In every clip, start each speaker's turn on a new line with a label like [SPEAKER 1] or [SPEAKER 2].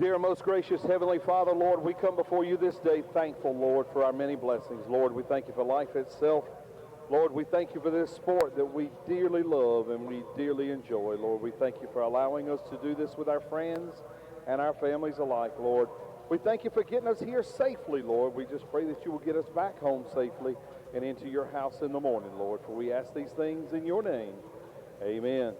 [SPEAKER 1] Dear most gracious Heavenly Father, Lord, we come before you this day thankful, Lord, for our many blessings. Lord, we thank you for life itself. Lord, we thank you for this sport that we dearly love and we dearly enjoy. Lord, we thank you for allowing us to do this with our friends and our families alike, Lord. We thank you for getting us here safely, Lord. We just pray that you will get us back home safely and into your house in the morning, Lord. For we ask these things in your name. Amen.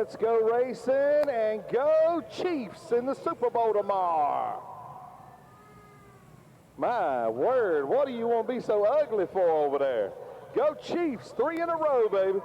[SPEAKER 1] Let's go racing and go Chiefs in the Super Bowl tomorrow. My word, what do you want to be so ugly for over there? Go Chiefs, 3 in a row, baby.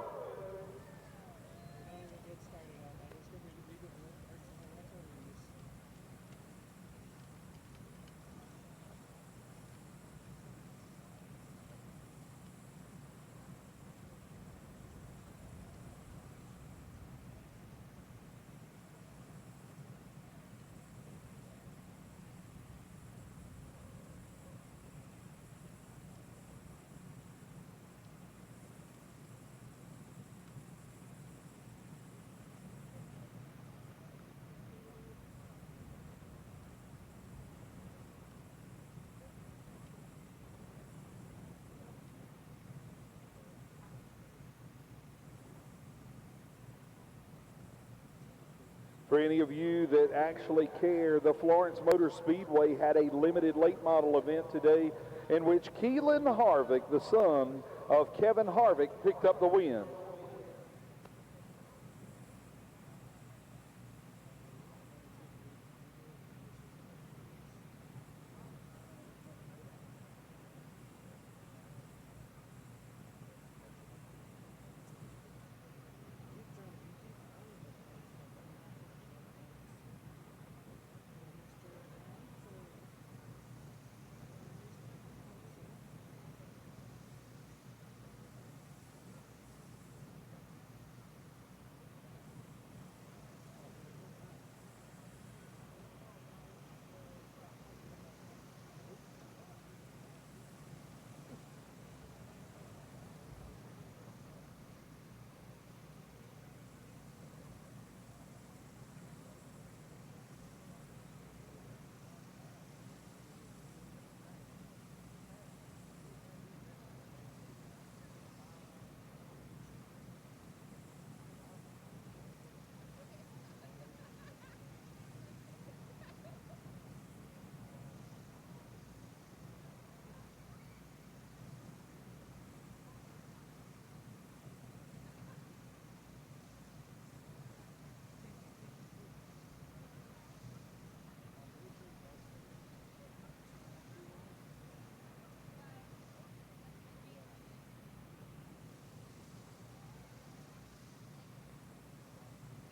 [SPEAKER 1] For any of you that actually care, the Florence Motor Speedway had a limited late model event today in which Keelan Harvick, the son of Kevin Harvick, picked up the win.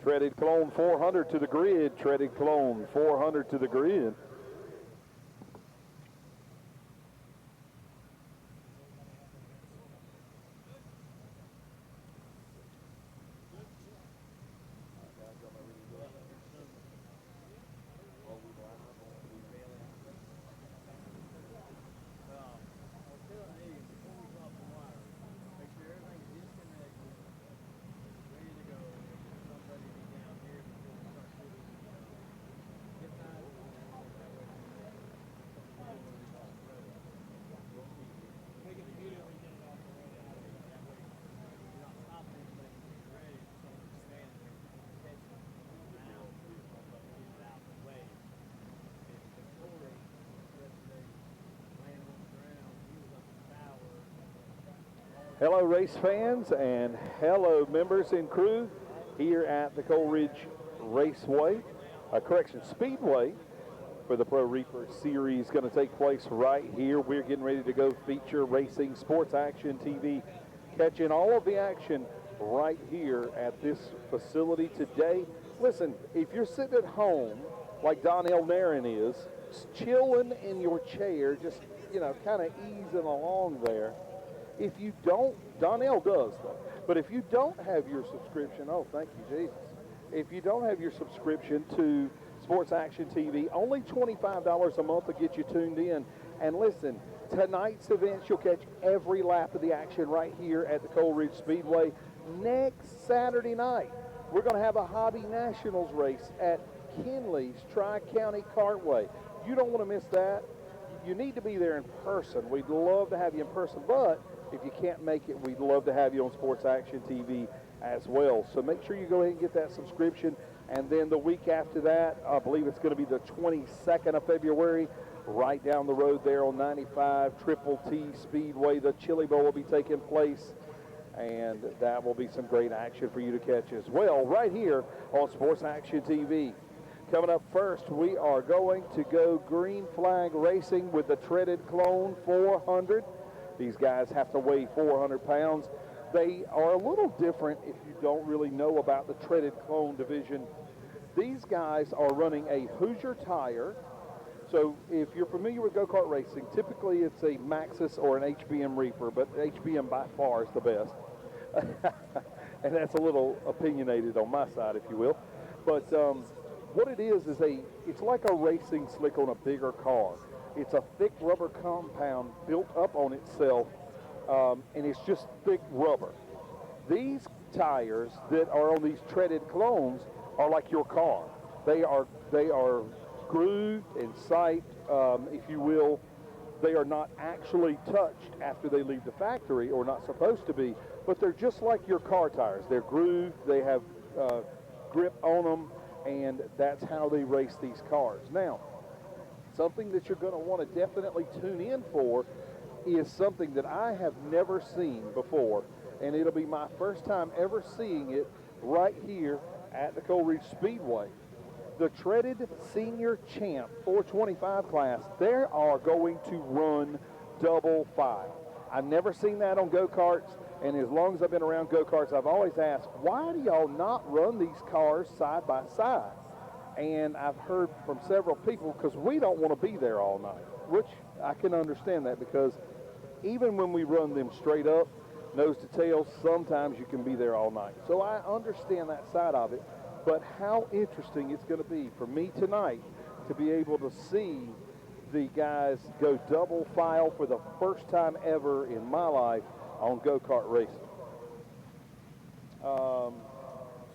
[SPEAKER 1] Treaded Clone 400 to the grid. Treaded Clone 400 to the grid. Hello, race fans, and hello, members and crew here at the Coleridge Raceway, Speedway, for the Pro Reaper Series going to take place right here. We're getting ready to go feature racing, sports action TV, catching all of the action right here at this facility today. Listen, if you're sitting at home like Donnell Nairn is, chilling in your chair, just, kind of easing along there. If you don't, Donnell does though, but if you don't have your subscription, oh, thank you, Jesus. If you don't have your subscription to Sports Action TV, only $25 a month will get you tuned in. And listen, tonight's events, you'll catch every lap of the action right here at the Coleridge Speedway. Next Saturday night, we're going to have a Hobby Nationals race at Kinley's Tri-County Cartway. You don't want to miss that. You need to be there in person. We'd love to have you in person, but if you can't make it, we'd love to have you on Sports Action TV as well. So make sure you go ahead and get that subscription. And then the week after that, I believe it's going to be the 22nd of February, right down the road there on 95, Triple T Speedway. The Chili Bowl will be taking place, and that will be some great action for you to catch as well right here on Sports Action TV. Coming up first, we are going to go green flag racing with the Treaded Clone 400. These guys have to weigh 400 pounds. They are a little different if you don't really know about the Treaded Clone division. These guys are running a Hoosier tire. So if you're familiar with go-kart racing, typically it's a Maxxis or an HBM Reaper, but HBM by far is the best. And that's a little opinionated on my side, if you will. But what it is it's like a racing slick on a bigger car. It's a thick rubber compound built up on itself, and it's just thick rubber. These tires that are on these Treaded Clones are like your car. They are grooved and siped, if you will. They are not actually touched after they leave the factory, or not supposed to be, but they're just like your car tires. They're grooved, they have grip on them, and that's how they race these cars. Now, something that you're going to want to definitely tune in for is something that I have never seen before, and it'll be my first time ever seeing it right here at the Coleridge Speedway. The Treaded Senior Champ 425 class, they are going to run double file. I've never seen that on go-karts, and as long as I've been around go-karts, I've always asked, why do y'all not run these cars side by side? And I've heard from several people, because we don't want to be there all night, which I can understand that, because even when we run them straight up, nose to tail, sometimes you can be there all night. So I understand that side of it, but how interesting it's going to be for me tonight to be able to see the guys go double file for the first time ever in my life on go-kart racing.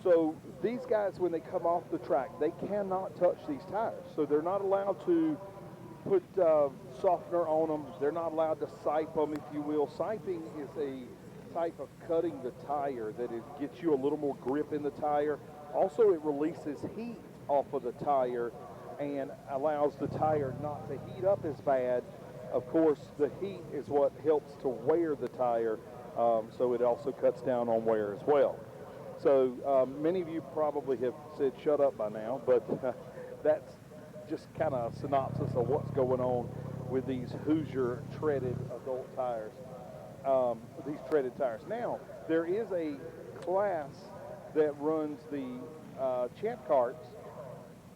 [SPEAKER 1] So these guys, when they come off the track, they cannot touch these tires. So they're not allowed to put softener on them. They're not allowed to sipe them, if you will. Siping is a type of cutting the tire that it gets you a little more grip in the tire. Also, it releases heat off of the tire and allows the tire not to heat up as bad. Of course, the heat is what helps to wear the tire, so it also cuts down on wear as well. So many of you probably have said shut up by now, but that's just kind of a synopsis of what's going on with these Hoosier treaded adult tires, these treaded tires. Now, there is a class that runs the champ carts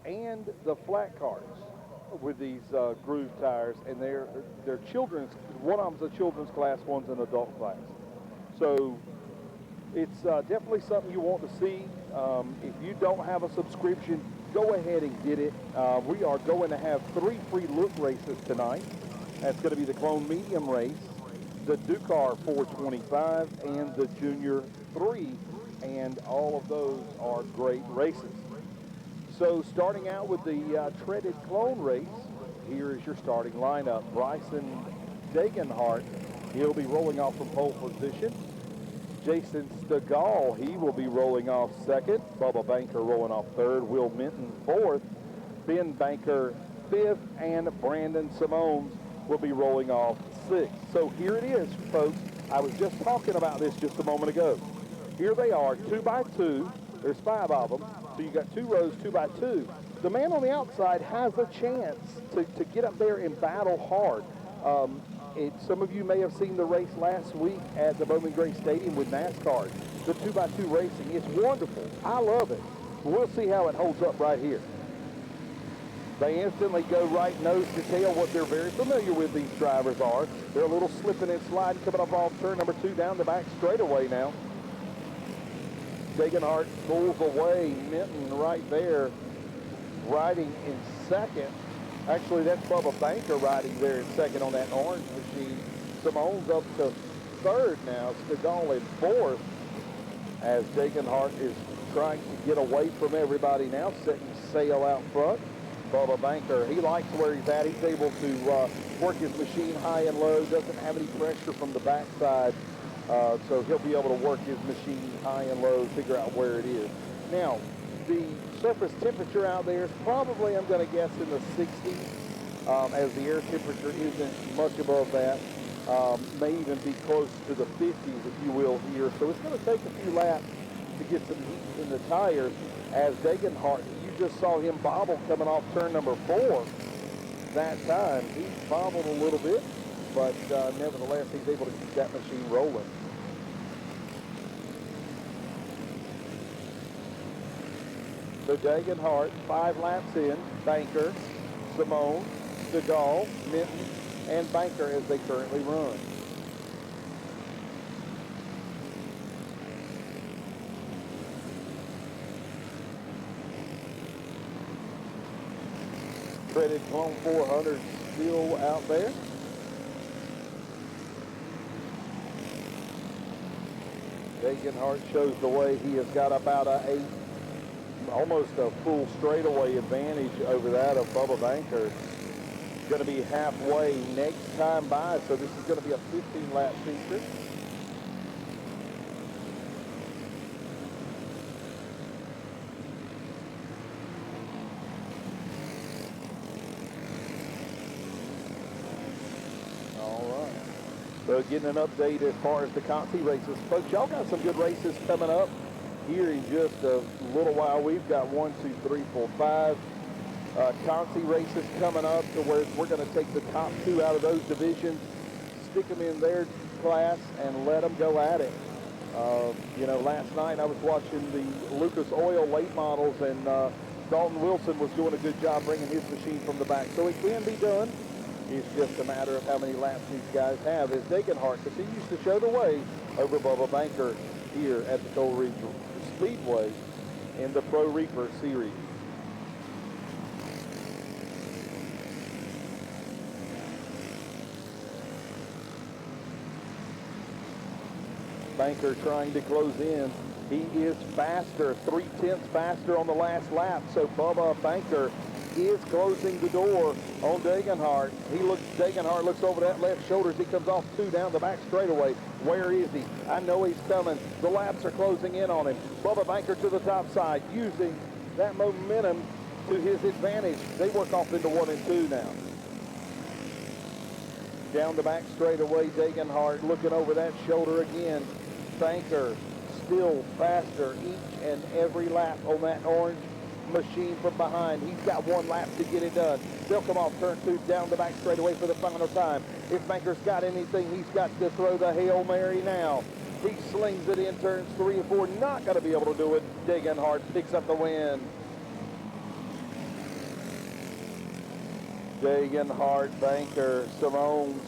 [SPEAKER 1] and the flat carts with these groove tires, and they're children's. One of them's a children's class, one's an adult class. So it's definitely something you want to see. If you don't have a subscription, go ahead and get it. We are going to have 3 free look races tonight. That's going to be the Clone Medium race, the Ducar 425, and the Junior 3, and all of those are great races. So starting out with the treaded clone race, here is your starting lineup. Bryson Degenhart, he'll be rolling off from pole position. Jason Stegall, he will be rolling off second. Bubba Banker rolling off third. Will Minton fourth. Ben Banker fifth. And Brandon Simones will be rolling off sixth. So here it is, folks. I was just talking about this just a moment ago. Here they are, 2 by 2. There's 5 of them. So you got 2 rows, 2 by 2. The man on the outside has a chance to get up there and battle hard. Some of you may have seen the race last week at the Bowman Gray Stadium with NASCAR. The 2 by 2 racing, it's wonderful. I love it. We'll see how it holds up right here. They instantly go right nose to tail. What they're very familiar with, these drivers are. They're a little slipping and sliding coming up off turn number 2 down the back straightaway now. Degenhart pulls away. Minton right there riding in second. Actually, that's Bubba Banker riding there in second on that orange machine. Simone's up to third now. Stegall in fourth as Degenhart is trying to get away from everybody now, setting sail out front. Bubba Banker, he likes where he's at. He's able to work his machine high and low, doesn't have any pressure from the backside. So he'll be able to work his machine high and low, figure out where it is. Now, the surface temperature out there is probably, I'm going to guess, in the 60s, as the air temperature isn't much above that. May even be close to the 50s, if you will, here. So it's going to take a few laps to get some heat in the tires. As Degenhart, you just saw him bobble coming off turn number 4 that time. He bobbled a little bit, but nevertheless, he's able to keep that machine rolling. So Degenhart, 5 laps in. Banker, Simone, Stegall, Minton, and Banker as they currently run. Treaded Clone 400 still out there. Degenhart shows the way. He has got about almost a full straightaway advantage over that of Bubba Banker. Going to be halfway next time by, so this is going to be a 15-lap feature. So getting an update as far as the Conti races. Folks, y'all got some good races coming up here in just a little while. We've got 1, 2, 3, 4, 5 Conti races coming up to where we're going to take the top 2 out of those divisions, stick them in their class, and let them go at it. You know, last night I was watching the Lucas Oil late models, and Dalton Wilson was doing a good job bringing his machine from the back. So it can be done. It's just a matter of how many laps these guys have. As Degenhart continues to show the way over Bubba Banker here at the Coleridge Speedway in the Pro Reaper Series. Banker trying to close in. He is faster, 3/10 faster on the last lap. So Bubba Banker is closing the door on Degenhart. Degenhart looks over that left shoulder as he comes off 2 down the back straightaway. Where is he? I know he's coming. The laps are closing in on him. Bubba Banker to the top side, using that momentum to his advantage. They work off into 1 and 2 now. Down the back straightaway, Degenhart looking over that shoulder again. Banker still faster each and every lap on that orange machine from behind. He's got 1 lap to get it done. They'll come off turn 2 down the back straightaway for the final time. If Banker's got anything, he's got to throw the Hail Mary now. He slings it in turns 3 and 4. Not going to be able to do it. Degenhardt picks up the win. Degenhardt, Banker, Simone's.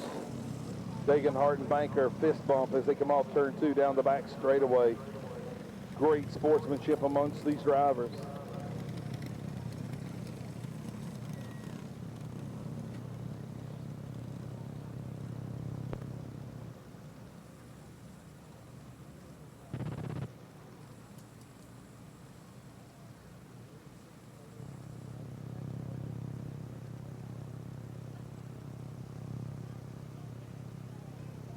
[SPEAKER 1] Degenhardt and Banker fist bump as they come off turn 2 down the back straightaway. Great sportsmanship amongst these drivers.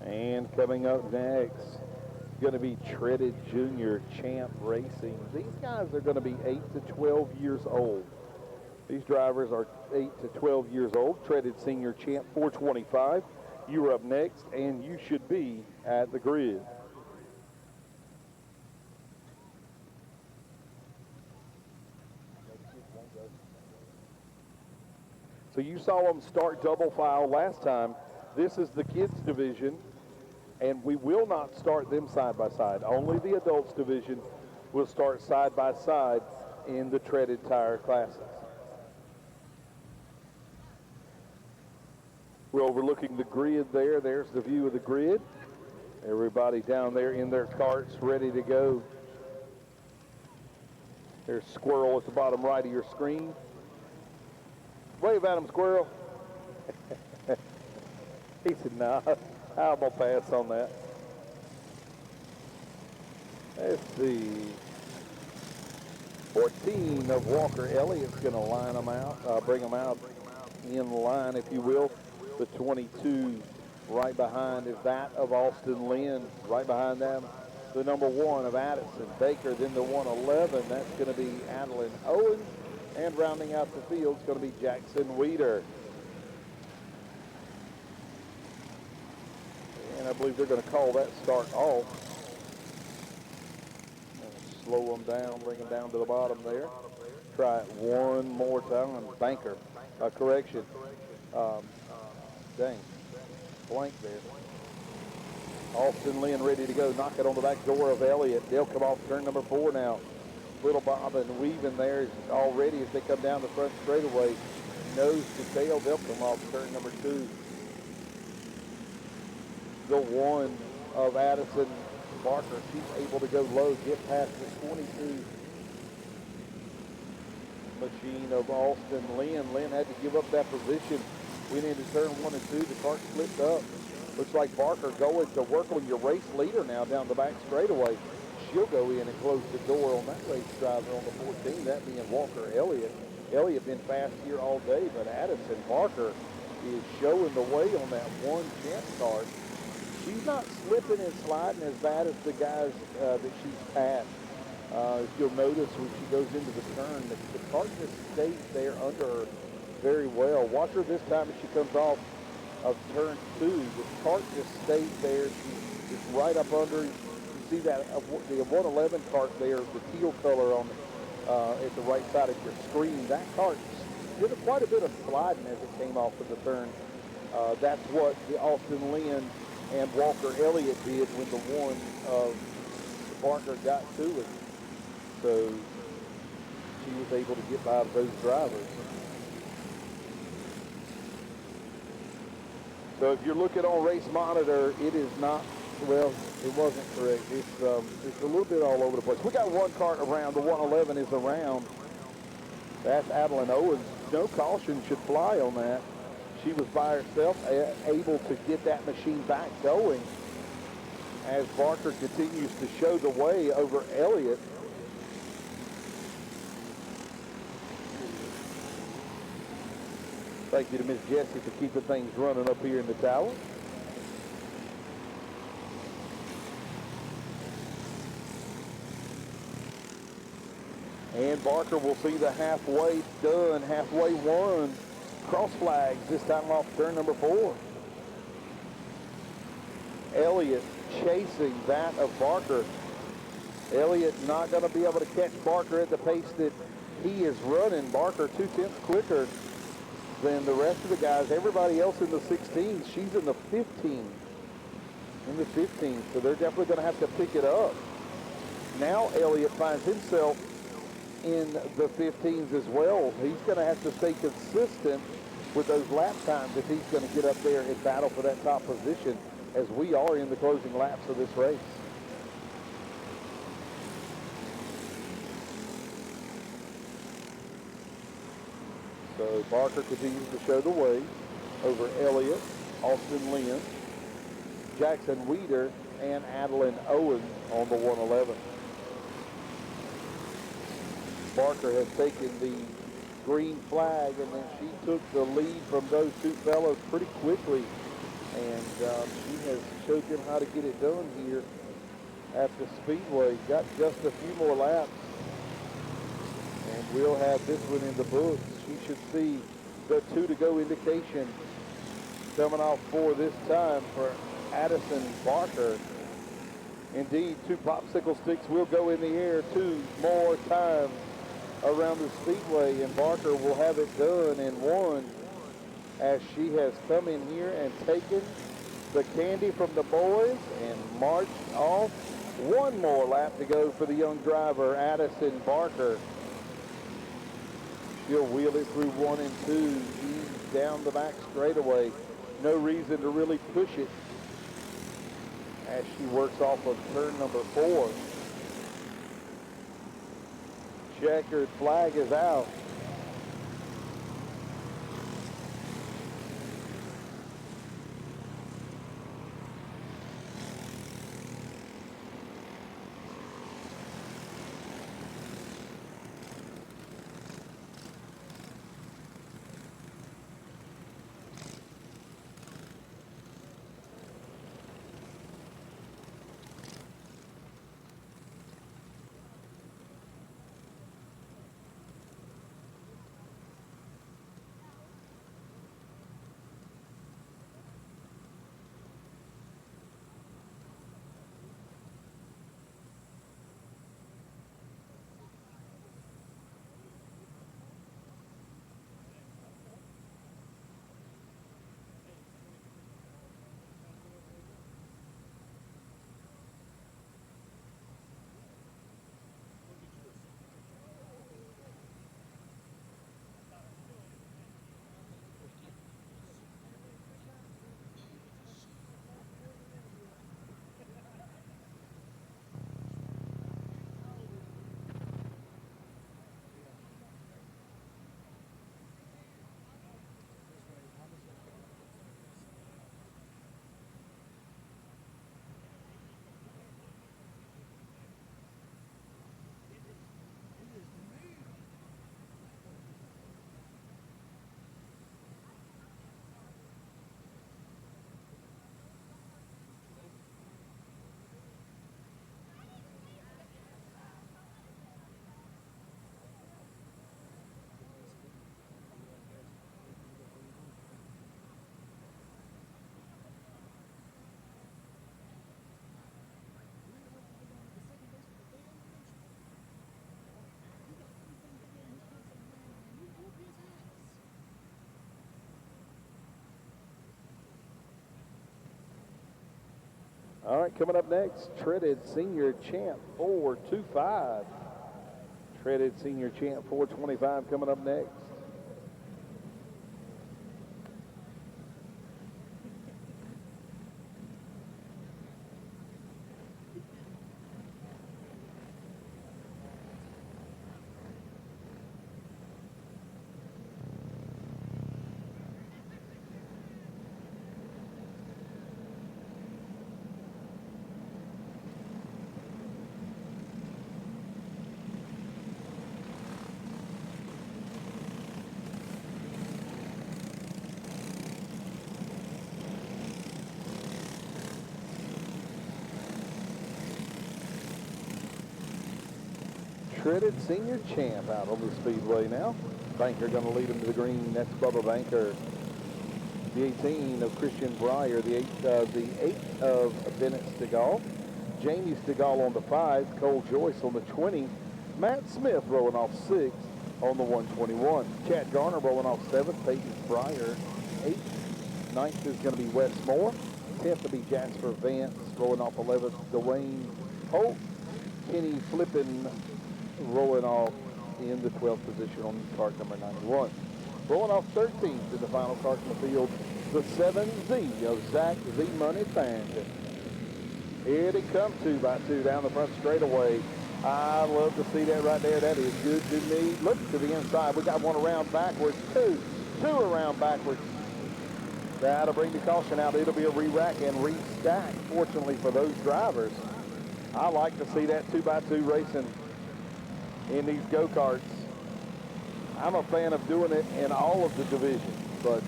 [SPEAKER 1] And coming up next, going to be Treaded Junior Champ Racing. These guys are going to be 8 to 12 years old. These drivers are 8 to 12 years old. Treaded Senior Champ 425. You are up next, and you should be at the grid. So you saw them start double file last time. This is the kids division, and we will not start them side by side. Only the adults division will start side by side in the treaded tire classes. We're overlooking the grid there. There's the view of the grid. Everybody down there in their carts ready to go. There's Squirrel at the bottom right of your screen. Wave at him, Squirrel. He said, nah, I'm going to pass on that. Let's see. 14 of Walker Elliott's going to line them out, bring them out in line, if you will. The 22 right behind is that of Austin Lynn. Right behind them, the number 1 of Addison Baker. Then the 111, that's going to be Adeline Owens. And rounding out the field is going to be Jackson Weeder. And I believe they're going to call that start off. And slow them down, bring them down to the bottom there. Try it one more time. Banker, correction. Dang, blank there. Austin Lynn ready to go. Knock it on the back door of Elliott. They'll come off turn number 4 now. Little Bob and Weaving there already as they come down the front straightaway. Nose to tail, they'll come off turn number 2. The 1 of Addison Barker, she's able to go low, get past the 22 machine of Austin Lynn. Lynn had to give up that position. Went into turn 1 and 2, the cart slipped up. Looks like Barker going to work on your race leader now down the back straightaway. She'll go in and close the door on that race driver on the 14, that being Walker Elliott. Elliott been fast here all day, but Addison Barker is showing the way on that 1 champ cart. She's not slipping and sliding as bad as the guys that she's passed. If you'll notice when she goes into the turn, the cart just stays there under her very well. Watch her this time as she comes off of turn 2. The cart just stays there. She's just right up under. See that the 111 cart there, the teal color on at the right side of your screen. That cart did quite a bit of sliding as it came off of the turn. That's what the Austin Lynn and Walker Elliott did when the 1 of Barker got to it. So she was able to get by those drivers. So if you're looking on Race Monitor, it is not. Well, it wasn't correct. It's a little bit all over the place. We got 1 cart around. The 111 is around. That's Adeline Owens. No caution should fly on that. She was by herself, able to get that machine back going as Barker continues to show the way over Elliott. Thank you to Miss Jessie for keeping things running up here in the tower. And Barker will see the halfway done, halfway won. Cross flags, this time off turn number 4. Elliott chasing that of Barker. Elliott not going to be able to catch Barker at the pace that he is running. Barker 2/10 quicker than the rest of the guys. Everybody else in the 16s, she's in the 15. in the 15, so they're definitely going to have to pick it up. Now Elliott finds himself in the 15s as well. He's going to have to stay consistent with those lap times if he's going to get up there and battle for that top position, as we are in the closing laps of this race. So Barker continues to show the way over Elliott, Austin Lynn, Jackson Weeder, and Adeline Owens on the 111. Barker has taken the green flag, and then she took the lead from those two fellows pretty quickly. And she has showed them how to get it done here at the Speedway. Got just a few more laps, and we'll have this one in the books. She should see the 2 to go indication coming off for this time for Addison Barker. Indeed, 2 popsicle sticks will go in the air 2 more times around the Speedway, and Barker will have it done in 1, as she has come in here and taken the candy from the boys and marched off. 1 more lap to go for the young driver, Addison Barker. She'll wheel it through 1 and 2. She's down the back straightaway. No reason to really push it as she works off of turn number 4. Checkered flag is out. All right, coming up next, Treaded Senior Champ 425. Treaded Senior Champ 425 coming up next. Treaded Senior Champ out on the Speedway now. Banker going to lead him to the green. That's Bubba Banker. The 18 of Christian Breyer. The 8 of Bennett Stegall. Jamie Stegall on the 5. Cole Joyce on the 20. Matt Smith rolling off 6 on the 121. Chad Garner rolling off 7th. Peyton Breyer 8th. 9th is going to be Wes Moore. 10th to be Jasper Vance. Rolling off 11th, Dwayne Holt. Kenny Flippin rolling off in the 12th position on cart number 91. Rolling off 13th in the final cart in the field, the 7Z of Zach Z Money Band. Here they come 2x2 down the front straightaway. I love to see that right there. That is good to me. Look to the inside. We got one around backwards, two around backwards. That'll bring the caution out. It'll be a re-rack and re-stack, fortunately for those drivers. I like to see that 2x2 racing in these go-karts. I'm a fan of doing it in all of the divisions, but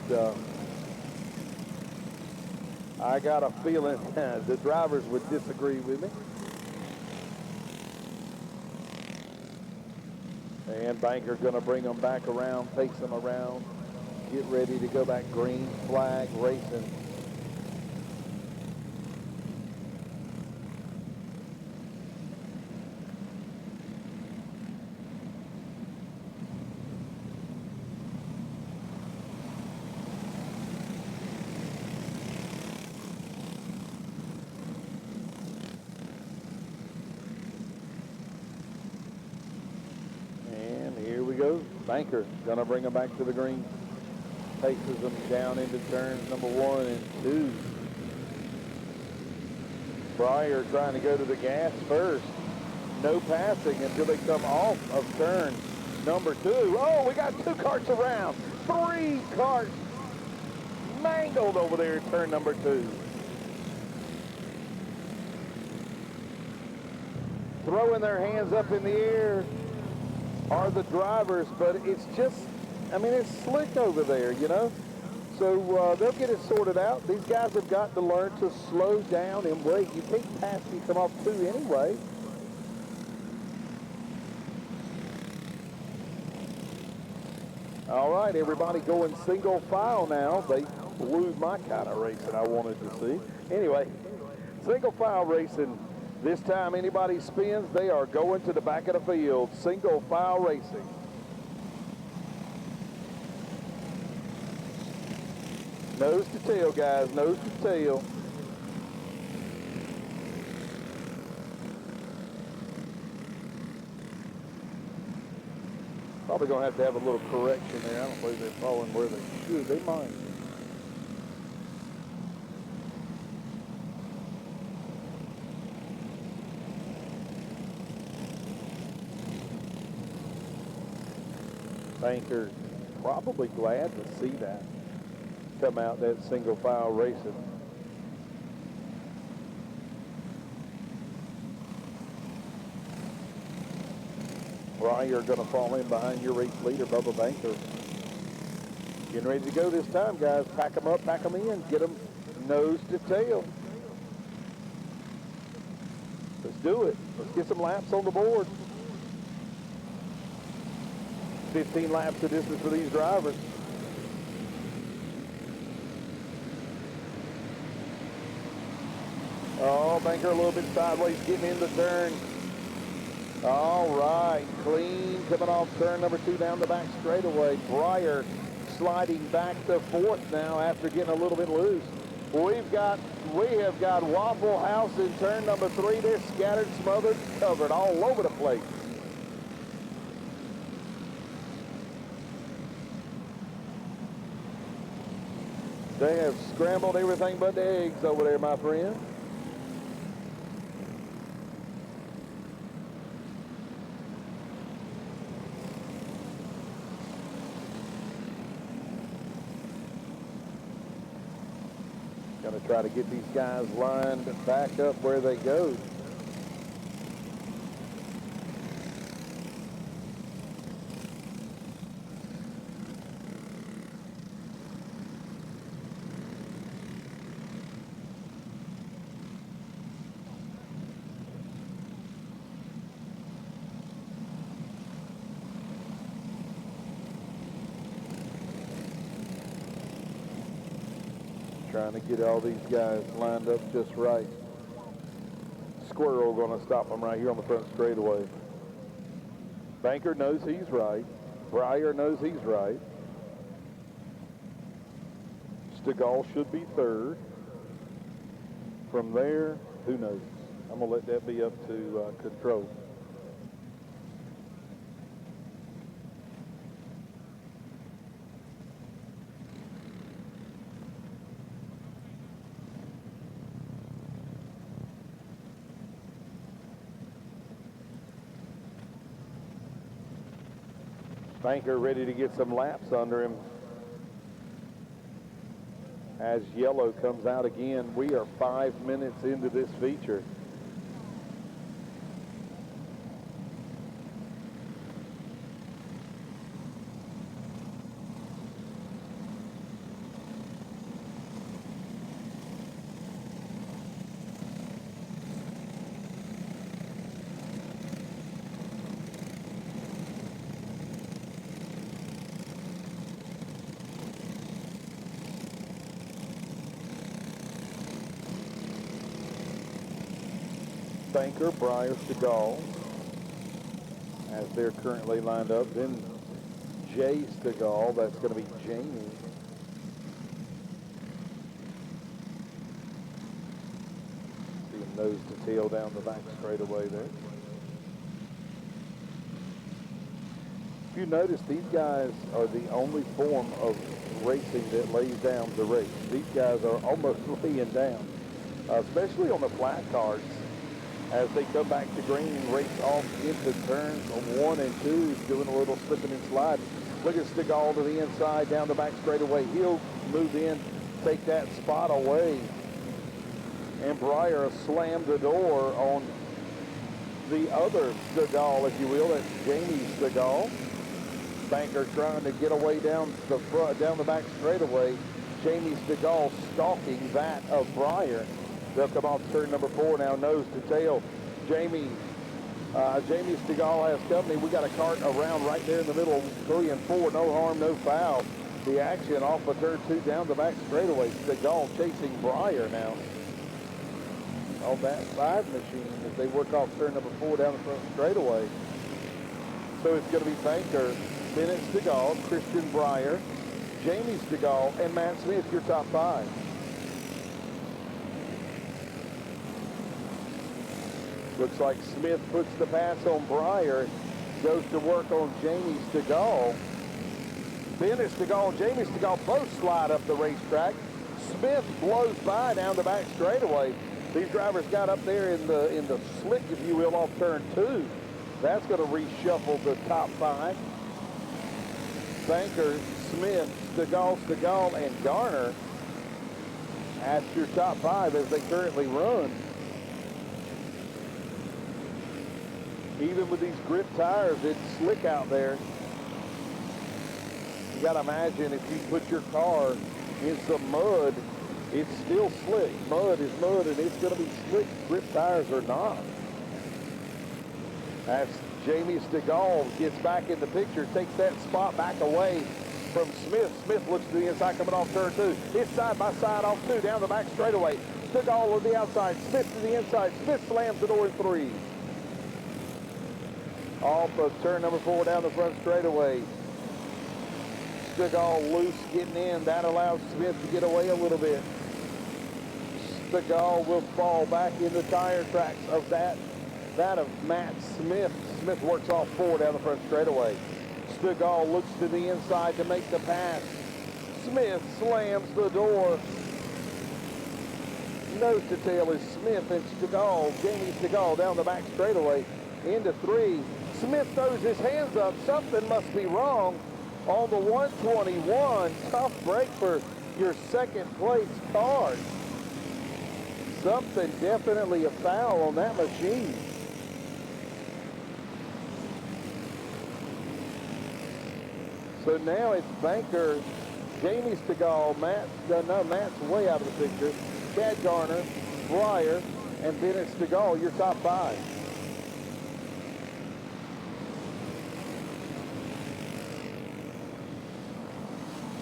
[SPEAKER 1] I got a feeling the drivers would disagree with me. And Banker going to bring them back around, pace them around, get ready to go back green flag racing. Banker gonna bring them back to the green. Paces them down into turns number 1 and 2. Breyer trying to go to the gas first. No passing until they come off of turn number 2. Oh, we got 2 carts around. 3 carts mangled over there at turn number 2. Throwing their hands up in the air are the drivers, but it's just, I mean, it's slick over there, you know? So they'll get it sorted out. These guys have got to learn to slow down and brake. You can't pass if you come off 2 anyway. All right, everybody going single file now. They blew my kind of racing I wanted to see. Anyway, single file racing. This time anybody spins, they are going to the back of the field. Single file racing. Nose to tail, guys, nose to tail. Probably gonna have a little correction there. I don't believe they're falling where they should. They might. Banker probably glad to see that come out, that single file racing. Breyer going to fall in behind your race leader, Bubba Banker. Getting ready to go this time, guys. Pack them up, pack them in, get them nose to tail. Let's do it. Let's get some laps on the board. 15 laps of distance for these drivers. Oh, Banker a little bit sideways, getting in the turn. All right, clean coming off turn number 2 down the back straightaway. Breyer sliding back to 4th now after getting a little bit loose. We have got Waffle House in turn number 3. They're scattered, smothered, covered all over the place. They have scrambled everything but the eggs over there, my friend. Gonna try to get these guys lined back up where they go. Trying to get all these guys lined up just right. Squirrel going to stop them right here on the front straightaway. Banker knows he's right. Breyer knows he's right. Stegall should be 3rd. From there, who knows? I'm going to let that be up to control. Banker ready to get some laps under him as yellow comes out again. We are 5 minutes into this feature. Banker, Breyer, Stegall, as they're currently lined up. Then Jay Stegall, that's going to be Jamie. See him nose to tail down the back straightaway there. If you notice, these guys are the only form of racing that lays down the race. These guys are almost laying down, especially on the flat cards. As they come back to green and race off into turns on 1 and 2, doing a little slipping and sliding. Look at Stegall to the inside, down the back straightaway. He'll move in, take that spot away. And Breyer slammed the door on the other Stegall, if you will. That's Jamie Stegall. Banker trying to get away down the front, down the back straightaway. Jamie Stegall stalking that of Breyer. They'll come off turn number 4 now, nose to tail. Jamie Stegall has company. We got a cart around right there in the middle, 3 and 4, no harm, no foul. The action off of turn 2 down the back straightaway. Stegall chasing Breyer now on that side machine as they work off turn number 4 down the front straightaway. So it's going to be Banker, Bennett Stegall, Christian Breyer, Jamie Stegall, and Matt Smith, your top 5. Looks like Smith puts the pass on Breyer, goes to work on Jamie Stegall. Bennett Stegall and Jamie Stegall both slide up the racetrack. Smith blows by down the back straightaway. These drivers got up there in the slick, if you will, off turn 2. That's going to reshuffle the top 5. Banker, Smith, Stegall, and Garner. That's your top 5 as they currently run. Even with these grip tires, it's slick out there. You got to imagine if you put your car in some mud, it's still slick. Mud is mud, and it's going to be slick. Grip tires are not. As Jamie Stegall gets back in the picture, takes that spot back away from Smith. Smith looks to the inside coming off turn 2. It's side by side off 2 down the back straightaway. Stegall on the outside, Smith to the inside. Smith slams the door in 3. Off of turn number 4 down the front straightaway. Stegall loose getting in. That allows Smith to get away a little bit. Stegall will fall back in the tire tracks of that of Matt Smith. Smith works off 4 down the front straightaway. Stegall looks to the inside to make the pass. Smith slams the door. Nose to tail is Smith and Stegall. Jamie Stegall down the back straightaway into 3. Smith throws his hands up. Something must be wrong on the 121. Tough break for your second place car. Something, definitely a foul on that machine. So now it's Banker, Jamie Stegall, Matt's way out of the picture. Chad Garner, Breyer, and Bennett Stegall, your top 5.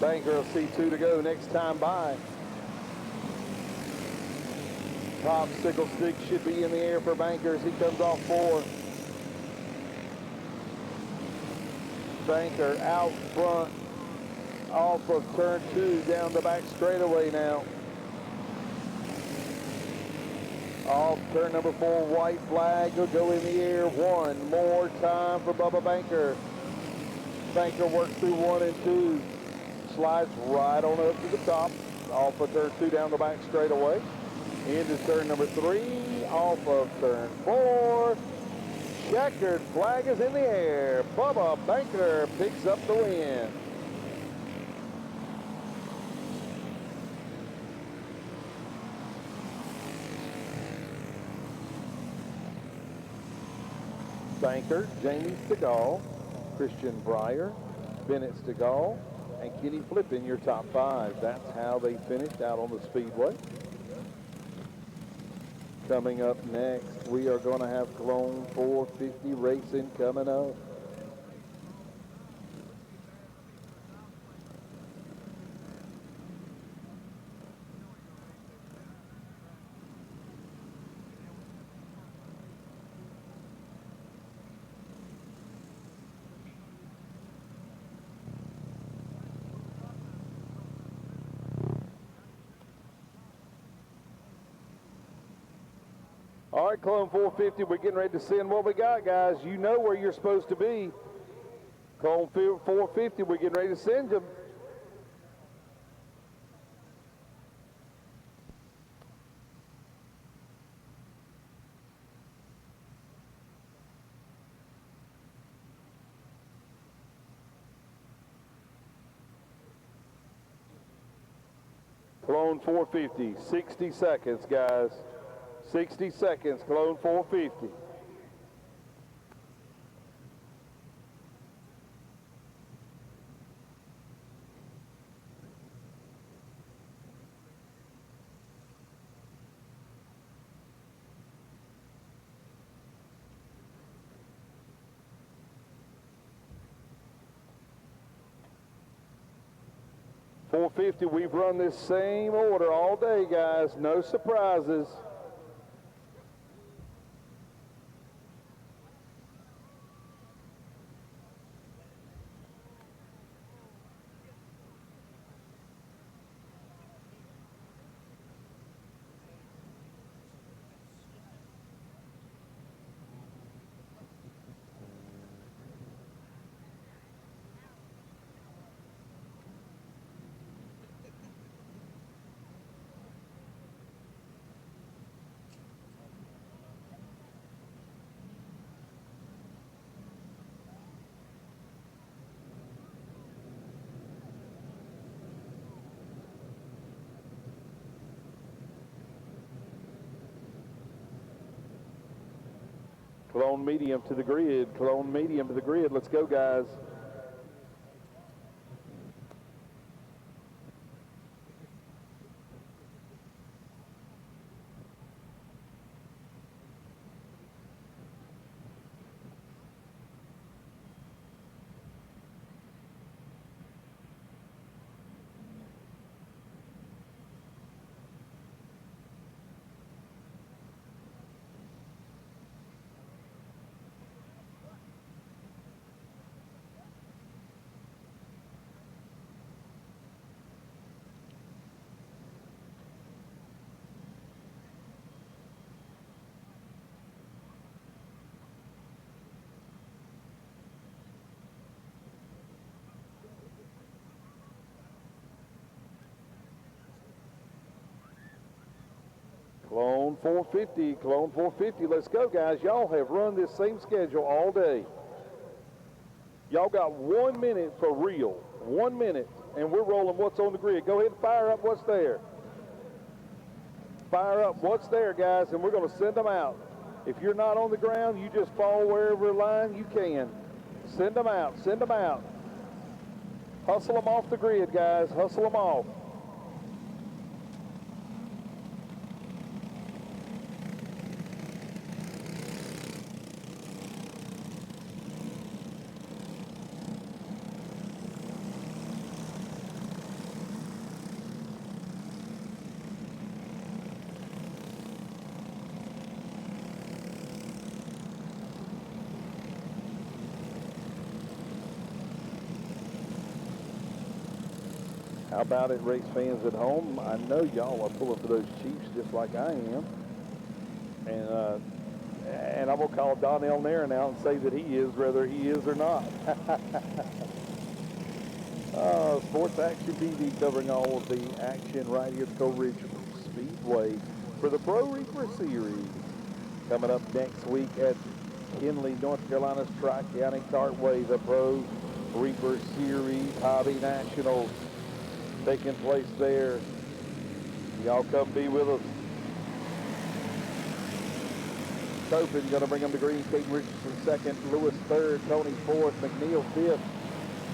[SPEAKER 1] Banker will see 2 to go next time by. Popsicle stick should be in the air for Banker as he comes off 4. Banker out front off of turn 2 down the back straightaway now. Off turn number 4, white flag will go in the air one more time for Bubba Banker. Banker works through 1 and 2, slides right on up to the top, off of turn 2 down the back straightaway. Into turn number 3, off of turn 4. Checkered flag is in the air. Bubba Banker picks up the win. Banker, Jamie Stegall, Christian Breyer, Bennett Stegall, and Kenny Flippin, your top 5. That's how they finished out on the Speedway. Coming up next, we are going to have Clone 450 racing coming up. All right, Clone 450, we're getting ready to send what we got, guys. You know where you're supposed to be. Clone 450, we're getting ready to send them. Clone 450, 60 seconds, guys. 60 seconds, Clone 450. .450, we've run this same order all day, guys. No surprises. Clone medium to the grid. Clone medium to the grid. Let's go, guys. Clone 450, Clone 450. Let's go, guys. Y'all have run this same schedule all day. Y'all got 1 minute for real. 1 minute, and we're rolling what's on the grid. Go ahead and fire up what's there. Fire up what's there, guys, and we're going to send them out. If you're not on the ground, you just fall wherever line you can. Send them out. Send them out. Hustle them off the grid, guys. Hustle them off. How about it, race fans at home? I know y'all are pulling for those Chiefs just like I am. And I'm going to call Donnell Nairn out and say that he is, whether he is or not. Sports Action TV covering all of the action right here at Coleridge Speedway for the Pro Reaper Series. Coming up next week at Kinley, North Carolina's Tri-County Cartway, the Pro Reaper Series Hobby Nationals taking place there. Y'all come be with us. Copen going to bring them to green. Kate Richardson second, Lewis third, Tony fourth, McNeil fifth,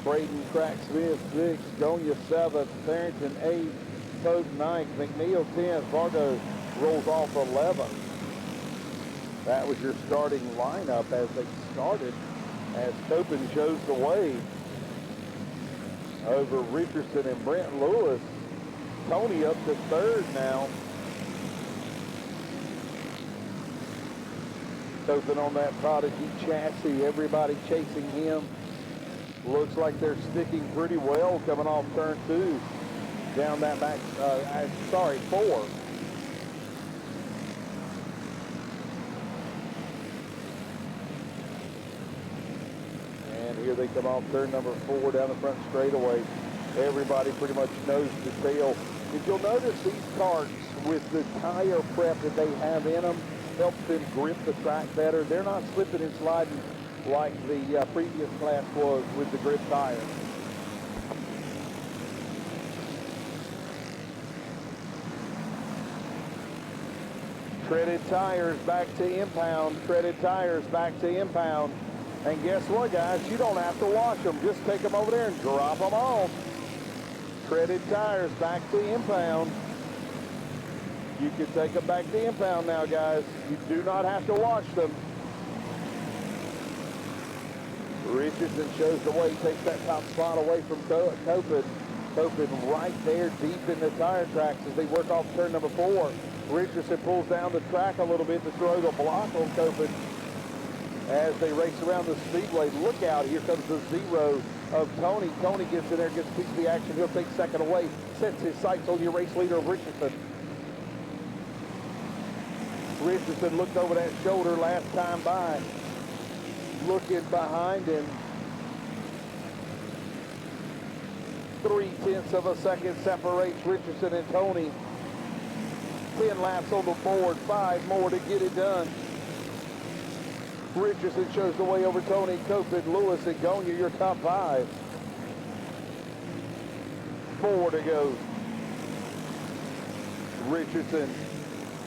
[SPEAKER 1] Braden Crack Smith sixth, Gonya seventh, Farrington eighth, Toad ninth, McNeil 10th, Vargo rolls off 11th. That was your starting lineup as they started, as Copen shows the way over Richardson and Brent Lewis. Tony up to third now. Copen on that Prodigy chassis, everybody chasing him. Looks like they're sticking pretty well coming off turn two. Down that back, four. And here they come off turn number four down the front straightaway. Everybody pretty much knows the tail. If you'll notice, these karts with the tire prep that they have in them helps them grip the track better. They're not slipping and sliding like the previous class was with the grip tire. Treaded tires back to impound. Treaded tires back to impound. And guess what, guys? You don't have to wash them. Just take them over there and drop them off. Treaded tires back to impound. You can take them back to impound now, guys. You do not have to wash them. Richardson shows the way, takes that top spot away from Copen. Copen right there deep in the tire tracks as they work off turn number four. Richardson pulls down the track a little bit to throw the block on Copen as they race around the speedway. Look out, here comes the zero of Tony. Tony gets in there, gets a piece of the action. He'll take second away, sets his sights on your race leader of Richardson. Richardson looked over that shoulder last time by. Looking behind him. 0.3 of a second separates Richardson and Tony. 10 laps on the board, 5 more to get it done. Richardson shows the way over Tony, Copen, Lewis, and Gonya, your top 5. 4 to go. Richardson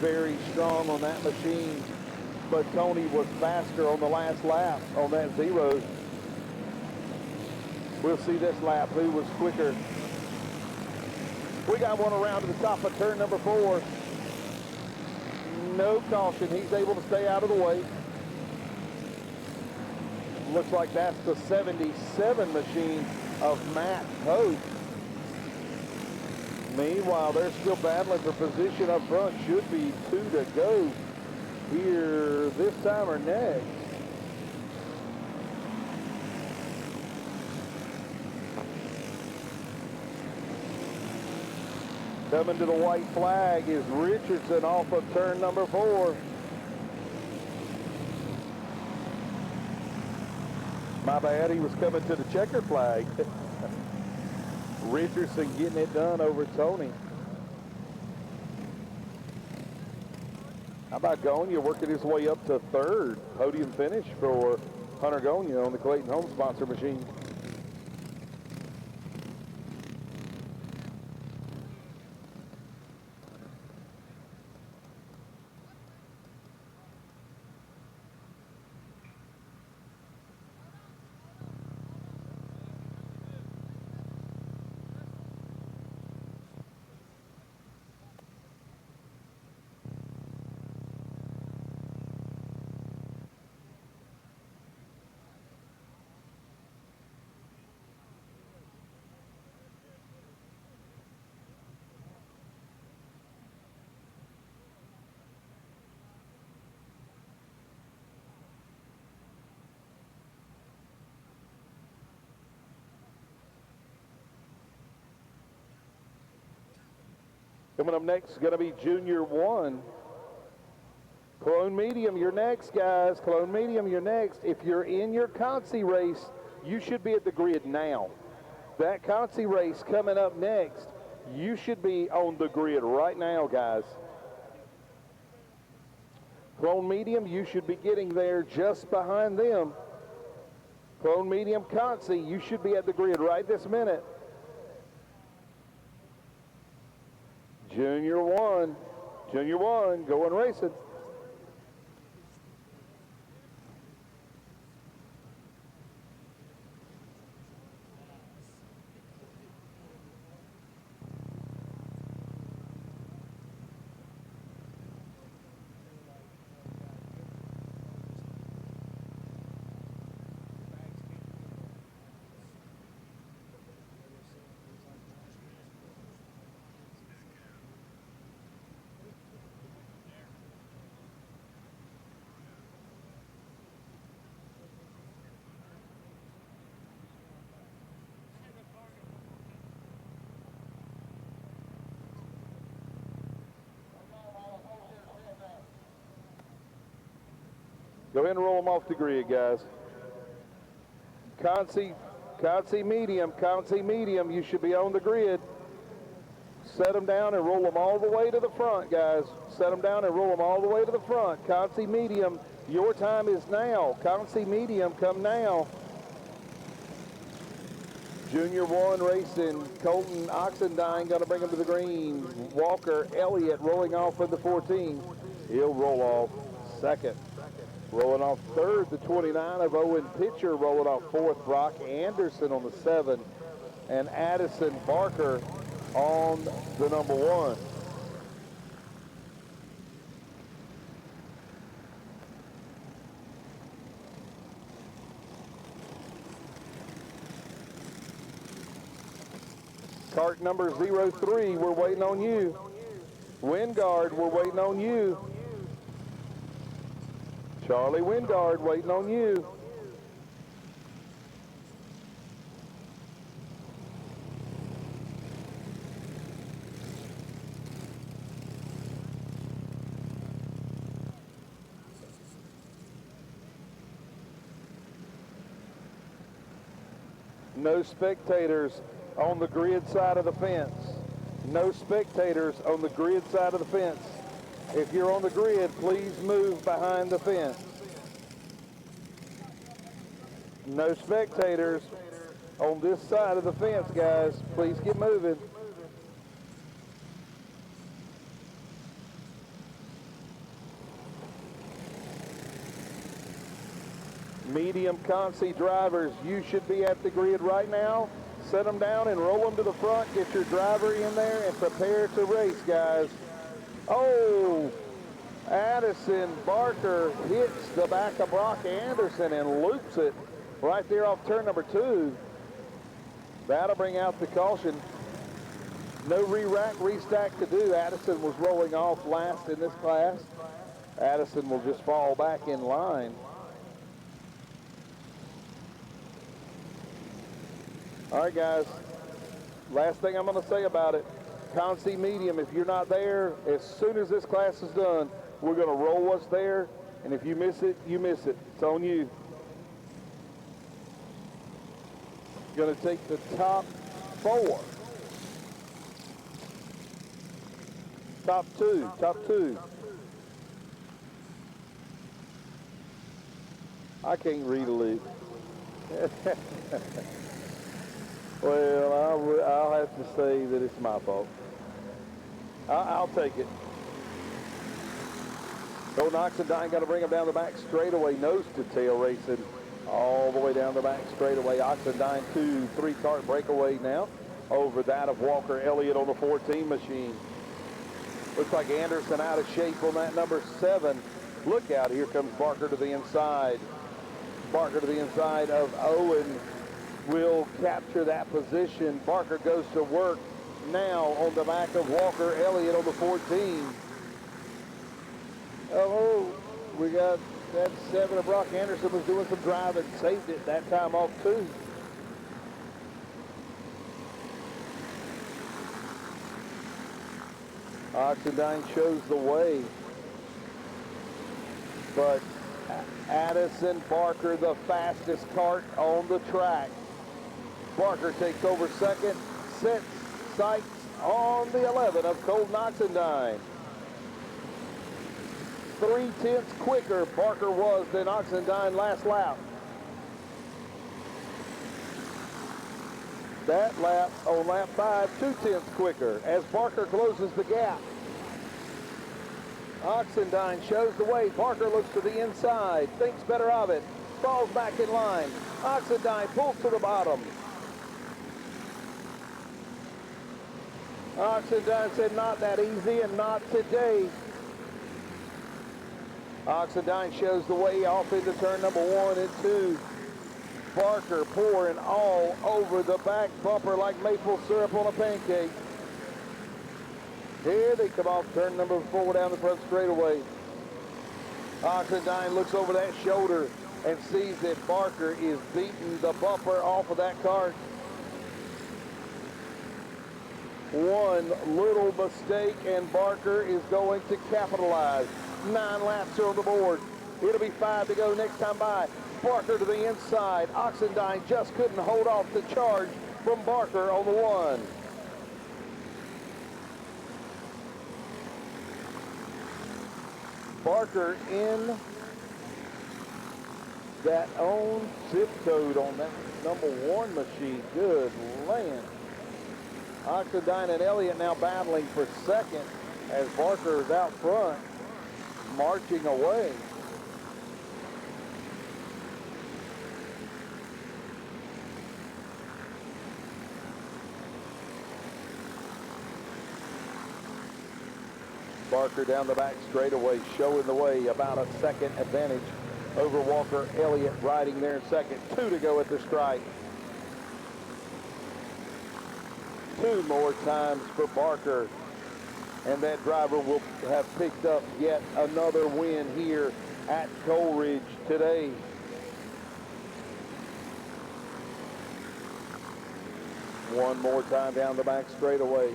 [SPEAKER 1] very strong on that machine, but Tony was faster on the last lap on that zero. We'll see this lap who was quicker. We got one around to the top of turn number 4. No caution. He's able to stay out of the way. Looks like that's the 77 machine of Matt Pope. Meanwhile, they're still battling for position up front. Should be 2 to go here this time or next. Coming to the white flag is Richardson off of turn number 4. My bad, he was coming to the checker flag. Richardson getting it done over Tony. How about Gonya working his way up to 3rd? Podium finish for Hunter Gonya on the Clayton Home Sponsor machine. Coming up next is going to be Junior 1. Clone Medium, you're next, guys. Clone Medium, you're next. If you're in your Consi race, you should be at the grid now. That Consi race coming up next, you should be on the grid right now, guys. Clone Medium, you should be getting there just behind them. Clone Medium Consi, you should be at the grid right this minute. Junior 1, going racing. Go ahead and roll them off the grid, guys. Consi medium, you should be on the grid. Set them down and roll them all the way to the front, guys. Set them down and roll them all the way to the front. Consi medium, your time is now. Consi medium, come now. Junior 1 racing. Colton Oxendine going to bring him to the green. Walker Elliott rolling off with the 14. He'll roll off second. Rolling off third, the 29 of Owen Pitcher. Rolling off fourth, Brock Anderson on the 7. And Addison Barker on the number 1. Cart number 03, we're waiting on you. Wingard, we're waiting on you. Charlie Wingard, waiting on you. No spectators on the grid side of the fence. No spectators on the grid side of the fence. If you're on the grid, please move behind the fence. No spectators on this side of the fence, guys. Please get moving. Medium Consi drivers, you should be at the grid right now. Set them down and roll them to the front. Get your driver in there and prepare to race, guys. Oh, Addison Barker hits the back of Brock Anderson and loops it right there off turn number 2. That'll bring out the caution. No re-rack, restack to do. Addison was rolling off last in this class. Addison will just fall back in line. All right, guys. Last thing I'm going to say about it. Consi medium, if you're not there, as soon as this class is done, we're going to roll what's there, and if you miss it, you miss it. It's on you. Going to take the top 4. Top two. I can't read a lick. Well, I'll have to say that it's my fault. I'll take it. Colton Oxendine got to bring him down the back straightaway, nose to tail racing all the way down the back straightaway. Oxendine 2-3 cart breakaway now over that of Walker Elliott on the 14 machine. Looks like Anderson out of shape on that number 7. Look out, here comes Barker to the inside. Barker to the inside of Owen will capture that position. Barker goes to work now on the back of Walker Elliott on the 14. Oh, we got that 7 of Brock Anderson was doing some driving, saved it that time off too. Oxendine shows the way. but Addison Barker, the fastest kart on the track. Barker takes over second, sets sights on the 11 of Colton Oxendine. 3/10 quicker Barker was than Oxendine last lap. That lap, on lap 5, 2/10 quicker as Barker closes the gap. Oxendine shows the way. Barker looks to the inside, thinks better of it, falls back in line. Oxendine pulls to the bottom. Oxendine said, not that easy and not today. Oxendine shows the way off into turn number 1 and 2. Barker pouring all over the back bumper like maple syrup on a pancake. Here they come off turn number 4 down the front straightaway. Oxendine looks over that shoulder and sees that Barker is beating the bumper off of that cart. One little mistake and Barker is going to capitalize. 9 laps are on the board. It'll be 5 to go next time by. Barker to the inside. Oxendine just couldn't hold off the charge from Barker on the 1. Barker in that own zip code on that number 1 machine. Good land. Oxendine and Elliott now battling for second as Barker is out front, marching away. Barker down the back straightaway, showing the way, about a second advantage over Walker. Elliott riding there in second. 2 to go at the stripe. 2 more times for Barker, and that driver will have picked up yet another win here at Coleridge today. One more time down the back straightaway.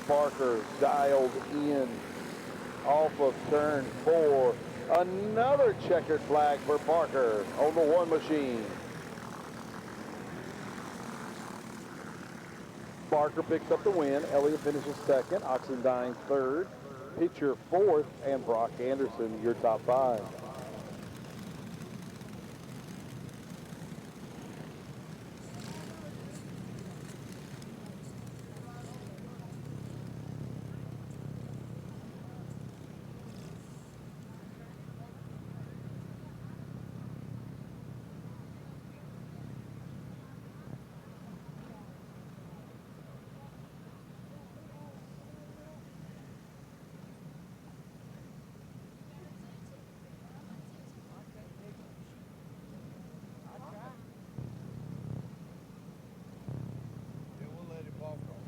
[SPEAKER 1] Barker dialed in off of turn 4. Another checkered flag for Barker on the 1 machine. Barker picks up the win. Elliott finishes second. Oxendine third. Pitcher fourth. And Brock Anderson, your top 5.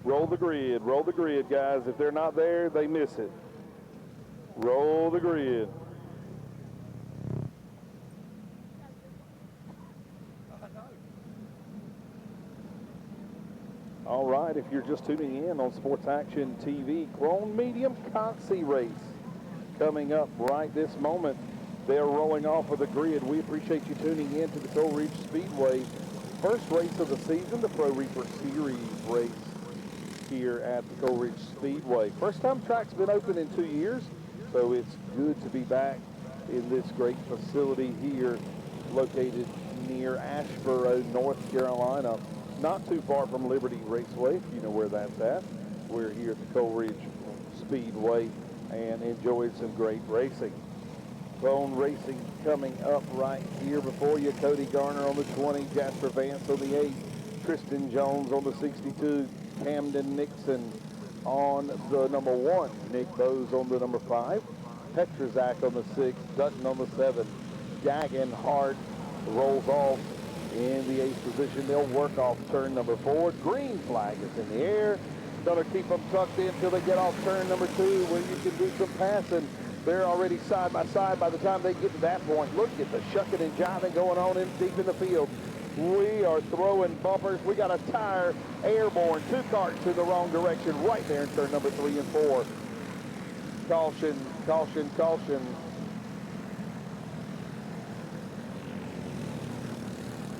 [SPEAKER 1] Roll the grid, guys. If they're not there, they miss it. Roll the grid. All right, if you're just tuning in on Sports Action TV, Chrome Medium Concy race coming up right this moment. They're rolling off of the grid. We appreciate you tuning in to the Coleridge Speedway. First race of the season, the Pro Reaper Series race here at the Coleridge Speedway. First time track's been open in 2 years, so it's good to be back in this great facility here located near Asheboro, North Carolina. Not too far from Liberty Raceway, if you know where that's at. We're here at the Coleridge Speedway and enjoying some great racing. Bone racing coming up right here before you. Cody Garner on the 20, Jasper Vance on the 8, Tristan Jones on the 62, Camden Nixon on the number 1, Nick Bowes on the number 5, Petrazak on the 6, Dutton on the 7, Gagan Hart rolls off in the 8th position. They'll work off turn number 4. Green flag is in the air. Gonna keep them tucked in until they get off turn number 2 where you can do some passing. They're already side by side by the time they get to that point. Look at the shucking and jiving going on deep in the field. We are throwing bumpers. We got a tire airborne. 2 carts in the wrong direction right there in turn number 3 and 4. Caution, caution, caution.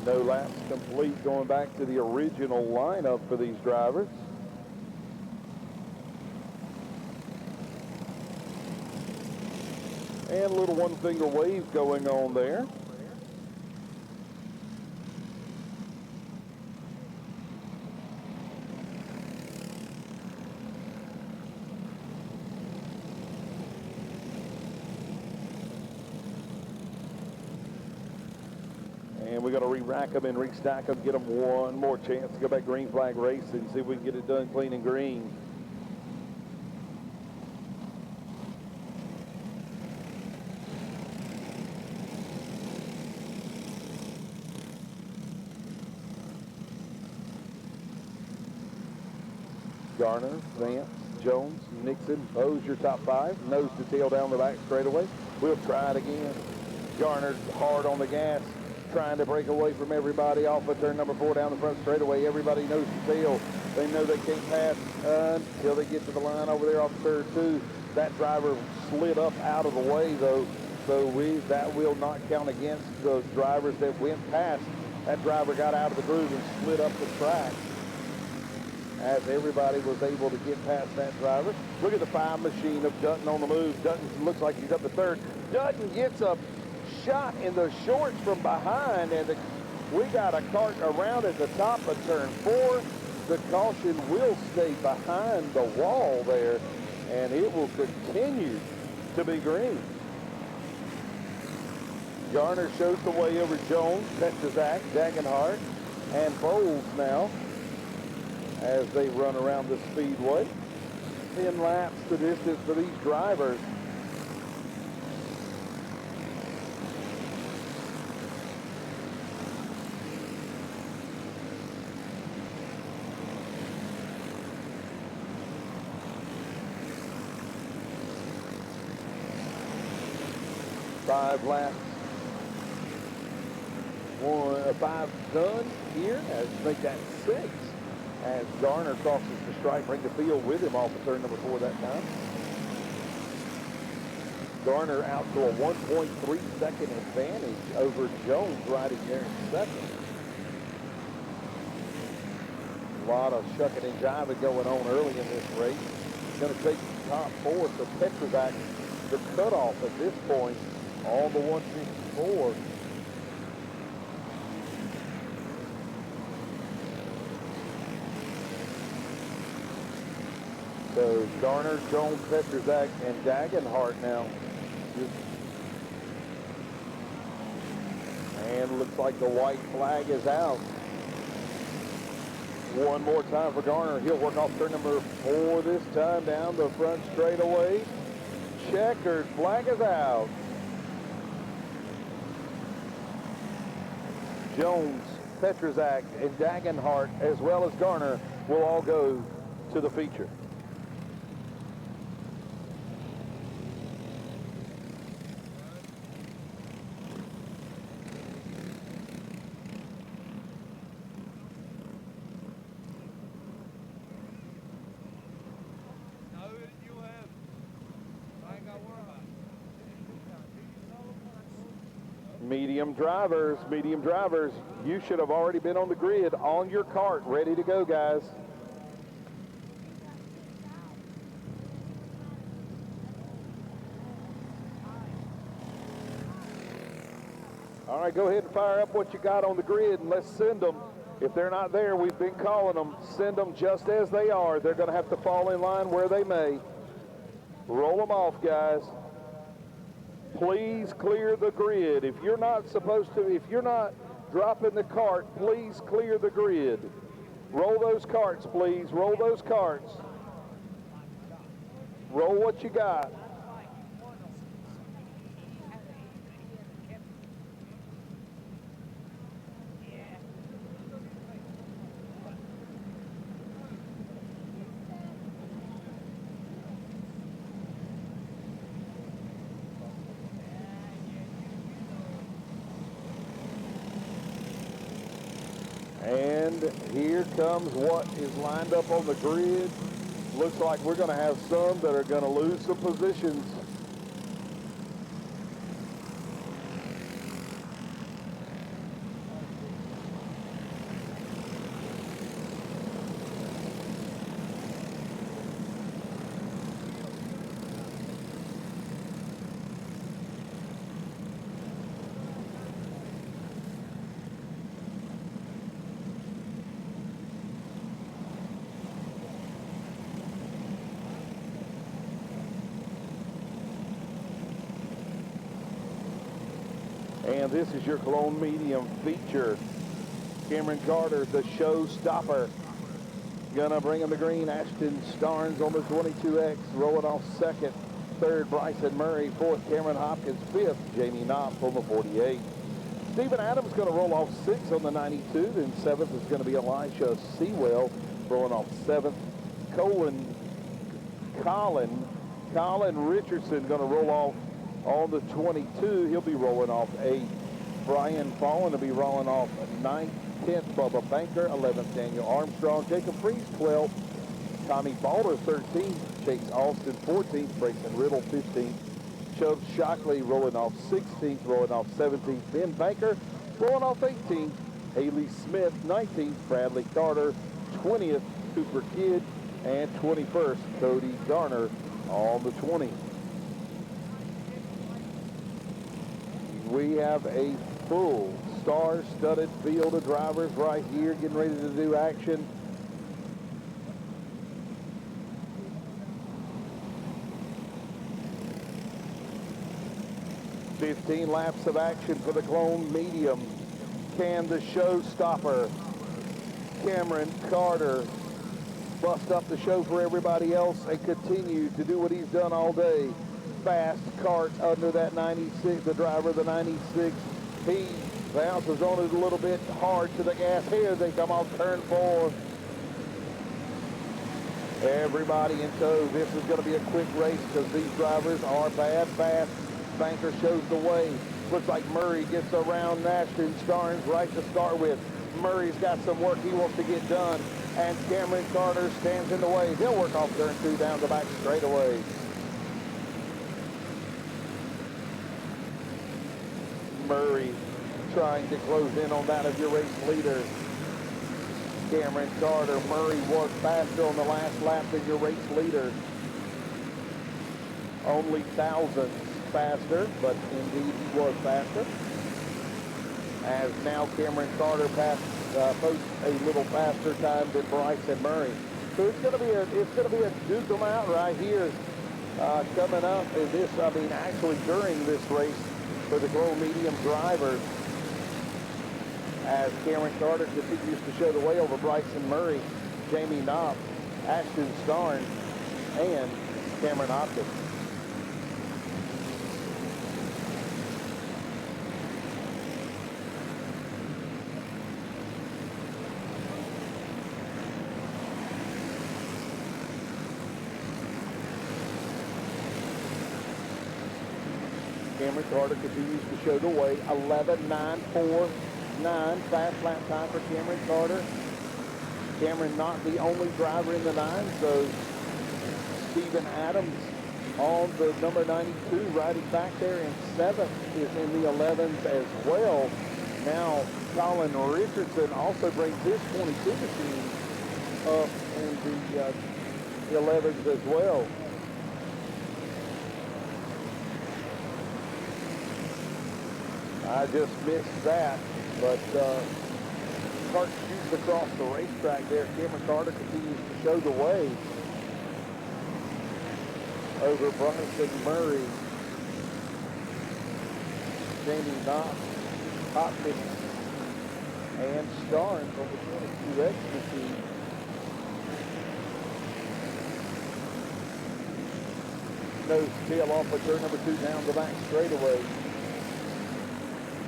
[SPEAKER 1] No laps complete, going back to the original lineup for these drivers. And a little one-finger wave going on there. And we got to re-rack them and re-stack them, get them one more chance to go back green flag racing, see if we can get it done clean and green. Garner, Vance, Jones, Nixon, Bose, your top five. Nose to tail down the back straightaway. We'll try it again. Garner hard on the gas, trying to break away from everybody off of turn number 4 down the front straightaway. Everybody knows the tail. They know they can't pass until they get to the line over there off turn 2. That driver slid up out of the way though, so that will not count against the drivers that went past. That driver got out of the groove and slid up the track as everybody was able to get past that driver. Look at the 5 machine of Dutton on the move. Dutton looks like he's up to third. Dutton gets a shot in the shorts from behind, and we got a cart around at the top of turn 4. The caution will stay behind the wall there, and it will continue to be green. Garner shows the way over Jones, Petrzak, Dagenhart, and Bowles now as they run around the speedway. 10 laps the distance for these drivers. Five laps. 5 done here. As make that 6. As Garner crosses the stripe, bring the field with him off of turn number 4 that time. Garner out to a 1.3 second advantage over Jones riding there in second. A lot of shucking and jiving going on early in this race. It's going to take the top 4, so Petrzak the cutoff at this point on the 154. So Garner, Jones, Petrzak, and Dagenhart now. And looks like the white flag is out. One more time for Garner. He'll work off turn number 4 this time down the front straightaway. Checkered flag is out. Jones, Petrzak, and Dagenhart, as well as Garner, will all go to the feature. Medium drivers, you should have already been on the grid on your cart, ready to go, guys. All right, go ahead and fire up what you got on the grid, and let's send them. If they're not there, we've been calling them. Send them just as they are. They're going to have to fall in line where they may. Roll them off, guys. Please clear the grid. If you're not supposed to, if you're not dropping the cart, please clear the grid. Roll those carts, please. Roll those carts. Roll what you got. And here comes what is lined up on the grid. Looks like we're going to have some that are going to lose some positions. And this is your Cologne Medium feature. Cameron Carter, the showstopper. Gonna bring him the green. Ashton Starnes on the 22X, rolling off second. Third, Bryson Murray. Fourth, Cameron Hopkins. Fifth, Jamie Knopf on the 48. Stephen Adams going to roll off sixth on the 92. Then seventh is going to be Elisha Sewell, rolling off seventh. Colin Richardson going to roll off on the 22. He'll be rolling off eighth. Brian Fallon will be rolling off ninth. 10th, Bubba Banker. 11th, Daniel Armstrong. Jacob Freeze, 12th. Tommy Balder, 13th. Chase Austin, 14th. Brayson Riddle, 15th. Chubb Shockley rolling off 16th, rolling off 17th. Ben Banker rolling off 18th. Haley Smith, 19th. Bradley Carter, 20th. Cooper Kidd, and 21st, Cody Garner on the 20. We have a full star-studded field of drivers right here getting ready to do action. $15 laps of action for the Cologne Medium. Can the showstopper, Cameron Carter, bust up the show for everybody else and continue to do what he's done all day? Fast cart under that 96, the driver of the 96. He bounces on it a little bit hard to the gas. Here they come off turn 4. Everybody in tow. This is going to be a quick race because these drivers are bad fast. Banker shows the way. Looks like Murray gets around Ashton Starnes right to start with. Murray's got some work he wants to get done, and Cameron Carter stands in the way. He'll work off turn 2 down the back straightaway. Murray trying to close in on that of your race leader, Cameron Carter. Murray was faster on the last lap than your race leader. Only thousandths faster, but indeed he was faster. As now Cameron Carter posts a little faster time than Bryson Murray. So it's going to be a duke 'em out right here coming up in this. I mean, actually during this race for the Cologne Medium drivers, as Cameron Carter continues to show the way over Bryson Murray, Jamie Knopf, Ashton Starnes, and Cameron Hopkins. Cameron Carter continues to show the way. 11.949 fast lap time for Cameron Carter. Cameron not the only driver in the 9, so Stephen Adams on the number 92 riding back there in 7th is in the 11s as well. Now Colin Richardson also brings his 22 machine up in the 11s as well. I just missed that, but cart shoots across the racetrack there. Cameron Carter continues to show the way over Bryson Murray, Jamie Knopf, Hopkins, and Starnes on the 22X machine. Nose tail off of turn number 2 down the back straightaway.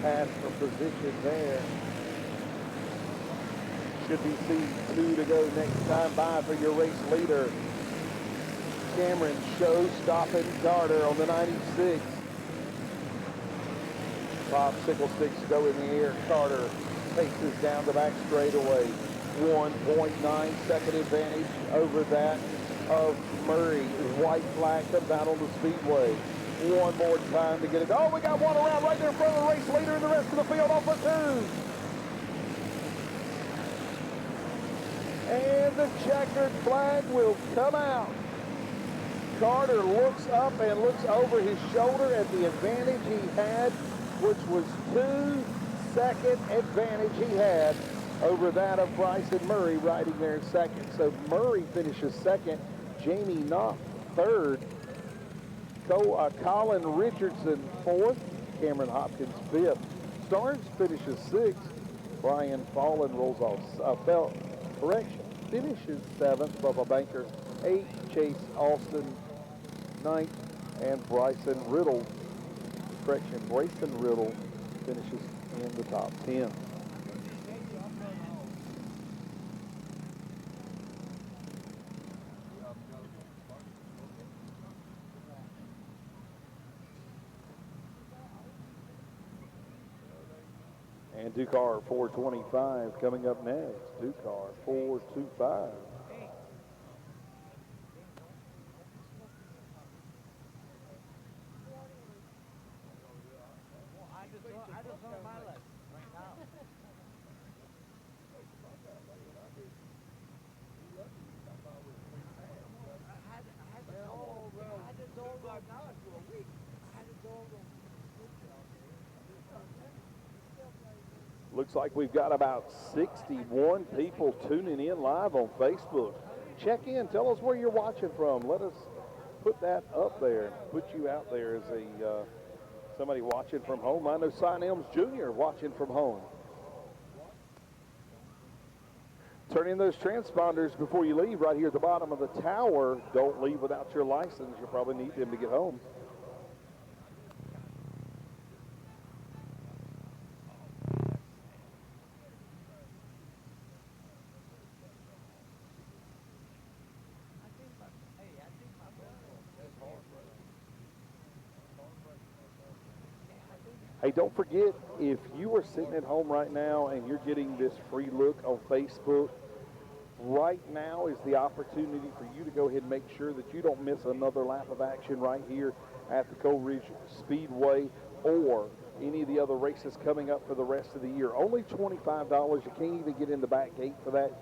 [SPEAKER 1] Pass for position there. Should be C2 to go next time by for your race leader. Cameron show-stopping Carter on the 96. Popsicle sticks go in the air. Carter paces down the back straightaway. 1.9 second advantage over that of Murray. White flag comes out on the Speedway. One more time to get it. Oh, we got one around right there in front of the race leader and the rest of the field off of 2. And the checkered flag will come out. Carter looks up and looks over his shoulder at the advantage he had, which was 2-second advantage he had over that of Bryson Murray riding there in second. So Murray finishes second, Jamie Knopf third, Colin Richardson fourth, Cameron Hopkins fifth. Starnes finishes 6th. Brian Fallon rolls off. Finishes 7th. Bubba Banker 8th. Chase Austin 9th. And Bryson Riddle finishes in the top 10. And Ducar 425 coming up next. Ducar 425. Looks like we've got about 61 people tuning in live on Facebook. Check in. Tell us where you're watching from. Let us put that up there. Put you out there as somebody watching from home. I know Sion Elms Jr. watching from home. Turn in those transponders before you leave right here at the bottom of the tower. Don't leave without your license. You'll probably need them to get home. Hey, don't forget, if you are sitting at home right now and you're getting this free look on Facebook, right now is the opportunity for you to go ahead and make sure that you don't miss another lap of action right here at the Coleridge Speedway or any of the other races coming up for the rest of the year. Only $25. You can't even get in the back gate for that.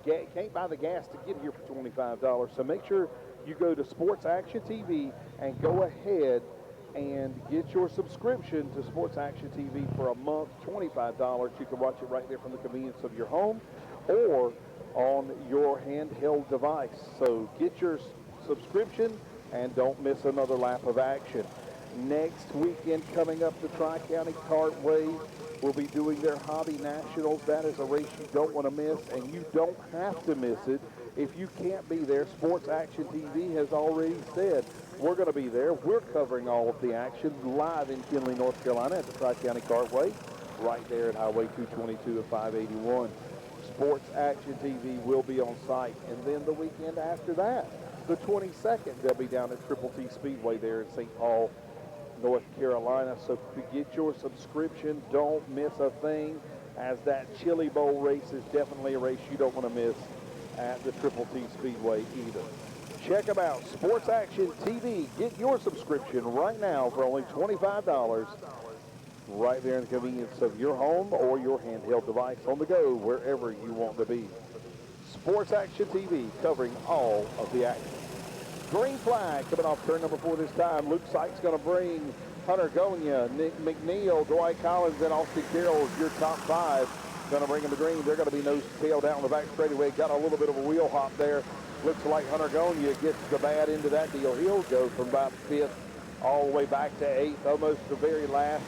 [SPEAKER 1] Can't buy the gas to get here for $25. So make sure you go to Sports Action TV and go ahead and get your subscription to Sports Action TV for a month, $25. You can watch it right there from the convenience of your home or on your handheld device. So get your subscription and don't miss another lap of action. Next weekend coming up, the Tri-County Kartway will be doing their Hobby Nationals. That is a race you don't want to miss, and you don't have to miss it. If you can't be there, Sports Action TV has already said we're going to be there. We're covering all of the action live in Kinley, North Carolina at the Tri-County Kartway, right there at Highway 222 and 581. Sports Action TV will be on site. And then the weekend after that, the 22nd, they'll be down at Triple T Speedway there in St. Paul, North Carolina. So to get your subscription, don't miss a thing, as that Chili Bowl race is definitely a race you don't want to miss at the Triple T Speedway either. Check them out, Sports Action TV. Get your subscription right now for only $25, right there in the convenience of your home or your handheld device on the go, wherever you want to be. Sports Action TV, covering all of the action. Green flag coming off turn number 4 this time. Luke Sykes going to bring Hunter Gonya, Nick McNeil, Dwight Collins, and Austin Carroll as your top 5. Going to bring them to green. They're going to be nose to tail down the back straightaway. Got a little bit of a wheel hop there. Looks like Hunter Gonya gets the bad end of that deal. He'll go from about 5th all the way back to 8th, almost the very last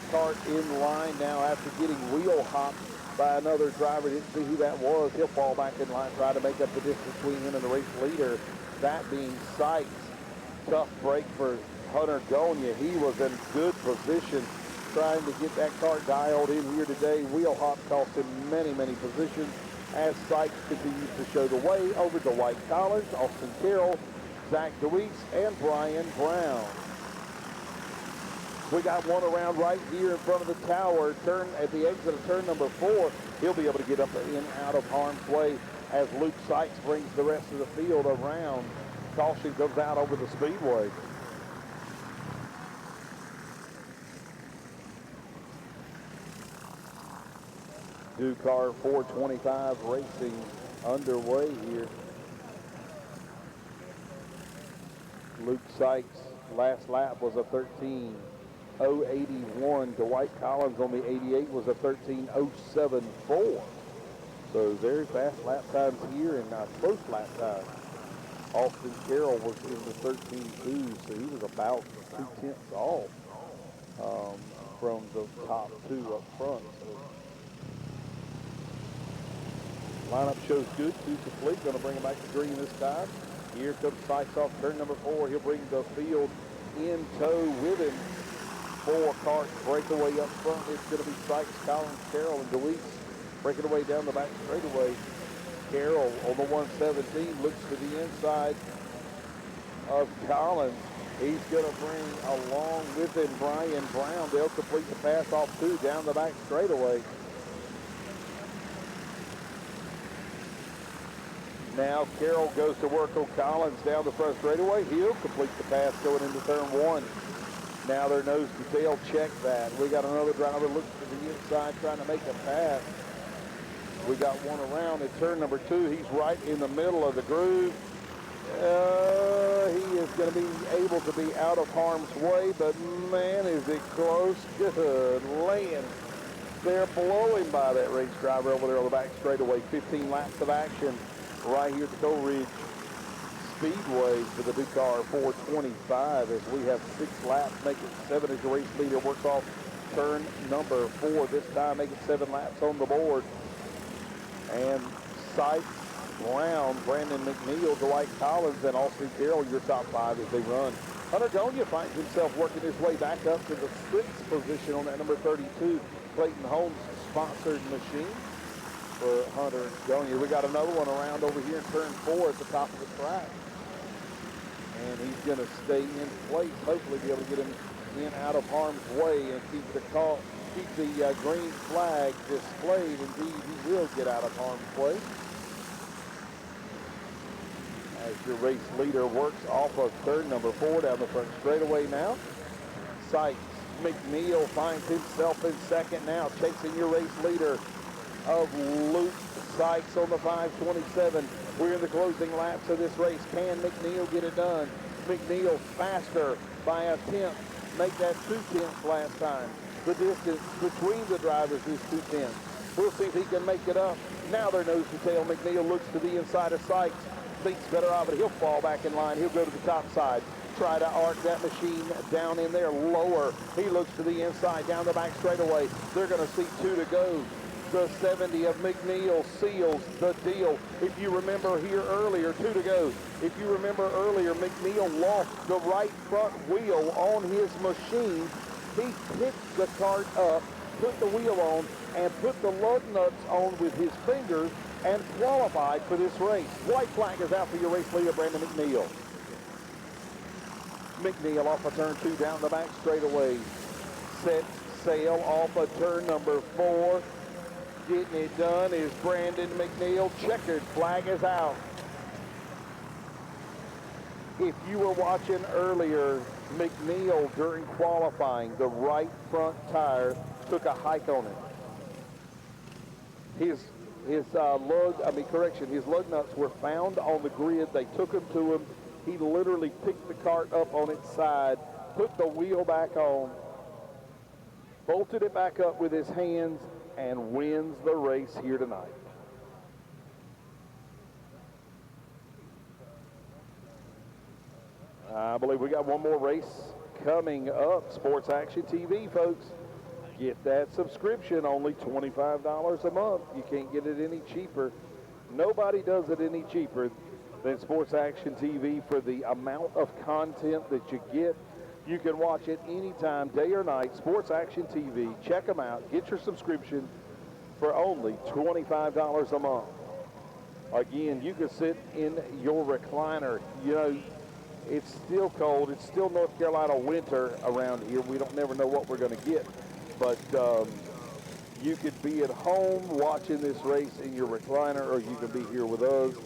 [SPEAKER 1] start in line now after getting wheel hopped by another driver. Didn't see who that was. He'll fall back in line, try to make up the distance between him and the race leader, that being Sykes. Tough break for Hunter Gonya. He was in good position trying to get that car dialed in here today. Wheel hop cost him many, many positions as Sykes continues to show the way over to Dwight Collins, Austin Carroll, Zach DeWeese, and Brian Brown. We got one around right here in front of the tower. Turn at the exit of turn number 4. He'll be able to get up in out of harm's way as Luke Sykes brings the rest of the field around. Caution goes out over the speedway. Ducar 425 racing underway here. Luke Sykes' last lap was a 13:081. Dwight Collins on the 88 was a 13:074. So very fast lap times here and close lap time. Austin Carroll was in the 13:2, so he was about 2 tenths off. from the top two up front. So lineup shows good. 2 complete. Going to bring him back to green this time. Here comes Sykes off turn number 4. He'll bring the field in tow with him. 4-cart breakaway up front. It's going to be Sykes, Collins, Carroll, and DeWeese breaking away down the back straightaway. Carroll on the 117 looks to the inside of Collins. He's going to bring along with him Brian Brown. They'll complete the pass off 2 down the back straightaway. Now Carroll goes to work on Collins down the front straightaway. He'll complete the pass going into turn 1. Now their nose to tail check that. We got another driver looking to the inside trying to make a pass. We got one around at turn number 2. He's right in the middle of the groove. He is going to be able to be out of harm's way, but man, is it close. Good land. They're blowing by that race driver over there on the back straightaway. 15 laps of action right here at the Coleridge Speedway for the new car 425 as we have 6 laps, make it 7 as the race leader works off turn number 4. This time making 7 laps on the board. And Sykes, Brown, Brandon McNeil, Dwight Collins, and Austin Carroll, your top 5 as they run. Hunter Gonia finds himself working his way back up to the 6th position on that number 32 Clayton Holmes sponsored machine for Hunter Gonia. We got another one around over here in turn 4 at the top of the track. And he's going to stay in place, hopefully be able to get him in out of harm's way and keep the green flag displayed. Indeed, he will get out of harm's way. As your race leader works off of turn number 4 down the front straightaway now. Sykes, McNeil finds himself in second now, chasing your race leader of Luke Sykes on the 527. We're in the closing laps of this race. Can McNeil get it done? McNeil faster by a tenth. Make that 2 tenths last time. The distance between the drivers is 2 tenths. We'll see if he can make it up. Now they're nose to tail. McNeil looks to the inside of Sykes. Thinks better of it. He'll fall back in line. He'll go to the top side. Try to arc that machine down in there lower. He looks to the inside, down the back straightaway. They're going to see 2 to go. The 70 of McNeil seals the deal. If you remember here earlier, 2 to go. If you remember earlier, McNeil lost the right front wheel on his machine. He picked the cart up, put the wheel on, and put the lug nuts on with his fingers and qualified for this race. White flag is out for your race leader, Brandon McNeil. McNeil off of turn 2 down the back straightaway. Sets sail off of turn number 4. Getting it done is Brandon McNeil. Checkered flag is out. If you were watching earlier, McNeil during qualifying, the right front tire took a hike on it. His lug nuts were found on the grid. They took them to him. He literally picked the cart up on its side, put the wheel back on, bolted it back up with his hands, and wins the race here tonight. I believe we got one more race coming up. Sports Action TV, folks. Get that subscription, only $25 a month. You can't get it any cheaper. Nobody does it any cheaper than Sports Action TV for the amount of content that you get. You can watch it anytime, day or night. Sports Action TV. Check them out. Get your subscription for only $25 a month. Again, you can sit in your recliner. You know, it's still cold. It's still North Carolina winter around here. We don't never know what we're going to get. But you could be at home watching this race in your recliner, or you can be here with us.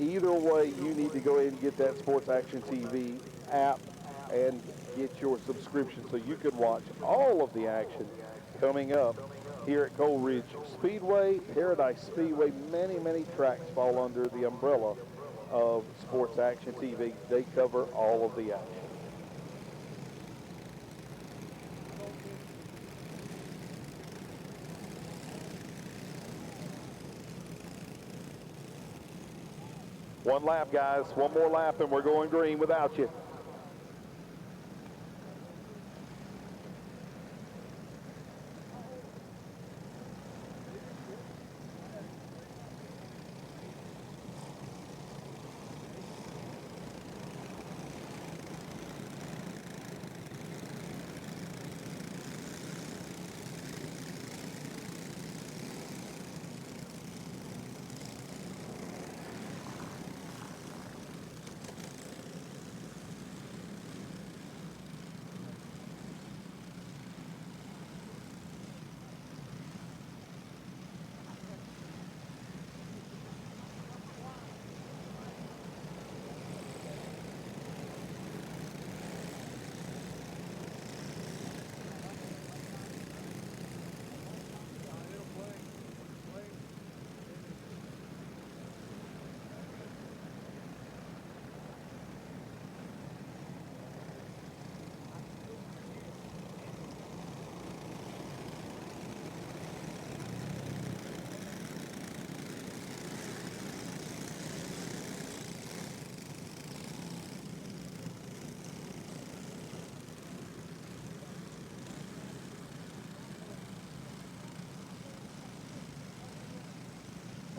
[SPEAKER 1] Either way, you need to go ahead and get that Sports Action TV app and get your subscription so you can watch all of the action coming up here at Coleridge Speedway, Paradise Speedway. Many, many tracks fall under the umbrella of Sports Action TV. They cover all of the action. One lap, guys. One more lap, and we're going green without you.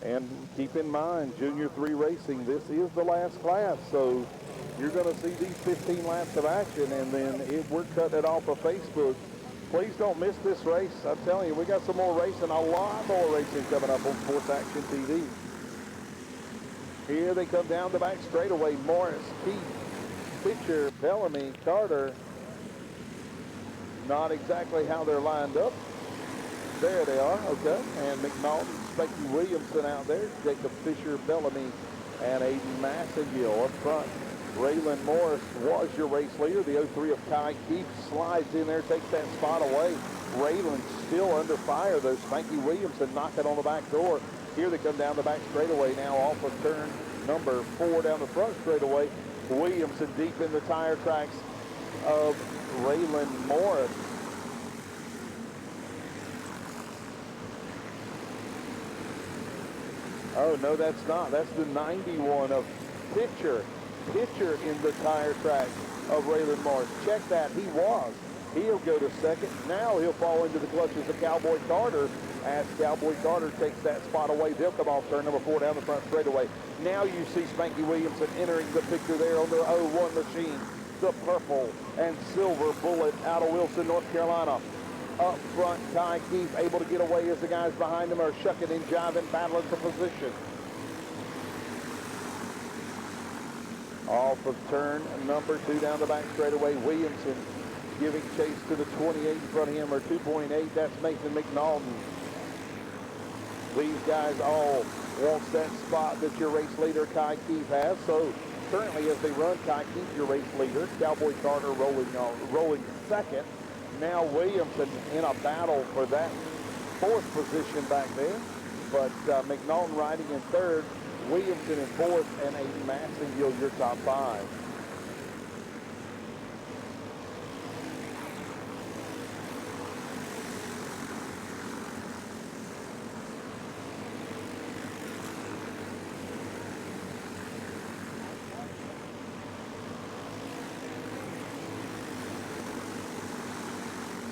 [SPEAKER 1] And keep in mind, Junior 3 racing, this is the last class, so you're going to see these 15 laps of action, and then we're cutting it off of Facebook. Please don't miss this race. I'm telling you, we got some more racing, a lot more racing coming up on Sports Action TV. Here they come down the back straightaway. Morris, Keith, Pitcher, Bellamy, Carter. Not exactly how they're lined up. There they are, okay. And McNaughton, Specky Williamson out there. Jacob Fisher, Bellamy, and Aiden Massengill up front. Raylan Morris was your race leader. The 03 of Kai Keith slides in there, takes that spot away. Raylan still under fire, though. Spanky Williamson knocking on the back door. Here they come down the back straightaway now off of turn number 4 down the front straightaway. Williamson deep in the tire tracks of Raylan Morris. Oh, no, that's not. That's the 91 of Pitcher. Pitcher in the tire tracks of Raylan Morris. Check that. He was. He'll go to second. Now he'll fall into the clutches of Cowboy Carter as Cowboy Carter takes that spot away. They'll come off turn number 4 down the front straightaway. Now you see Spanky Williamson entering the picture there on the 01 machine. The purple and silver bullet out of Wilson, North Carolina. Up front, Ty Keith able to get away as the guys behind him are shucking and jiving, battling for position. Off of turn number 2 down the back straightaway, Williamson giving chase to the 28 in front of him, or 2.8. That's Mason McNaughton. These guys all want that spot that your race leader, Kai Keith, has. So currently, as they run, Kai Keith, your race leader. Cowboy Carter rolling second. Now Williamson in a battle for that 4th position back there. But McNaughton riding in 3rd. Williamson in 4th, and Aiden Massengill your top 5.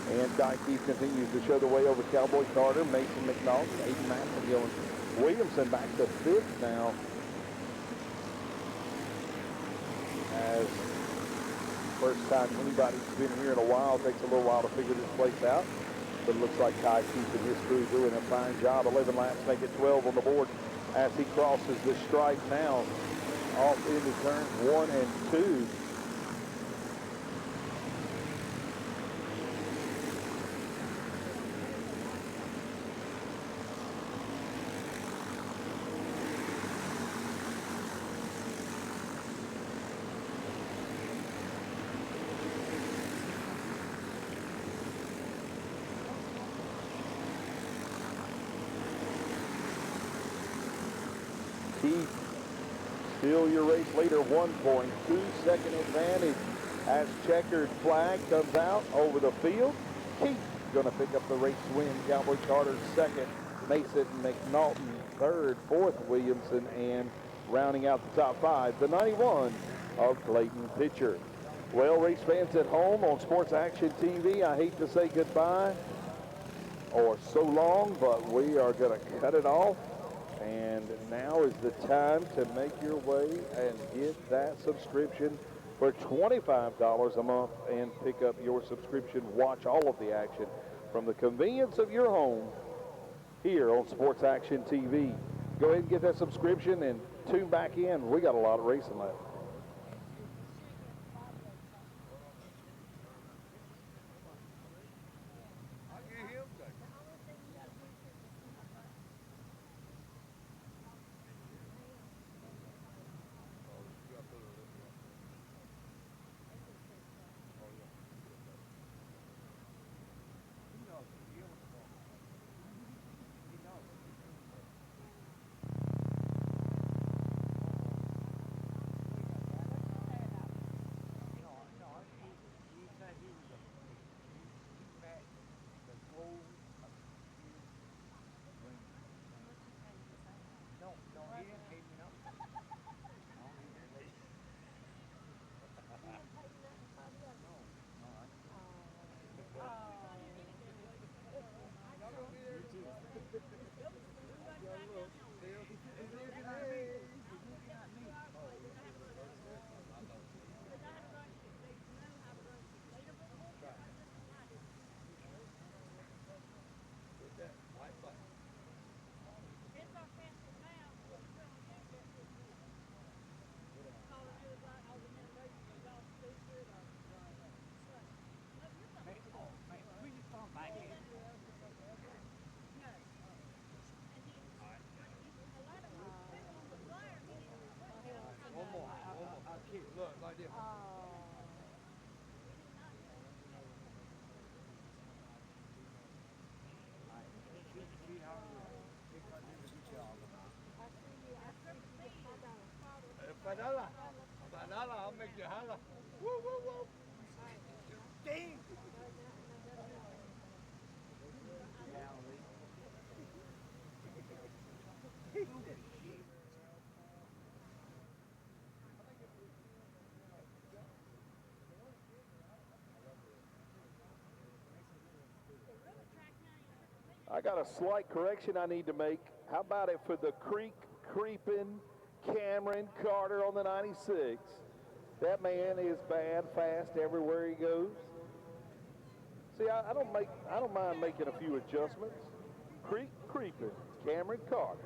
[SPEAKER 1] And Dyke continues to show the way over Cowboy Carter, Mason McNaughton, Aiden Massengill, and Williamson back to 5th now. As first time anybody's been here in a while, takes a little while to figure this place out. But it looks like Kai Keith and his crew doing a fine job. 11 laps make it 12 on the board as he crosses the stripe now off into turns 1 and 2. Keith, still your race leader, 1.2 second advantage as checkered flag comes out over the field. Keith going to pick up the race win. Cowboy Carter 2nd, Mason McNaughton 3rd, 4th Williamson, and rounding out the top 5, the 91 of Clayton Pitcher. Well, race fans at home on Sports Action TV, I hate to say goodbye or so long, but we are going to cut it off. And now is the time to make your way and get that subscription for $25 a month and pick up your subscription. Watch all of the action from the convenience of your home here on Sports Action TV. Go ahead and get that subscription and tune back in. We got a lot of racing left.
[SPEAKER 2] you holla. Woo, woo, woo. Ding.
[SPEAKER 1] I got a slight correction I need to make. How about it for the creek creeping Cameron Carter on the 96? That man is bad fast everywhere he goes. See, I don't mind making a few adjustments. Creek creeping Cameron Carter.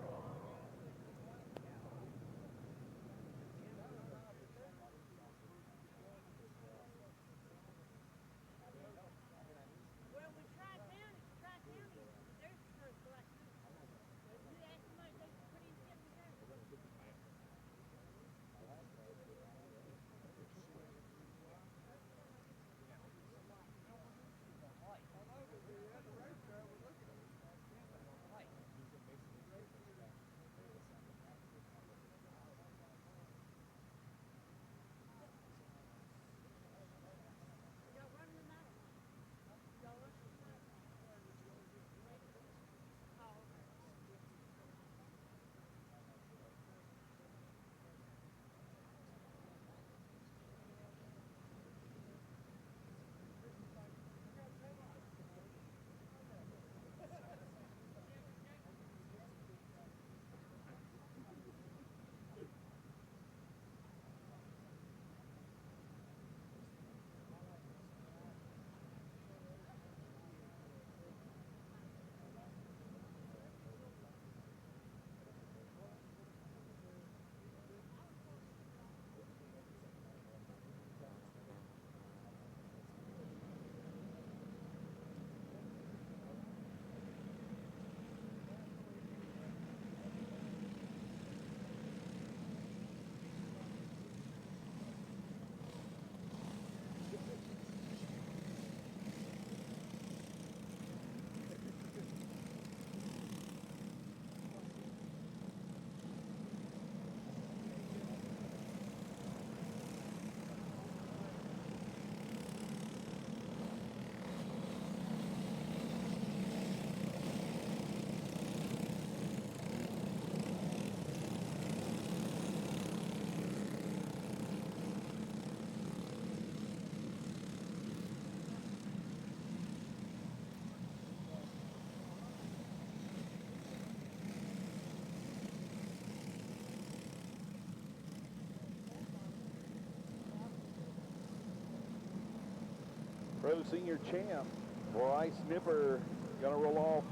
[SPEAKER 1] Pro Senior champ, Bryce Nipper, going to roll off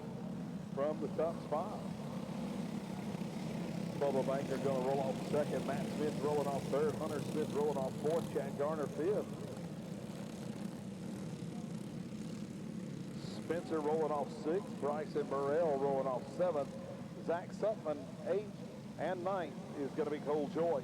[SPEAKER 1] from the top spot. Bubba Banker going to roll off second. Matt Smith rolling off third. Hunter Smith rolling off fourth. Chad Garner fifth. Spencer rolling off sixth. Bryson Burrell rolling off seventh. Zach Sutton eighth, and ninth is going to be Cole Joyce.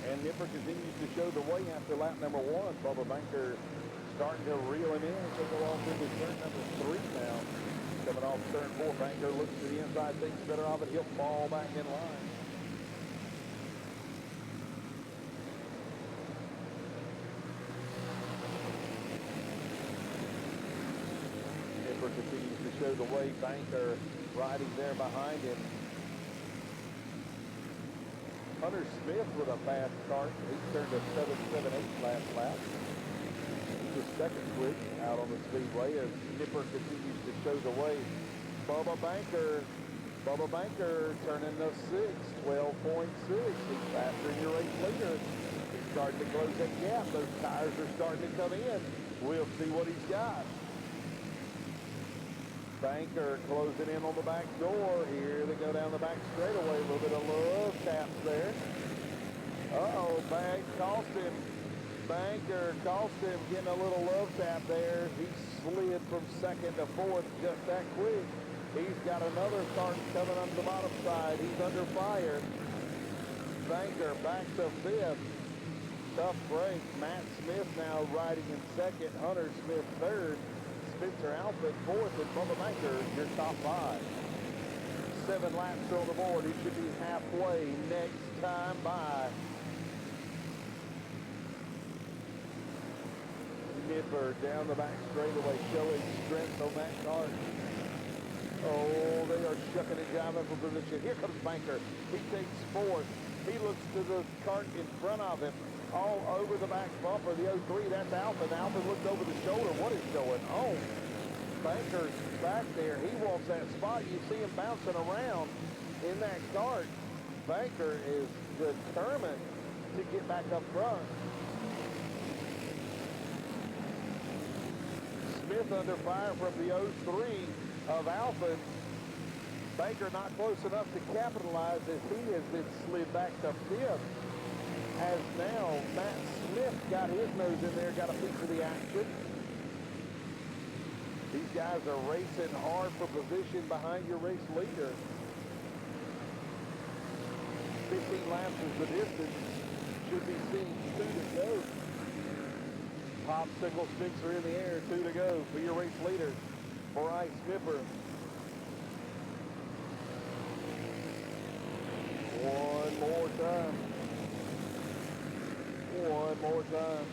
[SPEAKER 1] And Nipper continues to show the way after lap number one. Bubba Banker starting to reel him in. He'll go off into turn number 3 now. Coming off turn 4, Banker looks to the inside, thinks better of it. He'll fall back in line. Nipper continues to show the way. Banker riding there behind him. Hunter Smith with a fast start. He turned a 7.78 last lap. The second quick out on the Speedway as Nipper continues to show the way. Bubba Banker turning the 12.6. He's faster than your race leader. He's starting to close that gap. Those tires are starting to come in. We'll see what he's got. Banker closing in on the back door. Here they go down the back straightaway. A little bit of love taps there. Uh-oh, bag cost him. Banker cost him, getting a little love tap there. He slid from second to fourth just that quick. He's got another start coming on the bottom side. He's under fire. Banker back to fifth. Tough break. Matt Smith now riding in second. Hunter Smith third. Spencer Alford fourth, and Bubba Banker, your top five. 7 laps on the board. He should be halfway next time by. Nipper down the back straightaway, showing strength on that cart. Oh, they are shucking and jiving for position. Here comes Banker. He takes fourth. He looks to the cart in front of him. All over the back bumper, the 03, that's Alvin. Alvin looked over the shoulder. What is going on? Banker's back there. He wants that spot. You see him bouncing around in that cart. Banker is determined to get back up front. Smith under fire from the 03 of Alvin. Banker not close enough to capitalize as he has been slid back to fifth. As now Matt Smith got his nose in there, got a piece of the action. These guys are racing hard for position behind your race leader. 15 laps is the distance. Should be seeing 2 to go. Popsicle sticks are in the air, 2 to go for your race leader, Bryce Nipper. One more time. One more time.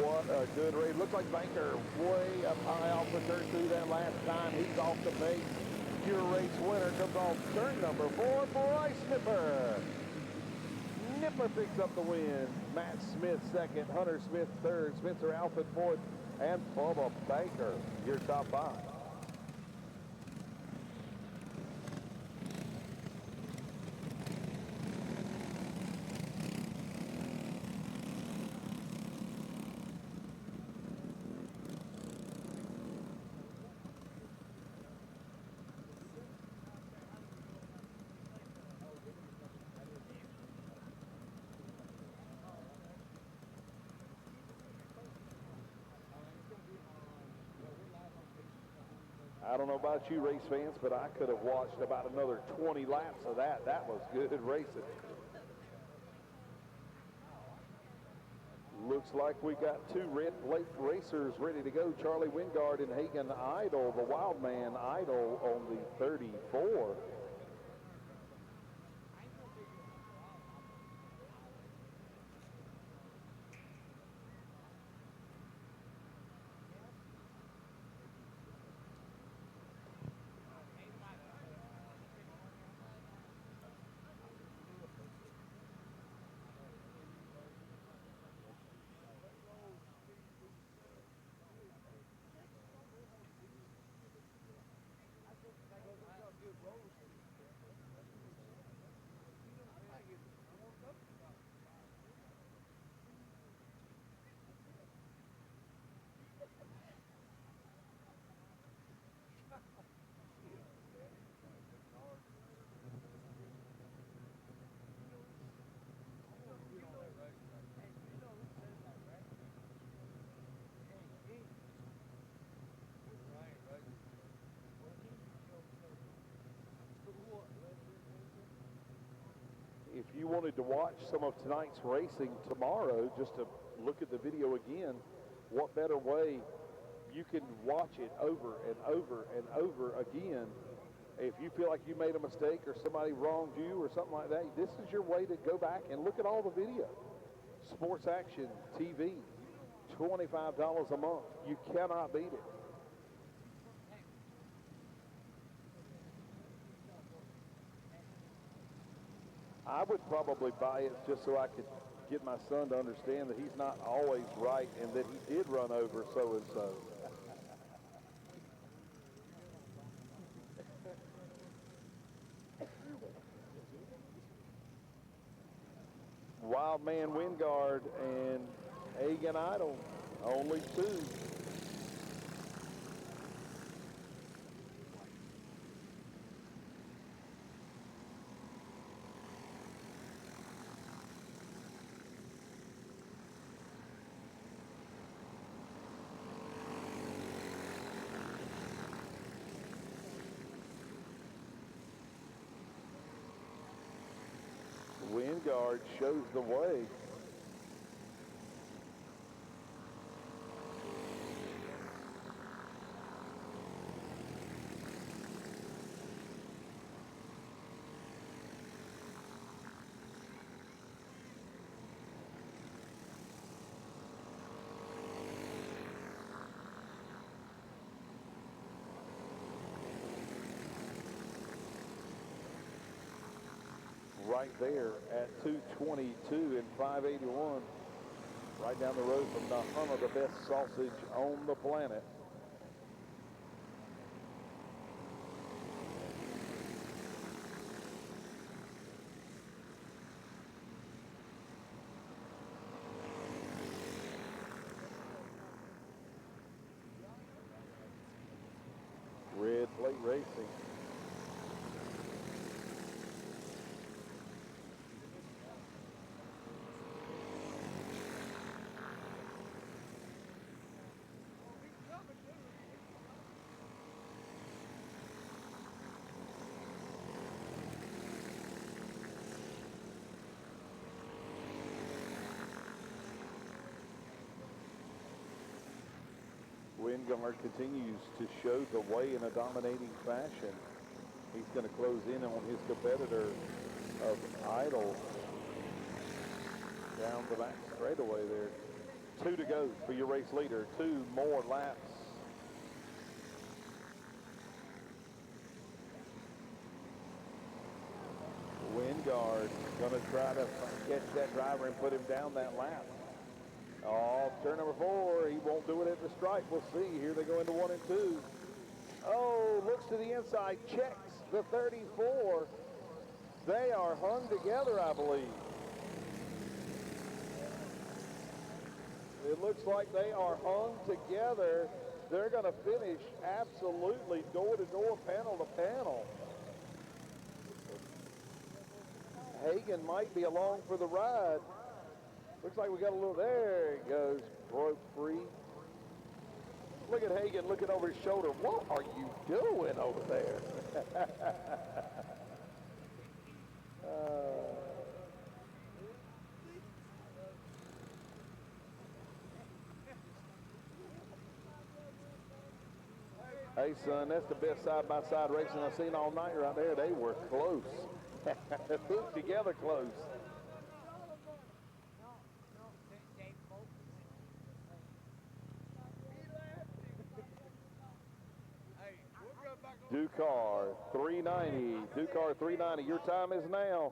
[SPEAKER 1] What a good race. Looks like Banker way up high off the turn 2 that last time. He's off the pace. Your race winner comes off turn number 4, Bryce Nipper. Nipper picks up the win. Matt Smith second, Hunter Smith third, Spencer Alford fourth, and Bubba Banker, your top 5. I don't know about you race fans, but I could have watched about another 20 laps of that. That was good racing. Looks like we got 2 late racers ready to go. Charlie Wingard and Hagen Idle, the wild man Idle on the 34. If you wanted to watch some of tonight's racing tomorrow, just to look at the video again, what better way you can watch it over and over and over again. If you feel like you made a mistake or somebody wronged you or something like that, this is your way to go back and look at all the video. Sports Action TV, $25 a month. You cannot beat it. I would probably buy it just so I could get my son to understand that he's not always right and that he did run over so-and-so. Wild Man Wingard and Hagen Idle, only 2. Wingard shows the way. Right there at 2:22 and 5:81. Right down the road from Nahama, the best sausage on the planet. Red Plate Racing. Wingard continues to show the way in a dominating fashion. He's going to close in on his competitor of Idol down the back straightaway there. 2 to go for your race leader. 2 more laps. Wingard going to try to catch that driver and put him down that lap. Oh, turn number 4. He won't do it at the stripe. We'll see. Here they go into 1 and 2. Oh, looks to the inside, checks the 34. They are hung together, I believe. It looks like they are hung together. They're going to finish absolutely door to door, panel to panel. Hagan might be along for the ride. Looks like we got a little, there he goes, broke free. Look at Hagan looking over his shoulder. What are you doing over there? Hey, son, that's the best side-by-side racing I've seen all night right there. They were close. Hooked together close. Ducar 390. Ducar 390. Your time is now.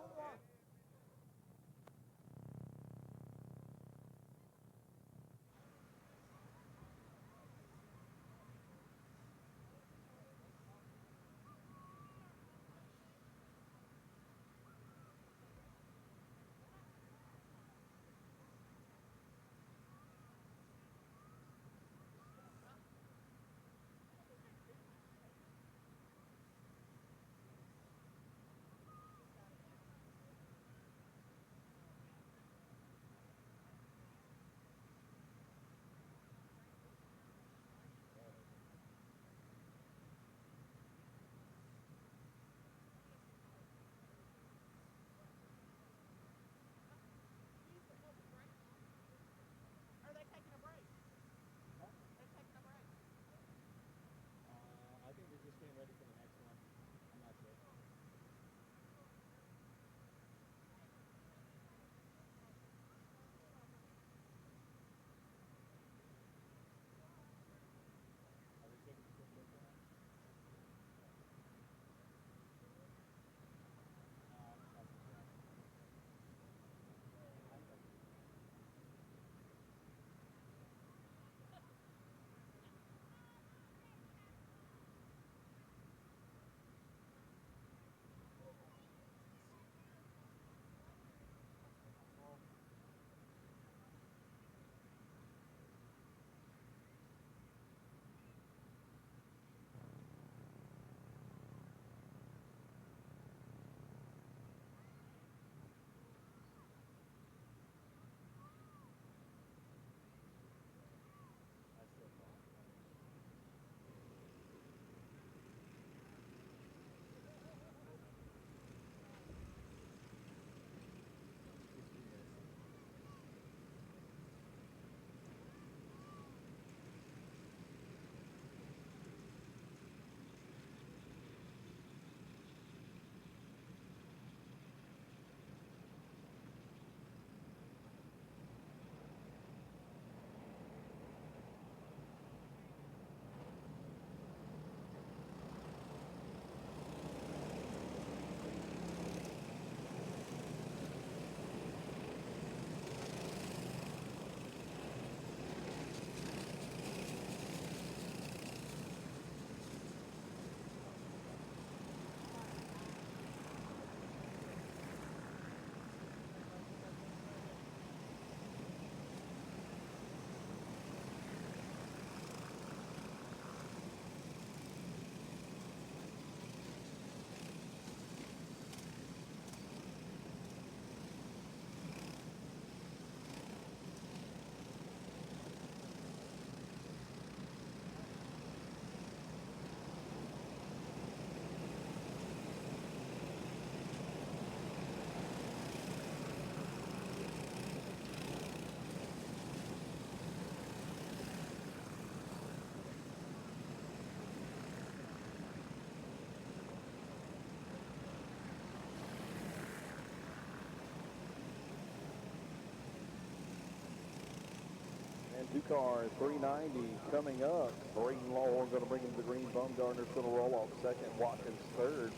[SPEAKER 1] And two cars, 390 coming up. Braden Lawhorn going to bring him to the green. Bumgarner's going to roll off second. Watkins third.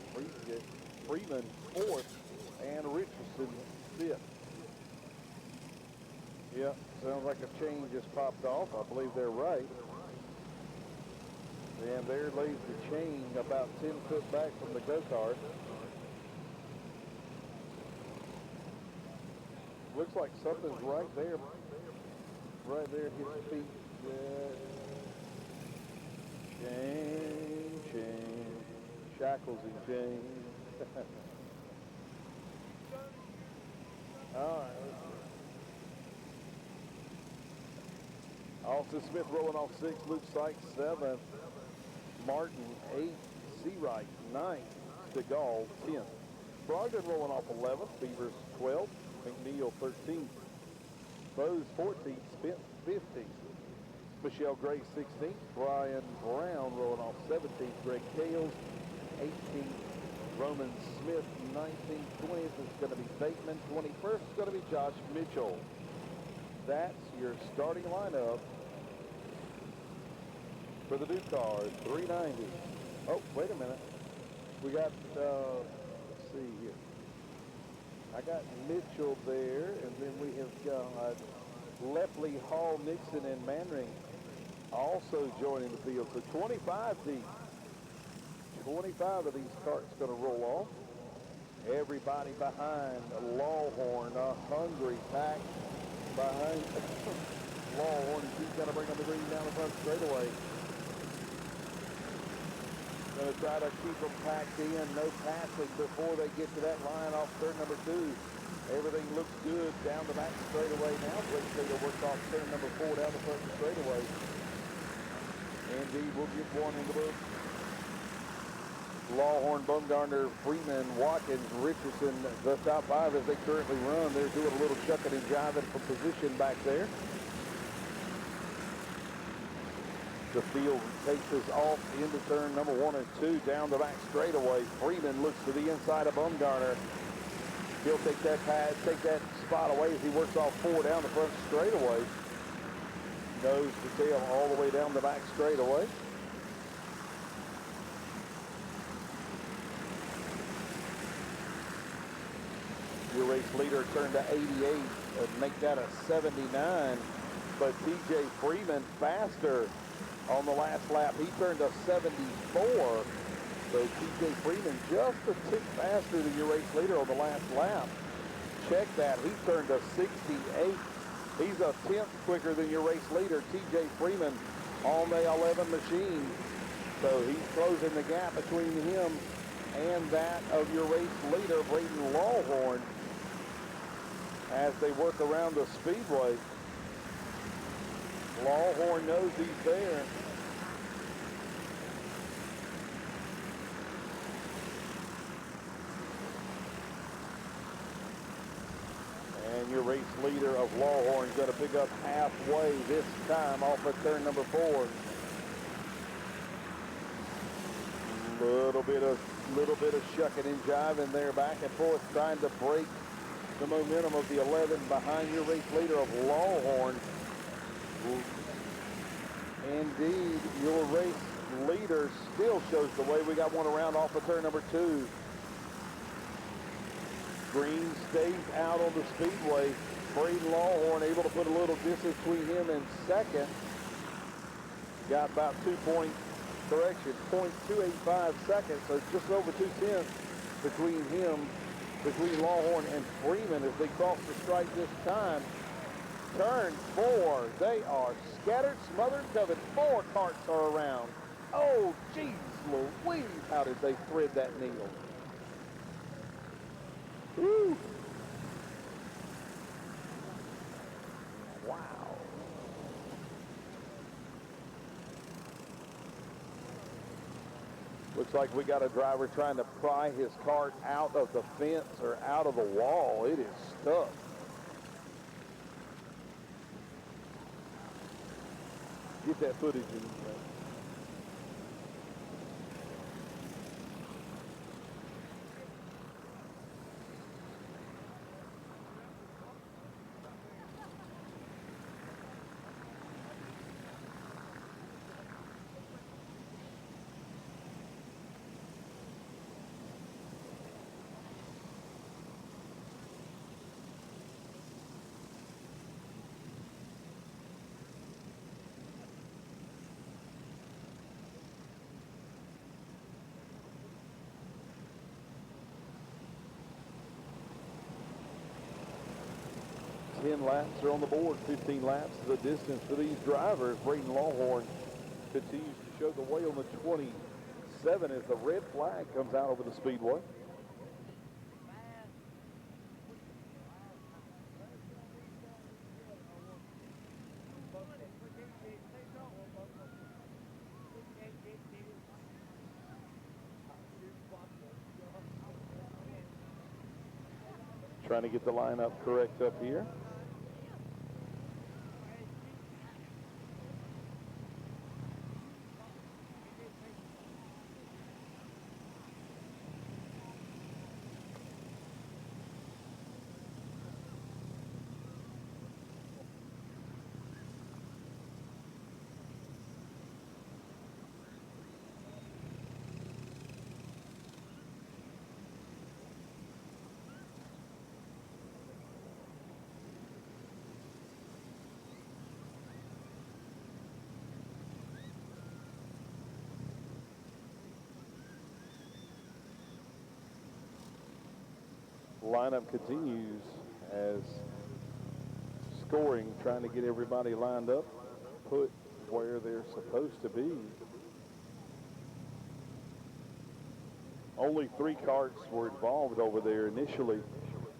[SPEAKER 1] Freeman fourth. And Richardson fifth. Yep, sounds like a chain just popped off. I believe they're right. And there lays the chain about 10 foot back from the go-kart. Looks like something's right there. Right there at his feet. Chain. Shackles and chain. All right. Austin Smith rolling off 6th. Luke Sykes 7th. Martin 8th. Seawright 9th. Stegall 10th. Brogdon rolling off 11th. Beavers 12th. McNeil 13th. Bose 14th. Spence 15th. Michelle Gray 16th. Brian Brown rolling off 17th. Greg Kales 18th. Roman Smith 19th. 20th is going to be Bateman. 21st is going to be Josh Mitchell. That's your starting lineup for the new cars. 390. Oh, wait a minute. We got, let's see here. I got Mitchell there, and then we have got Lepley, Hall, Nixon, and Manring also joining the field. So 25 deep. 25 of these carts going to roll off. Everybody behind Lawhorn, a hungry pack behind Lawhorn. He's going to bring on the green down the front straightaway. Going to try to keep them packed in. No passing before they get to that line off turn number 2. Everything looks good down the back straightaway now. Blake Slater works off turn number 4 down the front straightaway. Indeed, we'll get one in the book. Lawhorn, Bumgarner, Freeman, Watkins, Richardson, the top 5 as they currently run. They're doing a little chucking and jiving for position back there. The field takes us off into turn number 1 and 2 down the back straightaway. Freeman looks to the inside of Bumgarner. He'll take that spot away as he works off 4 down the front straightaway. Nose to tail all the way down the back straightaway. Your race leader turned to 88 and make that a 79. But TJ Freeman faster on the last lap. He turned to 74. So TJ Freeman just a tick faster than your race leader on the last lap. Check that. He turned to 68. He's a tenth quicker than your race leader, TJ Freeman, on the 11 machine. So he's closing the gap between him and that of your race leader, Braden Lawhorn, as they work around the Speedway. Lawhorn knows he's there. And your race leader of Lawhorn is going to pick up halfway this time off of turn number 4. Little bit of shucking and jiving there back and forth, trying to break the momentum of the 11 behind your race leader of Lawhorn. Indeed, your race leader still shows the way. We got one around off of turn number 2. Green stays out on the Speedway. Braden Lawhorn able to put a little distance between him and second. Got about 0.285 seconds, so just over 2/10 between Lawhorn and Freeman as they cross the stripe this time. Turn 4, they are scattered, smothered, covered. 4 carts are around. Oh, geez Louise, how did they thread that needle? Woo. Wow. Looks like we got a driver trying to pry his cart out of the fence or out of the wall. It is stuck. Get that footage in there. 10 laps are on the board. 15 laps is the distance for these drivers. Braden Lawhorn continues to show the way on the 27 as the red flag comes out over the speedway. Trying to get the lineup correct up here. Lineup continues as scoring, trying to get everybody lined up, put where they're supposed to be. Only 3 carts were involved over there initially,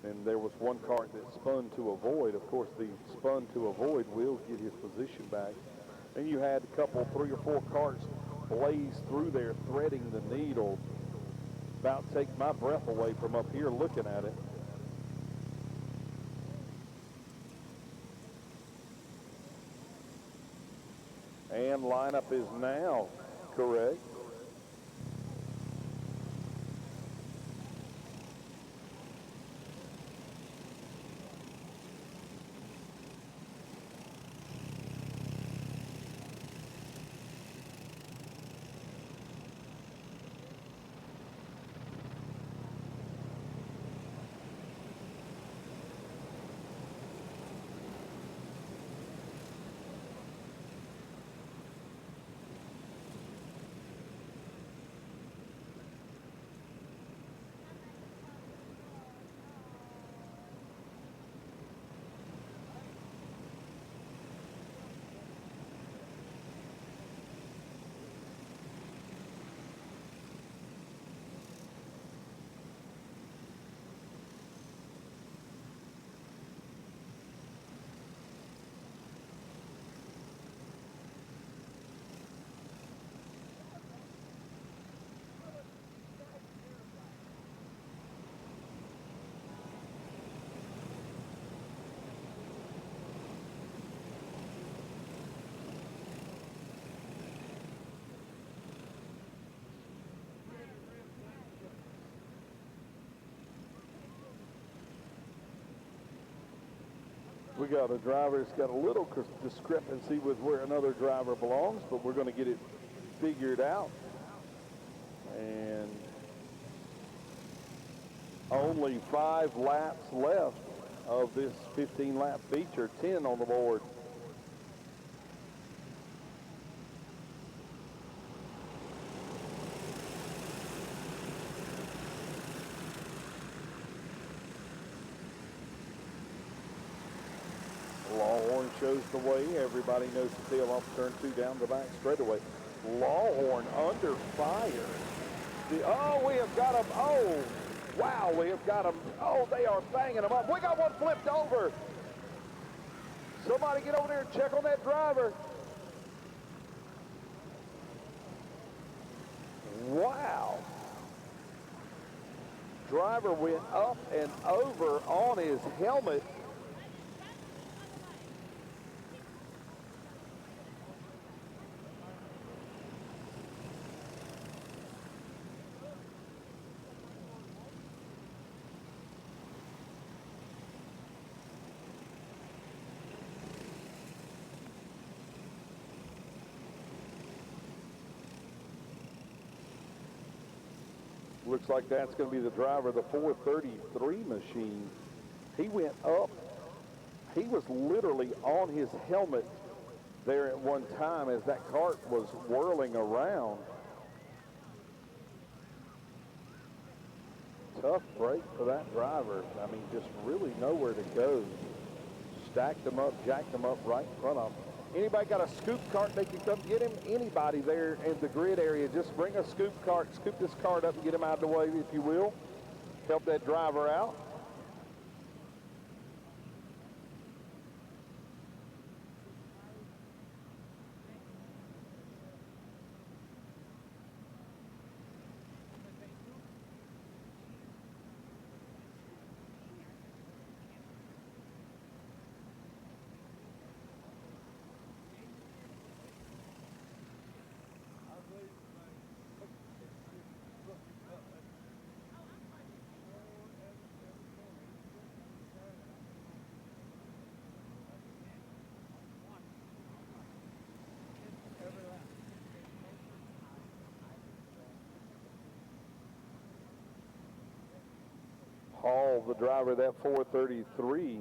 [SPEAKER 1] and there was one cart that spun to avoid. Of course, the spun to avoid will get his position back. And you had a couple, 3 or 4 carts blaze through there, threading the needle. About take my breath away from up here looking at it. And lineup is now correct. We got a driver that's got a little discrepancy with where another driver belongs, but we're going to get it figured out. And only 5 laps left of this 15-lap feature, 10 on the board. Lawhorn shows the way. Everybody knows to tail off turn 2 down the back straightaway. Lawhorn under fire. We have got him. Oh, wow, we have got him. Oh, they are banging him up. We got one flipped over. Somebody get over there and check on that driver. Wow. Driver went up and over on his helmet. Looks like that's going to be the driver of the 433 machine. He went up. He was literally on his helmet there at one time as that cart was whirling around. Tough break for that driver. I mean, just really nowhere to go. stacked them up, jacked them up right in front of them. Anybody got a scoop cart, they can come get him. Anybody there in the grid area, just bring a scoop cart, scoop this cart up and get him out of the way, if you will. Help that driver out. Hall, the driver of that 433.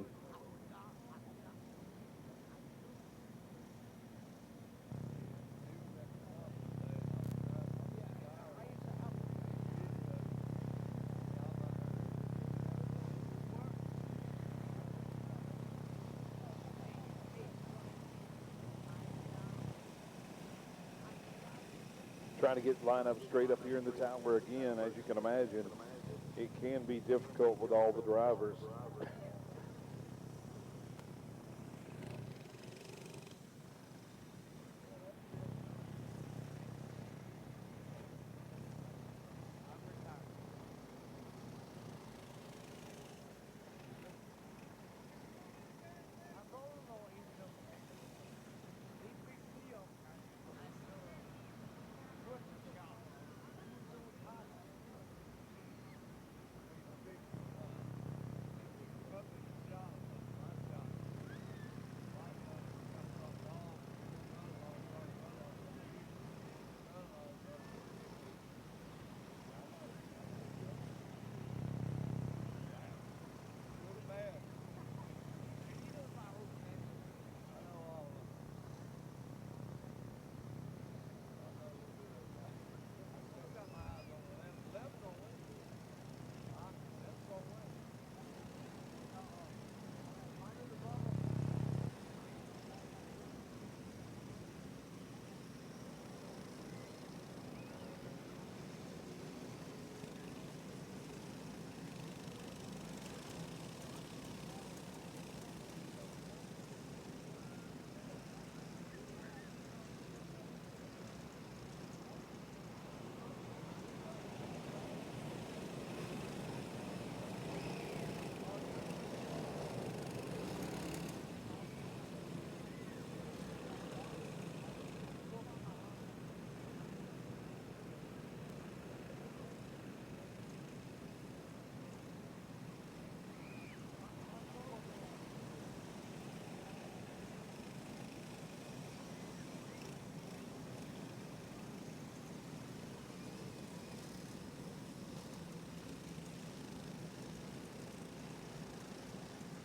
[SPEAKER 1] Trying to get line up straight up here in the tower again, as you can imagine. It can be difficult with all the drivers.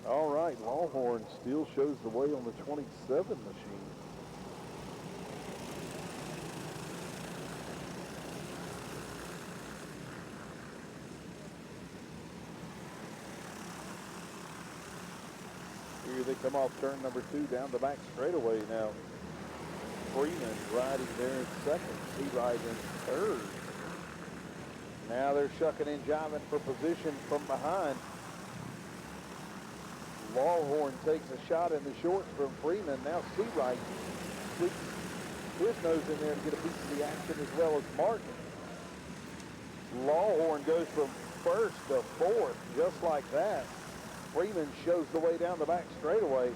[SPEAKER 1] All right, Longhorn still shows the way on the 27 machine. Here they come off turn number 2 down the back straightaway now. Freeman riding there in second. Seawright in third. Now they're shucking and jiving for position from behind. Longhorn takes a shot in the shorts from Freeman. Now Seawright squeaks his nose in there to get a piece of the action, as well as Martin. Longhorn goes from first to fourth, just like that. Freeman shows the way down the back straightaway.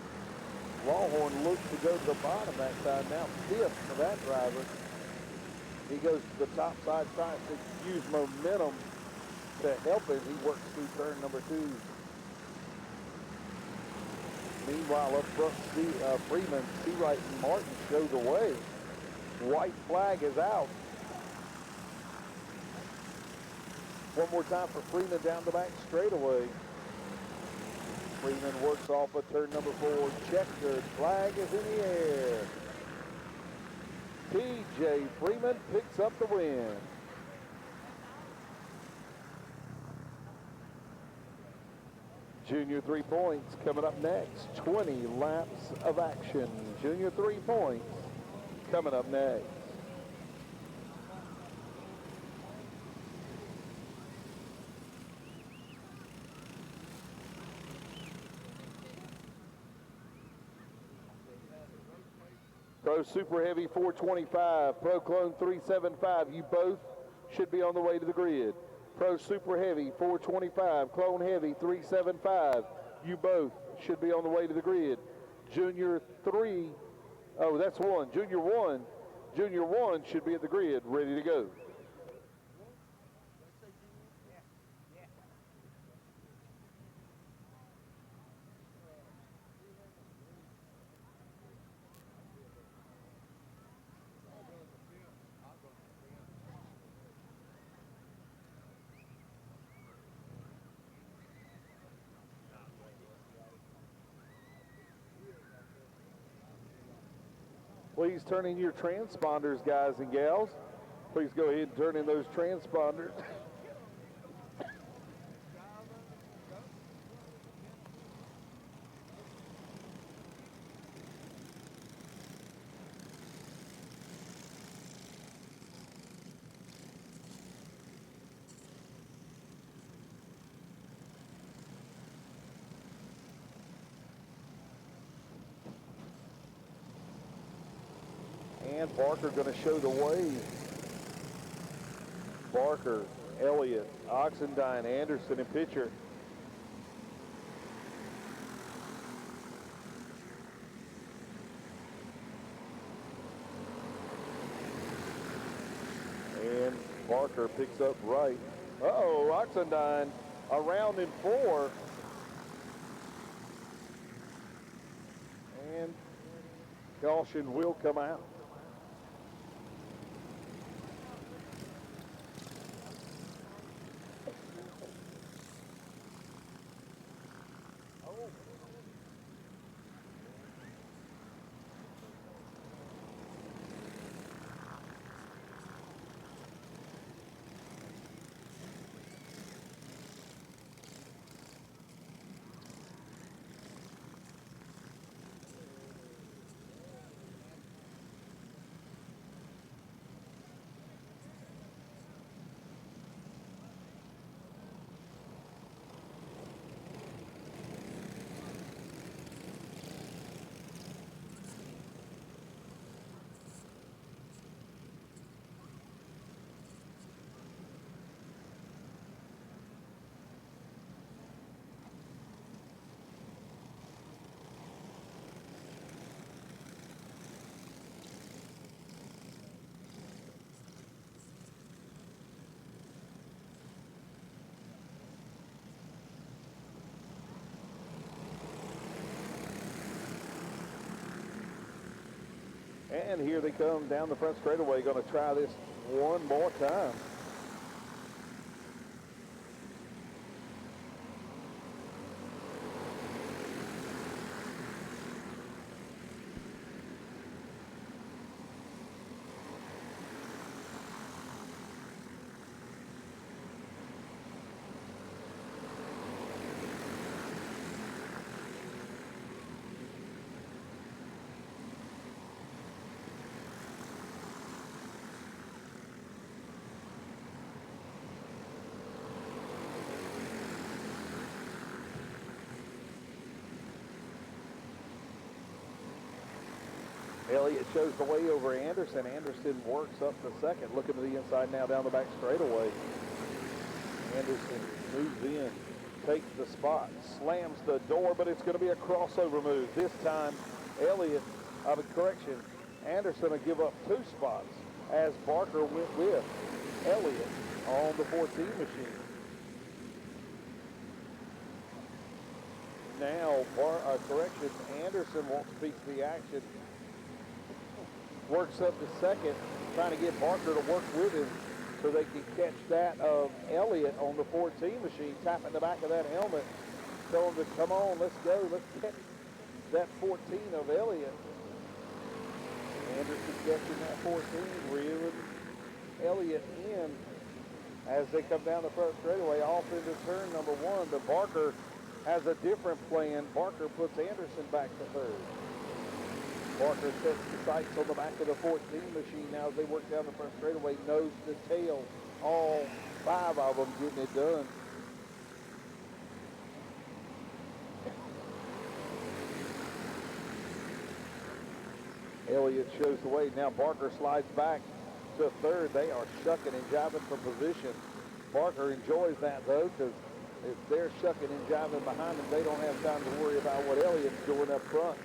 [SPEAKER 1] Longhorn looks to go to the bottom that side. Now fifth for that driver. He goes to the top side, trying to use momentum to help him. He works through turn number 2. Meanwhile, up front, Freeman, Seawright, and Martin show the way. White flag is out. One more time for Freeman down the back straightaway. Freeman works off of turn number 4. Checkered flag is in the air. P.J. Freeman picks up the win. Junior 3 points coming up next. 20 laps of action. Junior 3 points coming up next. Pro Super Heavy 425, Pro Clone 375, you both should be on the way to the grid. Pro Super Heavy 425, Clone Heavy 375, you both should be on the way to the grid. Junior 3, oh that's 1, Junior 1 should be at the grid, ready to go. Please turn in your transponders, guys and gals. Please go ahead and turn in those transponders. And Barker going to show the way. Barker, Elliott, Oxendine, Anderson, and Pitcher. And Barker picks up right. Uh-oh, Oxendine around in 4. And caution will come out. And here they come down the front straightaway, going to try this one more time. Elliott shows the way over Anderson. Anderson works up the second, looking to the inside now down the back straightaway. Anderson moves in, takes the spot, slams the door, but it's going to be a crossover move. This time, Elliott, Anderson will give up 2 spots as Barker went with Elliott on the 14 machine. Now, Anderson wants a piece of the action. Works up to second, trying to get Barker to work with him so they can catch that of Elliott on the 14 machine, tapping the back of that helmet, telling him to come on, let's go, let's catch that 14 of Elliott. Anderson catching that 14, reeling Elliott in as they come down the front straightaway off into turn number 1. But Barker has a different plan. Barker puts Anderson back to third. Barker sets the sights on the back of the 14 machine now as they work down the front straightaway, nose to tail. All 5 of them getting it done. Elliott shows the way. Now Barker slides back to third. They are shucking and jiving for position. Barker enjoys that, though, because if they're shucking and jiving behind them, they don't have time to worry about what Elliott's doing up front.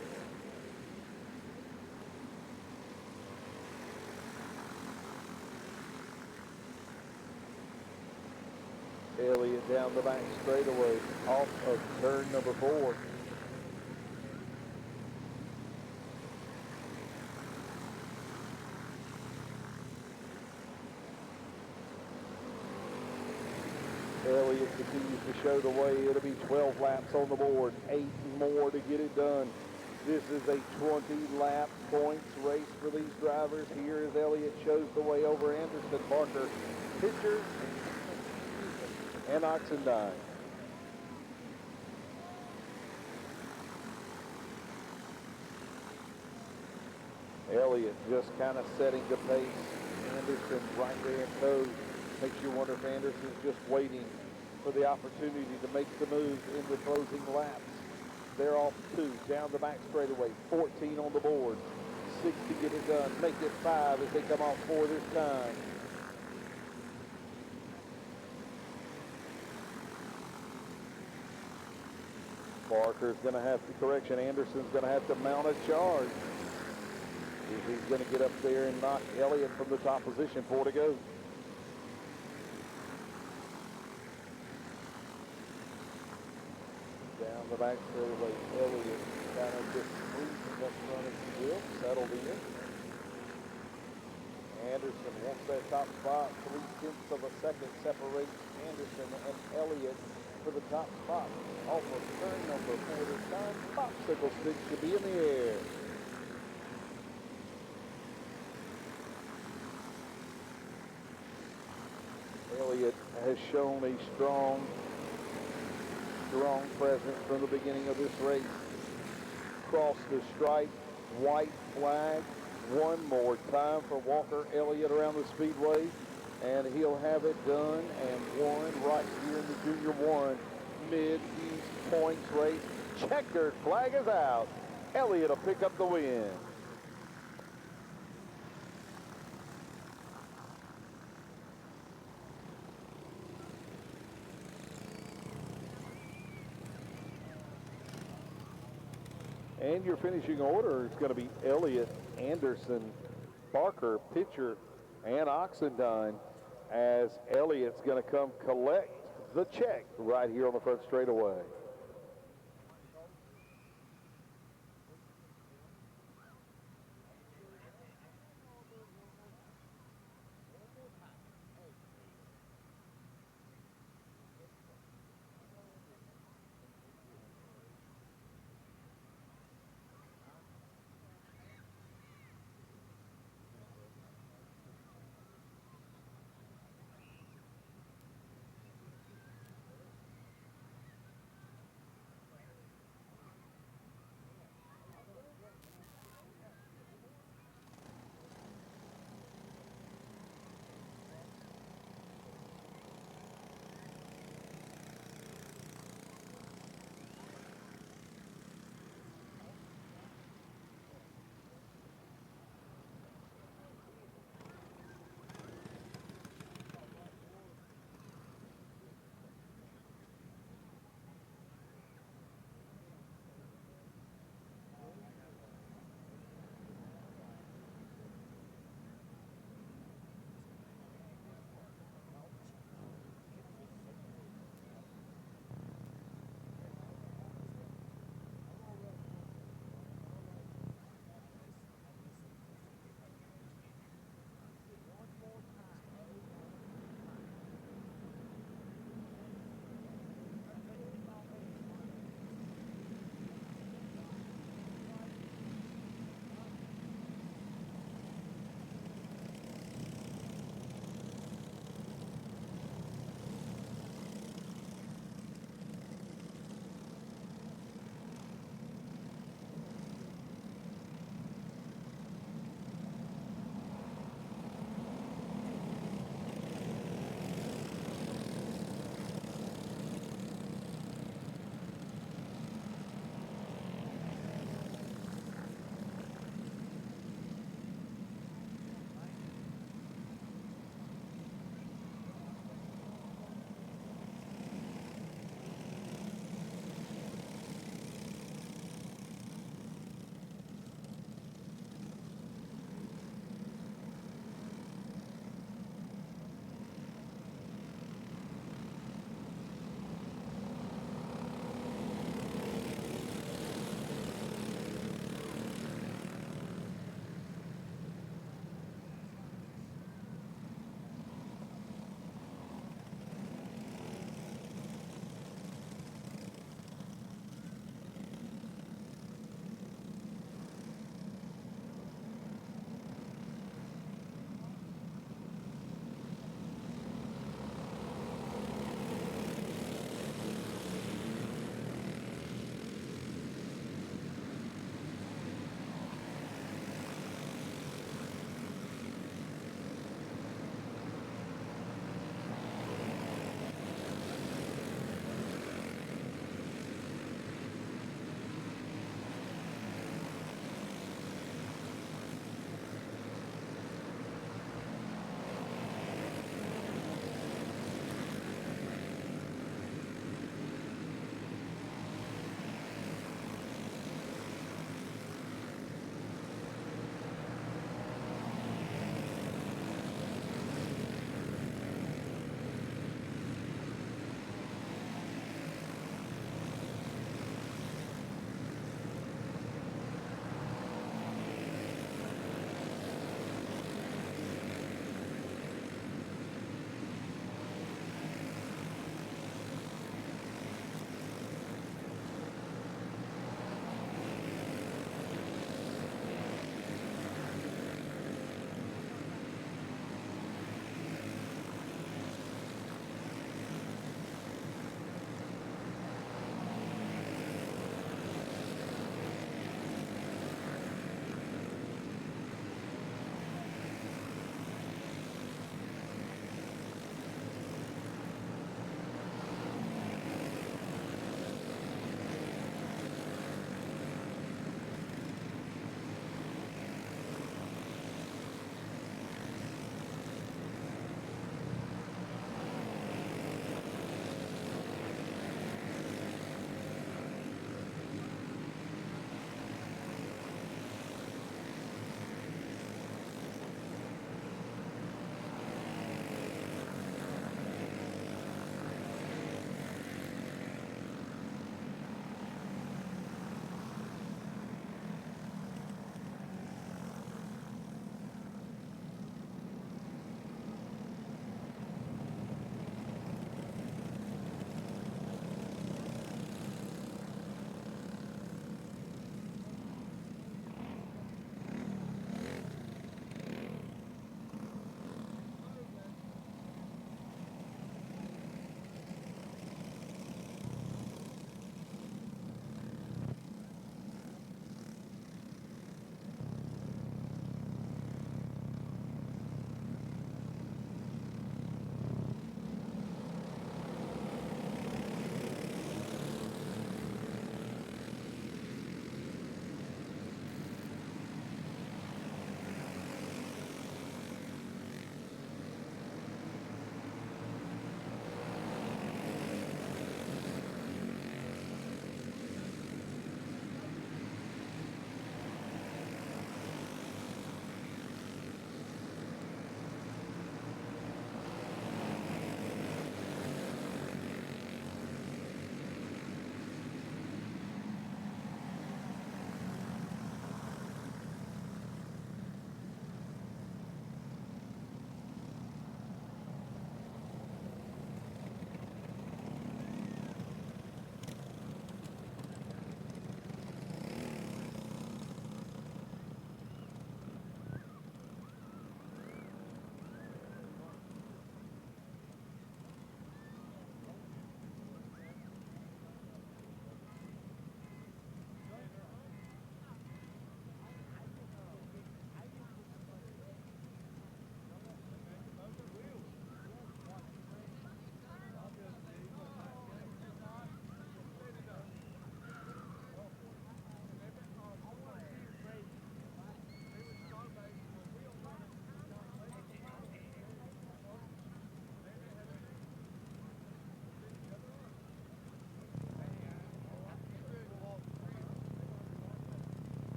[SPEAKER 1] Elliott down the back straightaway off of turn number 4. Elliott continues to show the way. It'll be 12 laps on the board, 8 more to get it done. This is a 20-lap points race for these drivers. Here as Elliott shows the way over Anderson, Barker, Pitcher, and Oxendine. Elliott just kind of setting the pace. Anderson right there in tow. Makes you wonder if Anderson's just waiting for the opportunity to make the move in the closing laps. They're off 2, down the back straightaway, 14 on the board, 6 to get it done, make it 5 as they come off 4 this time. Barker's going to have to correction. Anderson's going to have to mount a charge if he's going to get up there and knock Elliott from the top position. 4 to go. Down the back straightaway, Elliott kind of just squeezing up front, if you will, settled in. Anderson wants that top spot. 0.3 of a second separates Anderson and Elliott for the top spot. Off of turn number 4 this time, popsicle stick should be in the air. Elliott has shown a strong presence from the beginning of this race. Cross the stripe, white flag. One more time for Walker Elliott around the Speedway, and he'll have it done and won right here in the Junior 1 Mid-East points race. Checkered flag is out. Elliott will pick up the win. And your finishing order is going to be Elliott, Anderson, Barker, Pitcher, and Oxendine, as Elliott's going to come collect the check right here on the front straightaway.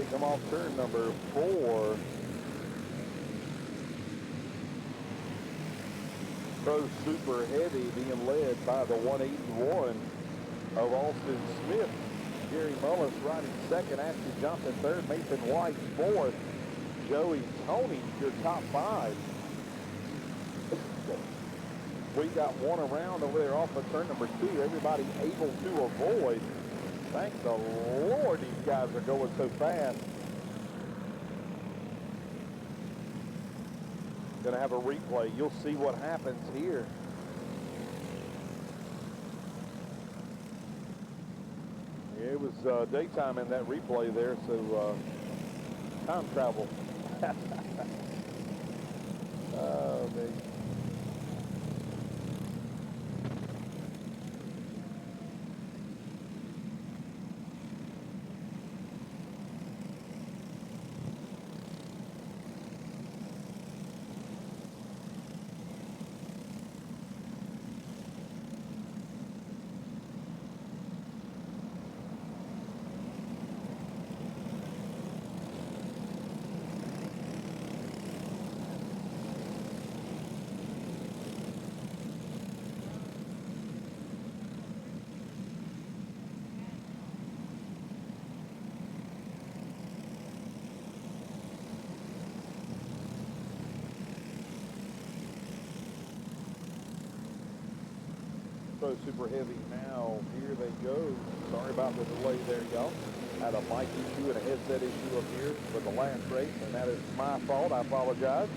[SPEAKER 1] they come off turn number 4. Pro Super Heavy being led by the 181 of Austin Smith. Jerry Mullis riding second, Ashley Johnson third, Mason White fourth, Joey Tony, your top 5. We got one around over there off of turn number 2. Everybody able to avoid. Thank the Lord these guys are going so fast. Going to have a replay. You'll see what happens here. It was daytime in that replay there, so time travel. Oh, man. Pro Super Heavy now. Here they go. Sorry about the delay there, y'all. Had a mic issue and a headset issue up here for the last race, and that is my fault. I apologize.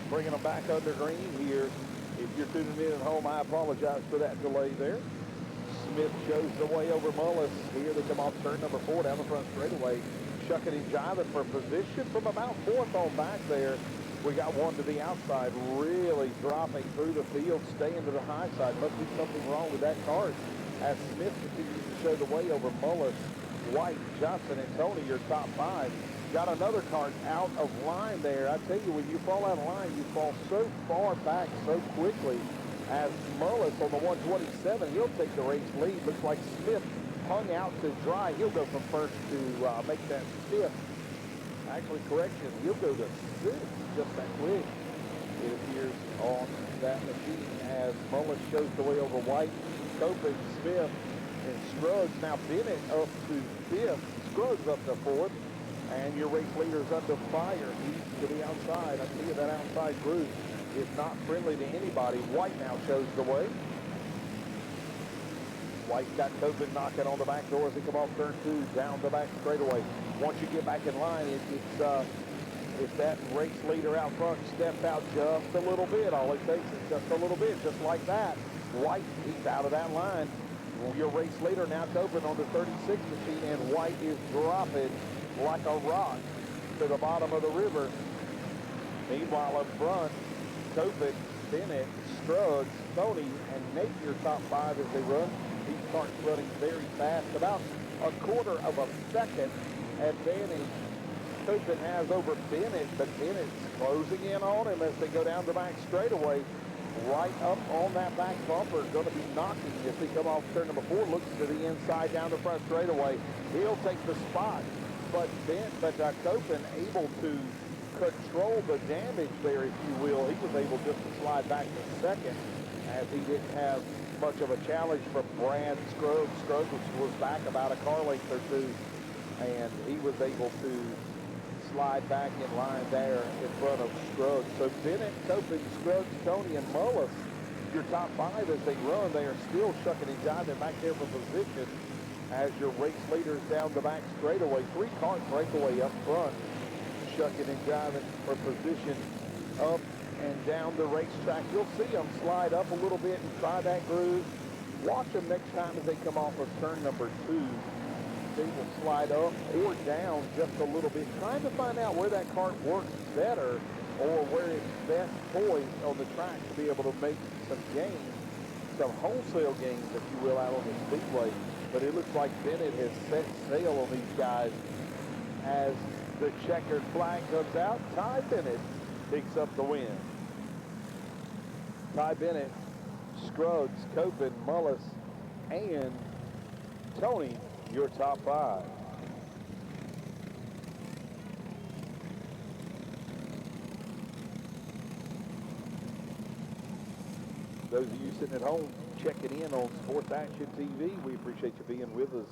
[SPEAKER 1] Bringing them back under green here. If you're tuning in at home, I apologize for that delay there. Smith shows the way over Mullis. Here they come off turn number 4 down the front straightaway. Shucking and jiving for position from about 4th on back there. We got one to the outside, really dropping through the field, staying to the high side. Must be something wrong with that cart. As Smith continues to show the way over Mullis, White, Johnson, and Tony, your top 5. Got another cart out of line there. I tell you, when you fall out of line, you fall so far back so quickly. As Mullis on the 127, he'll take the race lead. Looks like Smith hung out to dry. He'll go from first to make that 5th. Actually, correction, he'll go to 6th just that quick. It appears on that machine as Mullis shows the way over White, Copeland, Smith, and Scruggs. Now Bennett up to 5th, Scruggs up to 4th, and your race leader's under fire. He's to the outside. I see that outside group is not friendly to anybody. White now shows the way. White's got Copeland knocking on the back door as they come off turn 2, down the back straightaway. Once you get back in line, if that race leader out front steps out just a little bit, all it takes is just a little bit, just like that. White, he's out of that line. Your race leader now Copeland on the 36 machine, and White is dropping like a rock to the bottom of the river. Meanwhile, up front, Copeland, Bennett, Scruggs, Tony, and Nate, your top 5 as they run. These carts running very fast, about a quarter of a second advantage Copeland has over Bennett, but Bennett's closing in on him as they go down the back straightaway. Right up on that back bumper, going to be knocking as they come off turn number 4, looks to the inside down the front straightaway. He'll take the spot, but Copeland able to control the damage there, if you will. He was able just to slide back to second as he didn't have much of a challenge from Brad Scruggs. Scruggs was back about a car length or 2, and he was able to slide back in line there in front of Scruggs. So Bennett, Copeland, Scruggs, Tony, and Mullis, your top 5 as they run. They are still shucking and jiving back there for position as your race leaders down the back straightaway. 3-cart breakaway up front, shucking and jiving for position up and down the racetrack. You'll see them slide up a little bit inside that groove. Watch them next time as they come off of turn number 2. They will slide up or down just a little bit, trying to find out where that cart works better or where it's best poised on the track to be able to make some gains, some wholesale gains, if you will, out on the Speedway. But it looks like Bennett has set sail on these guys as the checkered flag comes out. Ty Bennett picks up the win. Ty Bennett, Scruggs, Copeland, Mullis, and Tony, your top 5. Those of you sitting at home checking in on Sports Action TV, we appreciate you being with us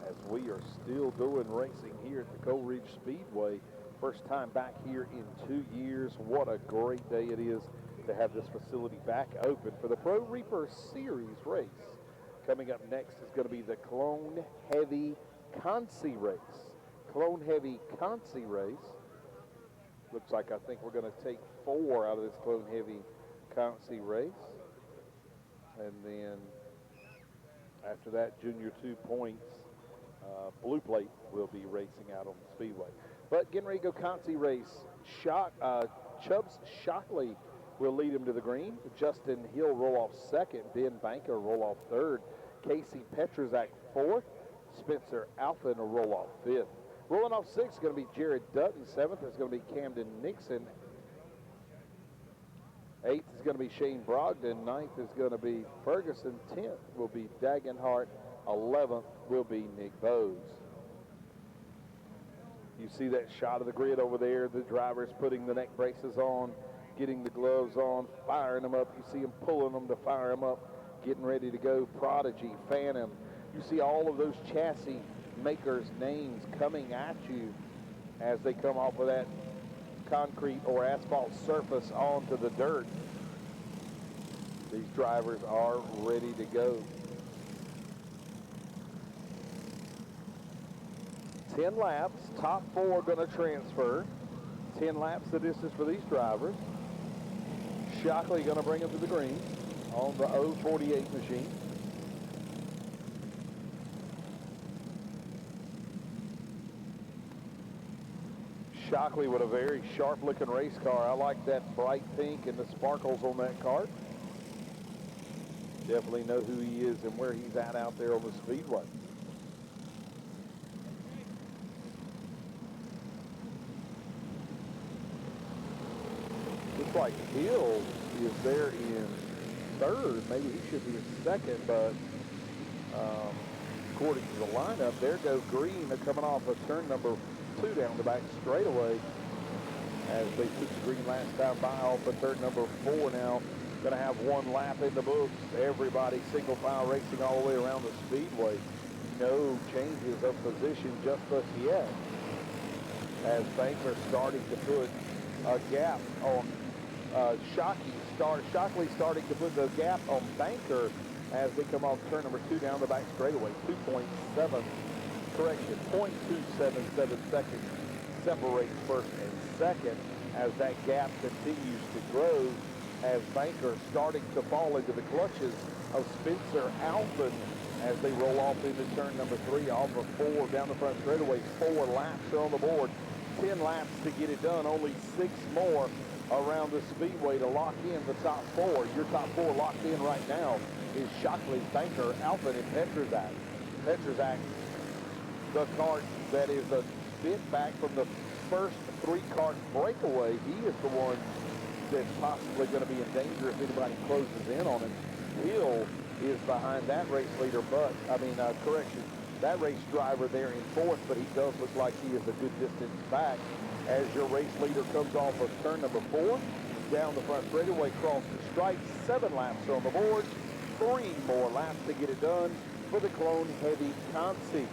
[SPEAKER 1] as we are still doing racing here at the Coleridge Speedway. First time back here in 2 years. What a great day it is to have this facility back open for the Pro Reaper Series race. Coming up next is going to be the Clone Heavy Consi race. Clone Heavy Consi race. Looks like I think we're going to take 4 out of this Clone Heavy Consi race. And then after that, Junior 2 points, Blue Plate will be racing out on the Speedway. But getting ready to go Consi race, Chubbs Shockley will lead him to the green. Justin Hill roll off second. Ben Banker roll off third. Casey Petrozak fourth. Spencer Alphen will roll off fifth. Rolling off sixth is going to be Jared Dutton. Seventh is going to be Camden Nixon. Eighth is going to be Shane Brogdon. Ninth is going to be Ferguson. 10th will be Dagenhart. 11th will be Nick Bowes. You see that shot of the grid over there. The driver's putting the neck braces on, getting the gloves on, firing them up. You see him pulling them to fire them up, getting ready to go. Prodigy, Phantom. You see all of those chassis makers' names coming at you as they come off of that concrete or asphalt surface onto the dirt. These drivers are ready to go. 10 laps, top 4 going to transfer. 10 laps the distance for these drivers. Shockley going to bring them to the green on the 048 machine. Shockley with a very sharp looking race car. I like that bright pink and the sparkles on that car. Definitely know who he is and where he's at out there on the Speedway. Looks like Hill is there in third. Maybe he should be in second, but according to the lineup, there goes Green. They're coming off of turn number 2 down the back straightaway as they took the green last time by off of turn number 4 now. Going to have 1 lap in the books. Everybody single file racing all the way around the Speedway. No changes of position just us yet as Banker starting to put a gap on Shockley starting to put the gap on Banker as they come off turn number 2 down the back straightaway. 0.27 seconds separates first and second as that gap continues to grow as Banker starting to fall into the clutches of Spencer Alphen as they roll off into turn number 3 off of 4 down the front straightaway. 4 laps are on the board. 10 laps to get it done. Only 6 more around the Speedway to lock in the top 4. Your top 4 locked in right now is Shockley, Banker, Alphen, and Petrozak. Petrozak, the kart that is a bit back from the first 3-kart breakaway. He is the one that's possibly going to be in danger if anybody closes in on him. Hill is behind that race leader, that race driver there in 4th, but he does look like he is a good distance back as your race leader comes off of turn number 4, down the front straightaway, cross the stripe. 7 laps on the board, 3 more laps to get it done for the Clone Heavy Consi.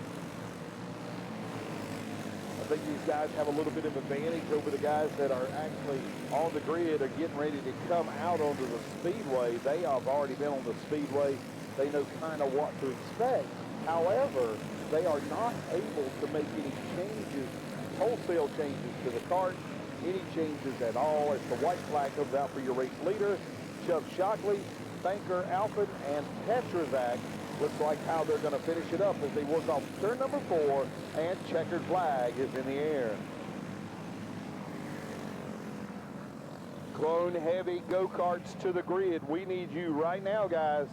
[SPEAKER 1] I think these guys have a little bit of advantage over the guys that are actually on the grid or getting ready to come out onto the Speedway. They have already been on the Speedway. They know kind of what to expect. However, they are not able to make any changes, wholesale changes to the kart, any changes at all as the white flag comes out for your race leader. Chubb Shockley, Banker, Alphen, and Petrozak looks like how they're going to finish it up as they work off turn number 4, and checkered flag is in the air. Clone Heavy go-karts to the grid. We need you right now, guys.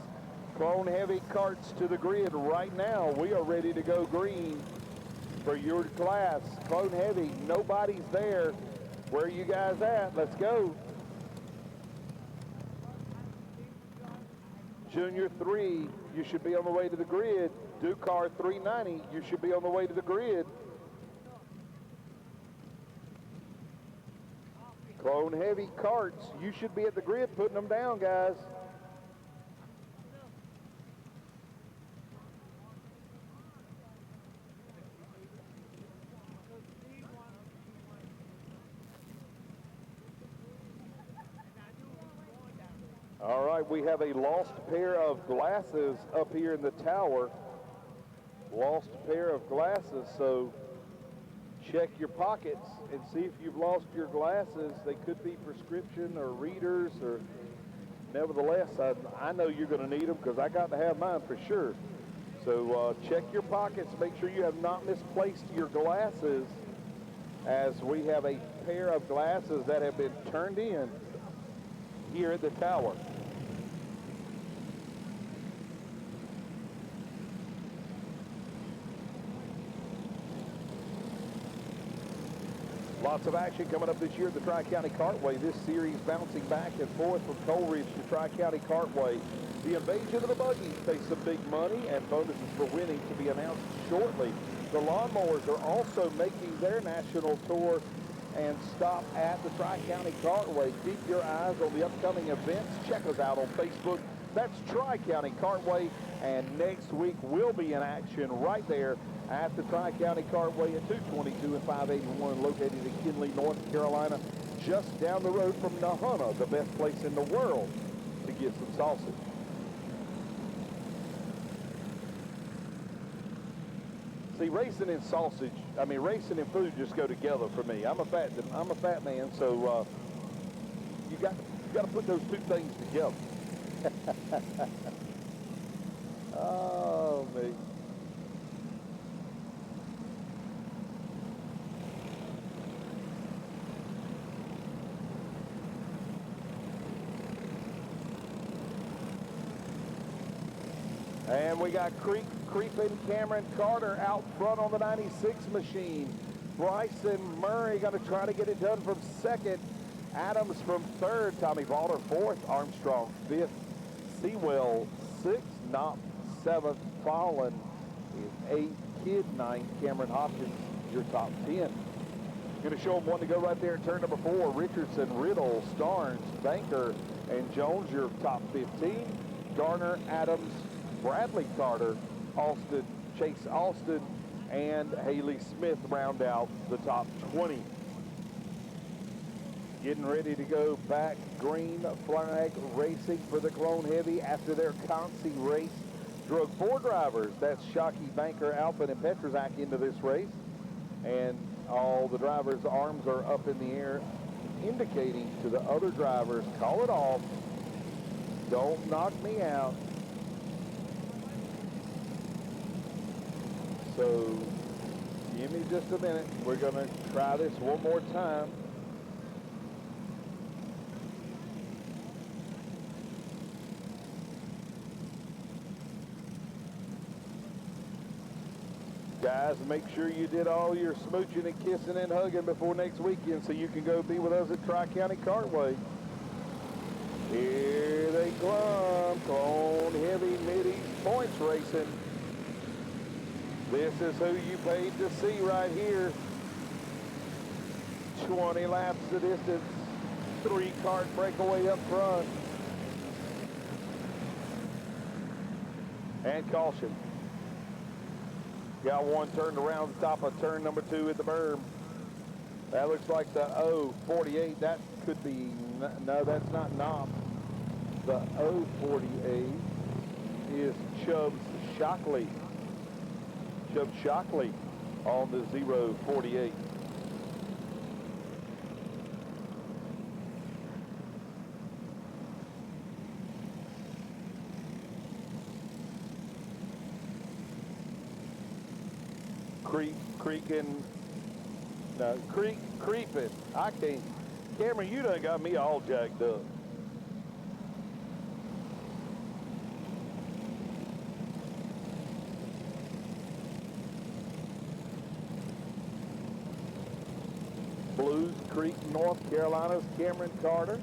[SPEAKER 1] Clone Heavy carts to the grid right now. We are ready to go green for your class. Clone Heavy, nobody's there. Where are you guys at? Let's go. Junior 3, you should be on the way to the grid. Ducar 390, you should be on the way to the grid. Clone Heavy carts, you should be at the grid putting them down, guys. All right, we have a lost pair of glasses up here in the tower. Lost pair of glasses, so check your pockets and see if you've lost your glasses. They could be prescription or readers, or nevertheless, I know you're going to need them because I got to have mine for sure. So check your pockets, make sure you have not misplaced your glasses, as we have a pair of glasses that have been turned in here at the tower. Lots of action coming up this year at the Tri-County Cartway. This series bouncing back and forth from Coleridge to Tri-County Cartway. The Invasion of the Buggies face some big money and bonuses for winning to be announced shortly. The Lawnmowers are also making their national tour and stop at the Tri-County Cartway. Keep your eyes on the upcoming events. Check us out on Facebook. That's Tri-County Cartway, and next week we'll be in action right there at the Tri-County Cartway at 222 and 581, located in Kinley, North Carolina, just down the road from Nahunta, the best place in the world to get some sausage. See, racing and sausage, racing and food just go together for me. I'm a fat man, so you got to put those two things together. Oh, me. And we got Creeping Cameron Carter out front on the 96 machine. Bryson Murray going to try to get it done from second. Adams from third. Tommy Valder fourth. Armstrong fifth. Sewell sixth. Knopp seventh. Fallon is eighth. Kidd ninth. Cameron Hopkins, your top 10. Going to show them one to go right there at turn number 4. Richardson, Riddle, Starnes, Banker, and Jones, your top 15. Garner, Adams, Bradley Carter, Austin, Chase Austin, and Haley Smith round out the top 20. Getting ready to go back, green flag racing for the Clone Heavy after their Concy race. Drug 4 drivers, that's Shockey, Banker, Alpin, and Petrozak into this race. And all the drivers' arms are up in the air, indicating to the other drivers, call it off, don't knock me out. So give me just a minute. We're going to try this one more time. Guys, make sure you did all your smooching and kissing and hugging before next weekend so you can go be with us at Tri-County Cartway. Here they come, Clone Heavy Mid-East Points Racing. This is who you paid to see right here. 20 laps the distance, 3-cart breakaway up front. And caution. Got one turned around the top of turn number 2 at the berm. That looks like the 048. That could be, no, that's not Knopp. The 048 is Chubbs Shockley. Chubb Shockley on the 048. Creeping. I can't. Cameron, you done got me all jacked up. Blues Creek, North Carolina's Cameron Carter.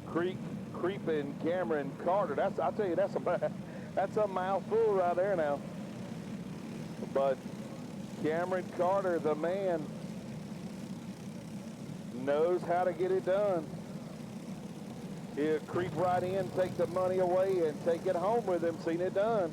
[SPEAKER 1] Creeping Cameron Carter. I'll tell you, that's a mouthful right there now. But Cameron Carter, the man, knows how to get it done. He'll creep right in, take the money away, and take it home with him. Seen it done.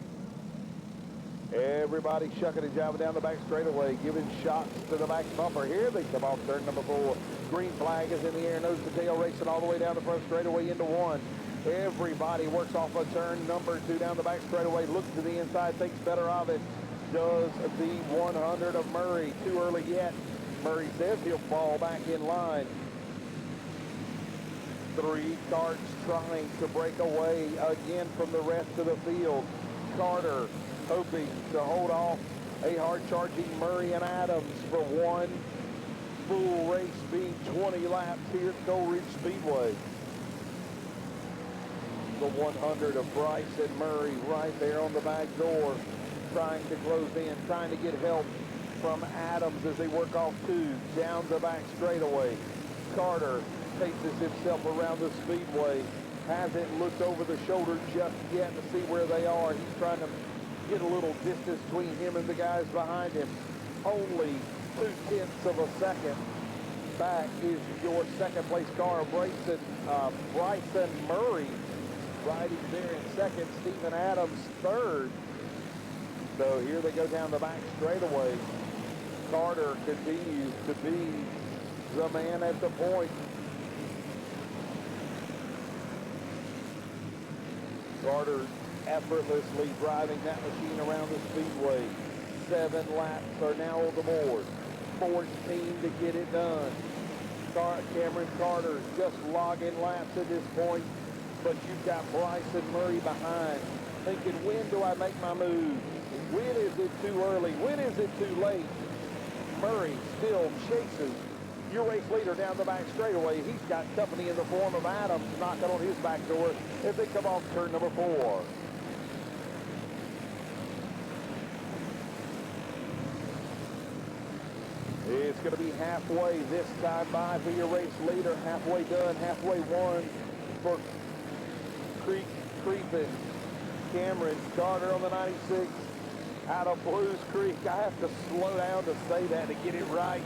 [SPEAKER 1] Everybody shucking and jiving down the back straightaway, giving shots to the back bumper. Here they come off turn number 4. Green flag is in the air, nose to tail, racing all the way down the front straightaway into 1. Everybody works off a turn number 2 down the back straightaway, looks to the inside, thinks better of it. Does the 100 of Murray. Too early yet. Murray says he'll fall back in line. 3 carts trying to break away again from the rest of the field. Carter hoping to hold off a hard-charging Murray and Adams for one full race, being 20 laps here at Coleridge Speedway. The 100 of Bryce and Murray right there on the back door, trying to close in, trying to get help from Adams as they work off 2 down the back straightaway. Carter paces himself around the speedway, hasn't looked over the shoulder just yet to see where they are. He's trying to get a little distance between him and the guys behind him. Only 0.2 of a second back is your second place car, Bryson Murray riding there in second, Stephen Adams third. So here they go down the back straightaway. Carter continues to be the man at the point. Carter effortlessly driving that machine around the speedway. 7 laps are now on the board. 14 to get it done. Cameron Carter just logging laps at this point, but you've got Bryson Murray behind, thinking, when do I make my move? When is it too early? When is it too late? Murray still chases your race leader down the back straightaway. He's got company in the form of Adams knocking on his back door as they come off turn number 4. It's going to be halfway this time by for your race leader. Halfway done, halfway won for Creeping. Cameron Carter on the 96 out of Blues Creek. I have to slow down to say that to get it right.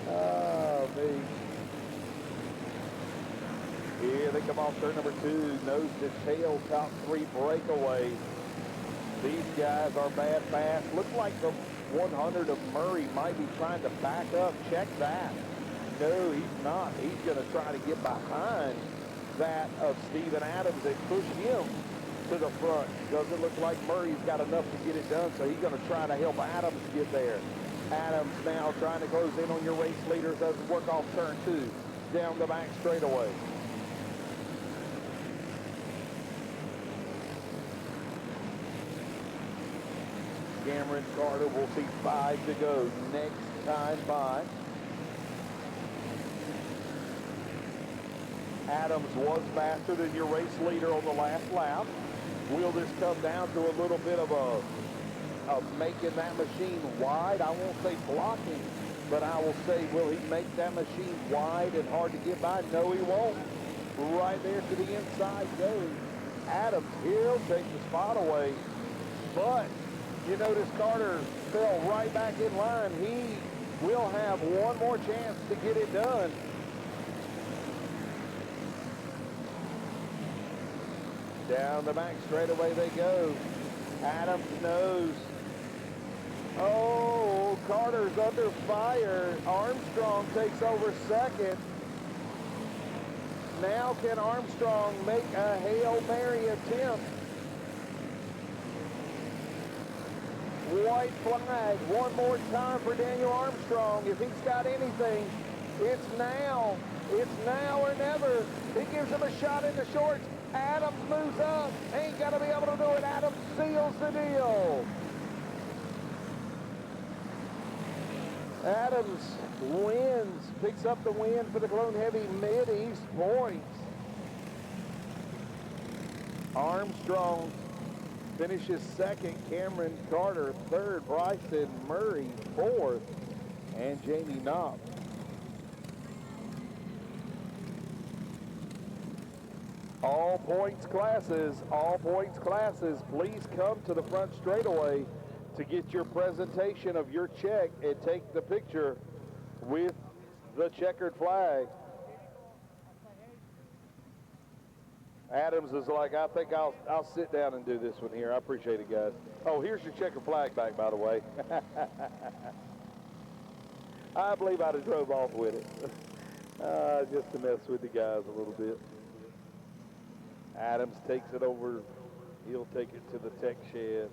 [SPEAKER 1] Oh, me. Here they come off turn number 2. Nose to tail, top 3 breakaway. These guys are bad fast. Looks like the 100 of Murray might be trying to back up. Check that. No, he's not. He's going to try to get behind that of Stephen Adams and push him to the front. Doesn't look like Murray's got enough to get it done, so he's going to try to help Adams get there. Adams now trying to close in on your race leaders as we work off turn 2 down the back straightaway. Cameron Carter will see 5 to go next time by. Adams was faster than your race leader on the last lap. Will this come down to a little bit of making that machine wide? I won't say blocking, but I will say, will he make that machine wide and hard to get by? No, he won't. Right there to the inside goes Adams. He'll take the spot away, but you notice Carter fell right back in line. He will have one more chance to get it done. Down the back straightaway they go. Adams knows. Oh, Carter's under fire. Armstrong takes over second. Now can Armstrong make a Hail Mary attempt? White flag one more time for Daniel Armstrong. If he's got anything, it's now. It's now or never. He gives him a shot in the shorts. Adams moves up. Ain't going to be able to do it. Adams seals the deal. Adams wins, picks up the win for the Clone Heavy Mid-East points. Armstrong finishes second, Cameron Carter third, Bryson Murray fourth, and Jamie Knopp. All points classes, please come to the front straightaway to get your presentation of your check and take the picture with the checkered flag. Adams is like, I think I'll sit down and do this one here. I appreciate it, guys. Oh, here's your checker flag back, by the way. I believe I'd have drove off with it. Just to mess with the guys a little bit. Adams takes it over. He'll take it to the tech shed.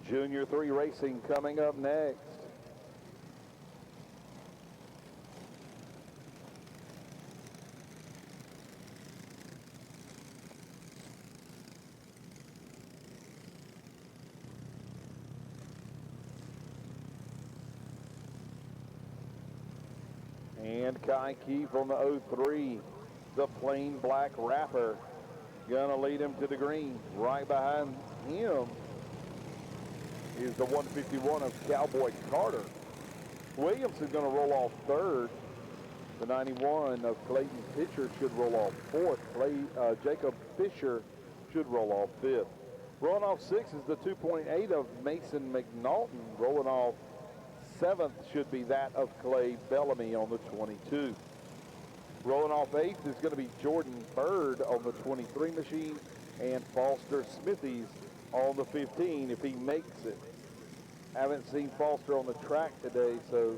[SPEAKER 1] Junior 3 racing coming up next. And Kai Keefe on the 03, the plain black wrapper, gonna lead him to the green. Right behind him is the 151 of Cowboy Carter. Williams is going to roll off third. The 91 of Clayton Pitcher should roll off fourth. Jacob Fisher should roll off fifth. Rolling off sixth is the 2.8 of Mason McNaughton. Rolling off seventh should be that of Clay Bellamy on the 22. Rolling off eighth is going to be Jordan Bird on the 23 machine and Foster Smithies on the 15 if he makes it. Haven't seen Foster on the track today, so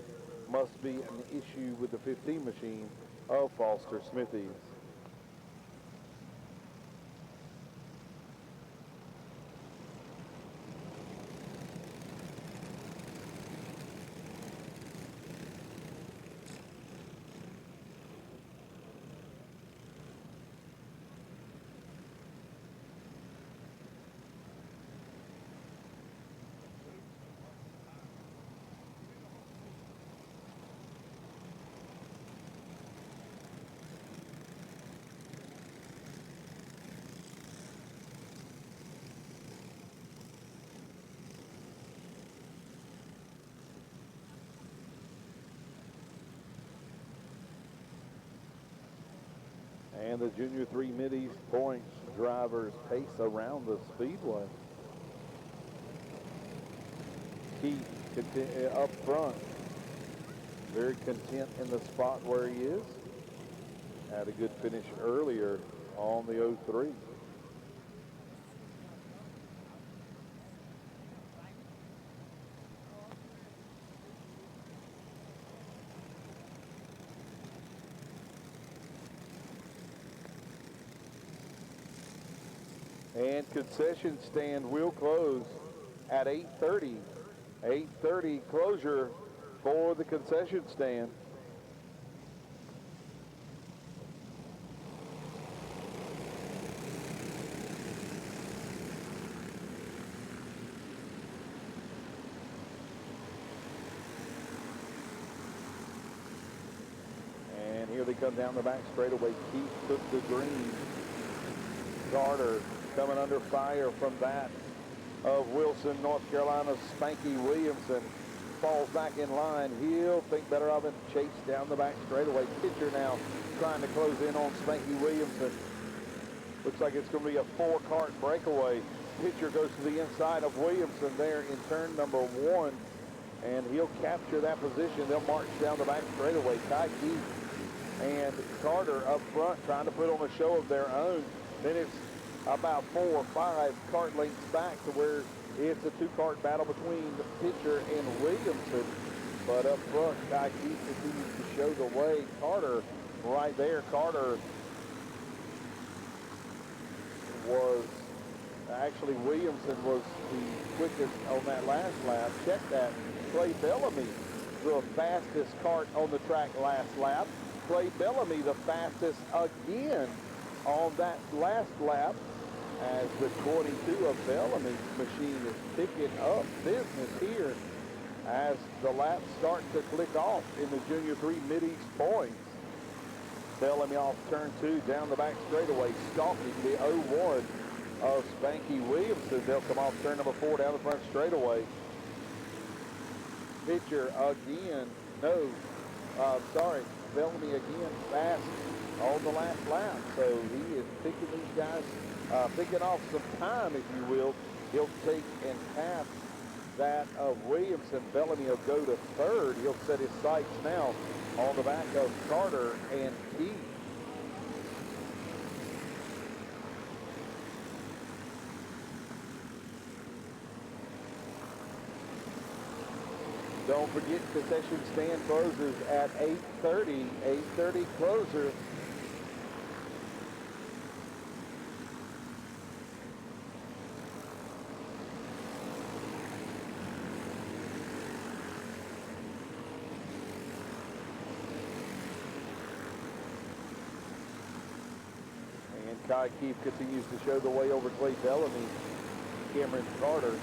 [SPEAKER 1] must be an issue with the 15 machine of Foster Smithies. And the Junior 3 Mid-East points drivers pace around the Speedway. Keith up front, very content in the spot where he is. Had a good finish earlier on the 03. And concession stand will close at 8:30. 8:30 closure for the concession stand. And here they come down the back straightaway. Keith took the green. Carter coming under fire from that of Wilson, North Carolina's Spanky Williamson. Falls back in line. He'll think better of it. Chase down the back straightaway. Pitcher now trying to close in on Spanky Williamson. Looks like it's going to be a 4-cart breakaway. Pitcher goes to the inside of Williamson there in turn number 1. And he'll capture that position. They'll march down the back straightaway. Ty Keith and Carter up front trying to put on a show of their own. Then it's about 4 or 5 cart lengths back to where it's a 2-cart battle between the Pitcher and Williamson. But up front, Ty Keith continues to show the way. Carter right there. Carter was, actually Williamson was the quickest on that last lap. Check that. Clay Bellamy, the fastest cart on the track last lap. Clay Bellamy, the fastest again on that last lap, as the 22 of Bellamy's machine is picking up business here as the laps start to click off in the Junior 3 Mid-East points. Bellamy off turn 2 down the back straightaway, stalking the 0-1 of Spanky Williamson. They'll come off turn number 4 down the front straightaway. Pitcher again, Bellamy again fast on the last lap. So he is picking these guys, picking off some time, if you will. He'll take and pass that of Williamson. Bellamy will go to third. He'll set his sights now on the back of Carter and Keith. Don't forget, concession stand closes at 8:30. 8:30 closer. And Kai Keefe continues to show the way over Clay Bellamy, Cameron Carter.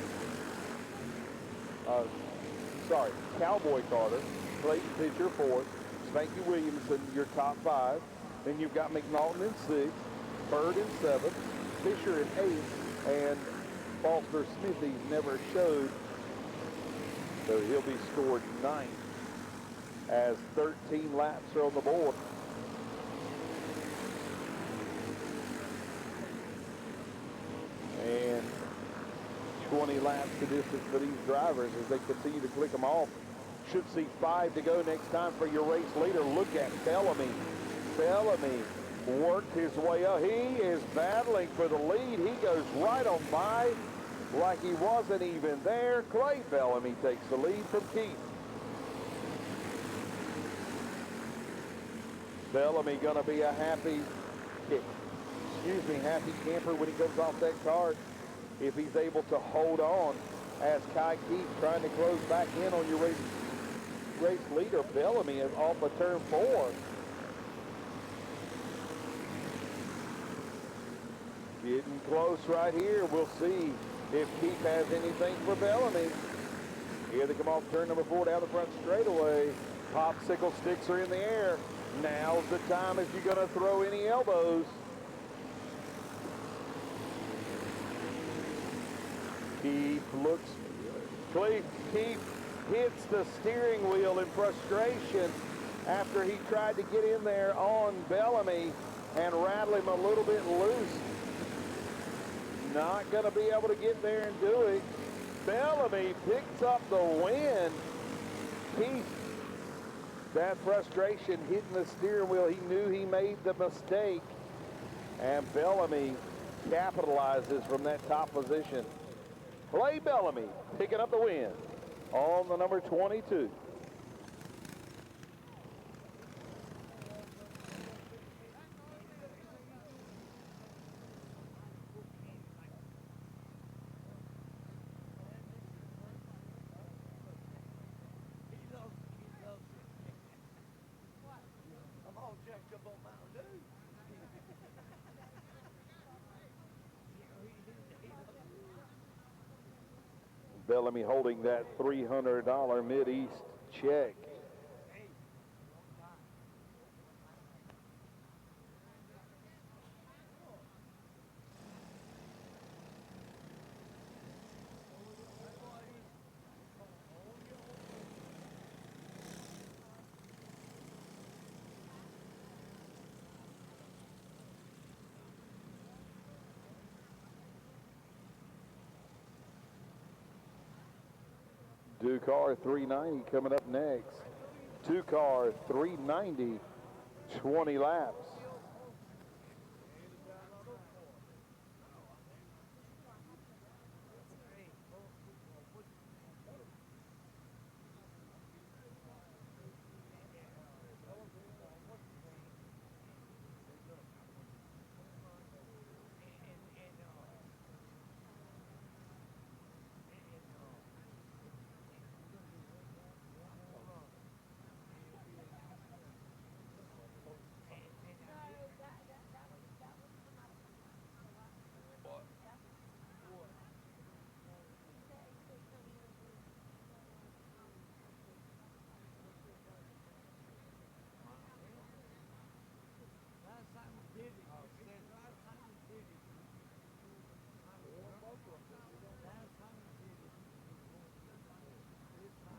[SPEAKER 1] Cowboy Carter, Clayton Pitcher 4th, Spanky Williamson, your top 5. Then you've got McNaughton in 6th, Bird in 7th, Fisher in 8th, and Foster Smithies never showed, so he'll be scored 9th as 13 laps are on the board. And 20 laps the distance for these drivers as they continue to click them off. Should see 5 to go next time for your race leader. Look at Bellamy. Bellamy worked his way up. He is battling for the lead. He goes right on by like he wasn't even there. Clay Bellamy takes the lead from Keith. Bellamy gonna be a happy camper when he comes off that cart, if he's able to hold on, as Kai Keith trying to close back in on your race leader. Bellamy is off of turn 4. Getting close right here. We'll see if Keith has anything for Bellamy. Here they come off turn number 4 down the front straightaway. Popsicle sticks are in the air. Now's the time if you're going to throw any elbows. Keith hits the steering wheel in frustration after he tried to get in there on Bellamy and rattle him a little bit loose. Not going to be able to get there and do it. Bellamy picks up the win. Keith, that frustration hitting the steering wheel, he knew he made the mistake. And Bellamy capitalizes from that top position. Clay Bellamy picking up the win on the number 22. Bellamy holding that $300 Mid-East check. Two-car 390 coming up next. Two-car 390, 20 laps.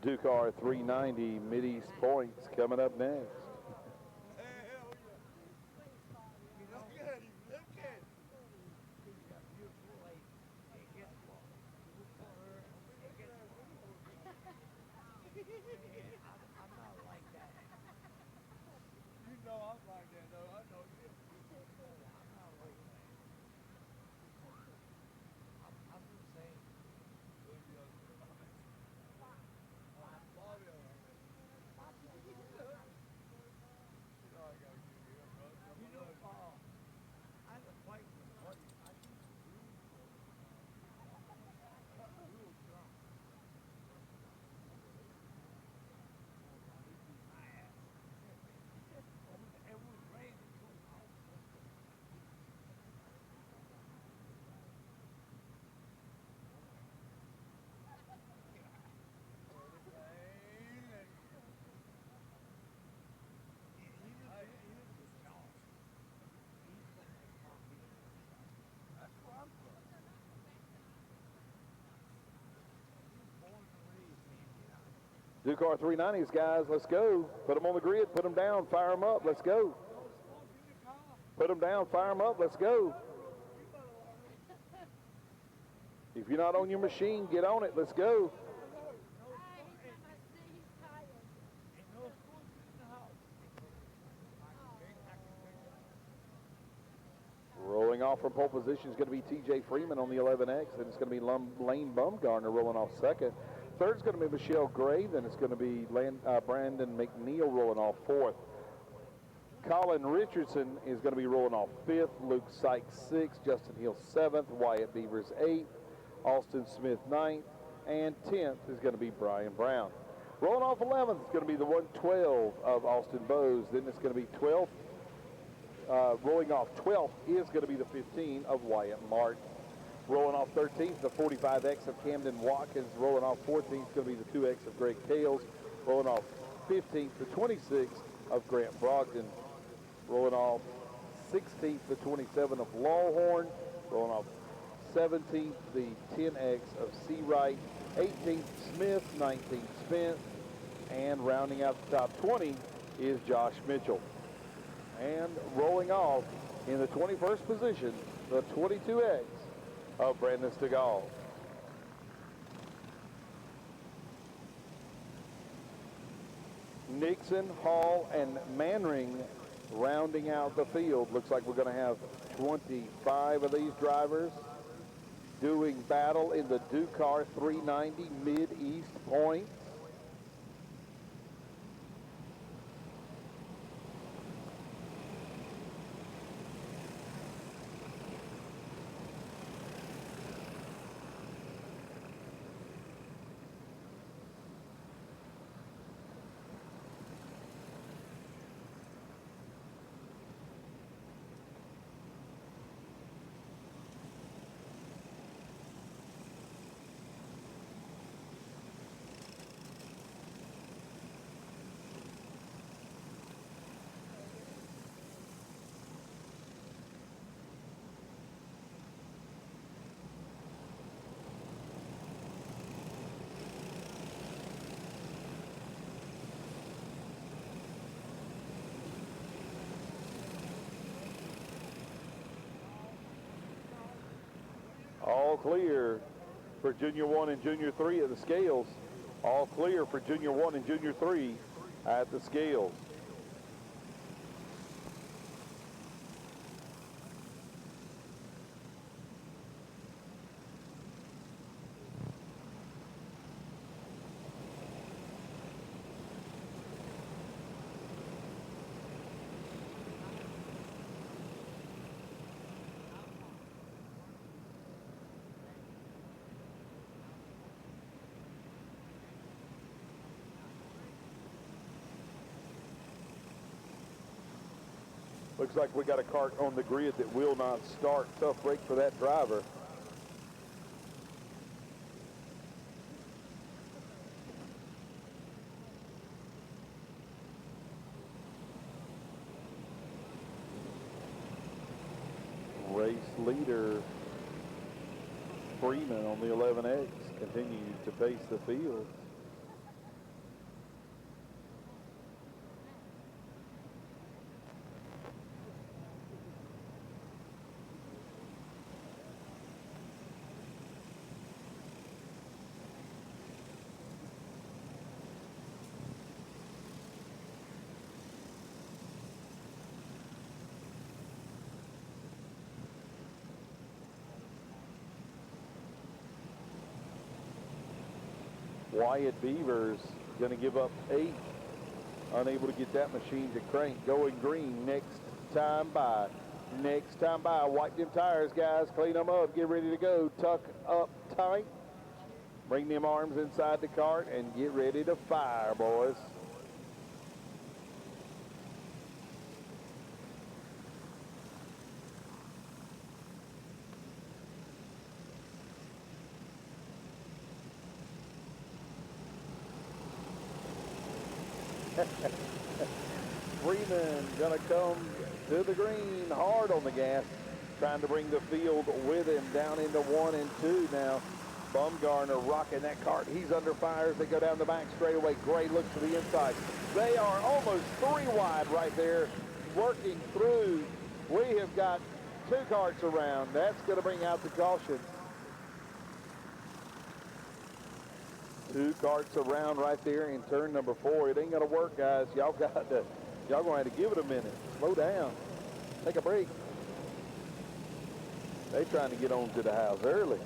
[SPEAKER 1] Ducar 390 Mid-East points coming up next. Ducar 390s, guys, let's go. Put them on the grid, put them down, fire them up, let's go. Put them down, fire them up, let's go. If you're not on your machine, get on it, let's go. Rolling off from pole position is going to be TJ Freeman on the 11X, and it's going to be Lane Bumgarner rolling off second. Third is going to be Michelle Gray, then it's going to be Brandon McNeil rolling off fourth. Colin Richardson is going to be rolling off fifth, Luke Sykes sixth, Justin Hill seventh, Wyatt Beavers eighth, Austin Smith ninth, and 10th is going to be Brian Brown. Rolling off 11th is going to be the 112 of Austin Bowes, then it's going to be 12th. Rolling off 12th is going to be the 15 of Wyatt Martin. Rolling off 13th, the 45X of Camden Watkins. Rolling off 14th is going to be the 2X of Greg Kales. Rolling off 15th, the 26 of Grant Brogdon. Rolling off 16th, the 27 of Lawhorn. Rolling off 17th, the 10X of Seawright. 18th, Smith. 19th, Spence. And rounding out the top 20 is Josh Mitchell. And rolling off in the 21st position, the 22X of Brandon Stegall. Nixon, Hall, and Manring rounding out the field. Looks like we're going to have 25 of these drivers doing battle in the Ducar 390 Mid-East points. All clear for Junior 1 and Junior 3 at the scales. All clear for Junior 1 and Junior 3 at the scales. Looks like we got a cart on the grid that will not start. Tough break for that driver. Race leader Freeman on the 11X continues to pace the field. Wyatt Beavers going to give up 8. Unable to get that machine to crank. Going green next time by. Next time by. Wipe them tires, guys. Clean them up. Get ready to go. Tuck up tight. Bring them arms inside the cart and get ready to fire, boys. Freeman gonna come to the green, hard on the gas, trying to bring the field with him down into 1 and 2 now. Bumgarner rocking that cart. He's under fire as they go down the back straightaway. Gray looks to the inside. They are almost 3 wide right there, working through. We have got 2 carts around. That's going to bring out the caution. 2 carts around right there in turn number 4. It ain't going to work, guys. Y'all going to have to give it a minute. Slow down. Take a break. They trying to get on to the house early.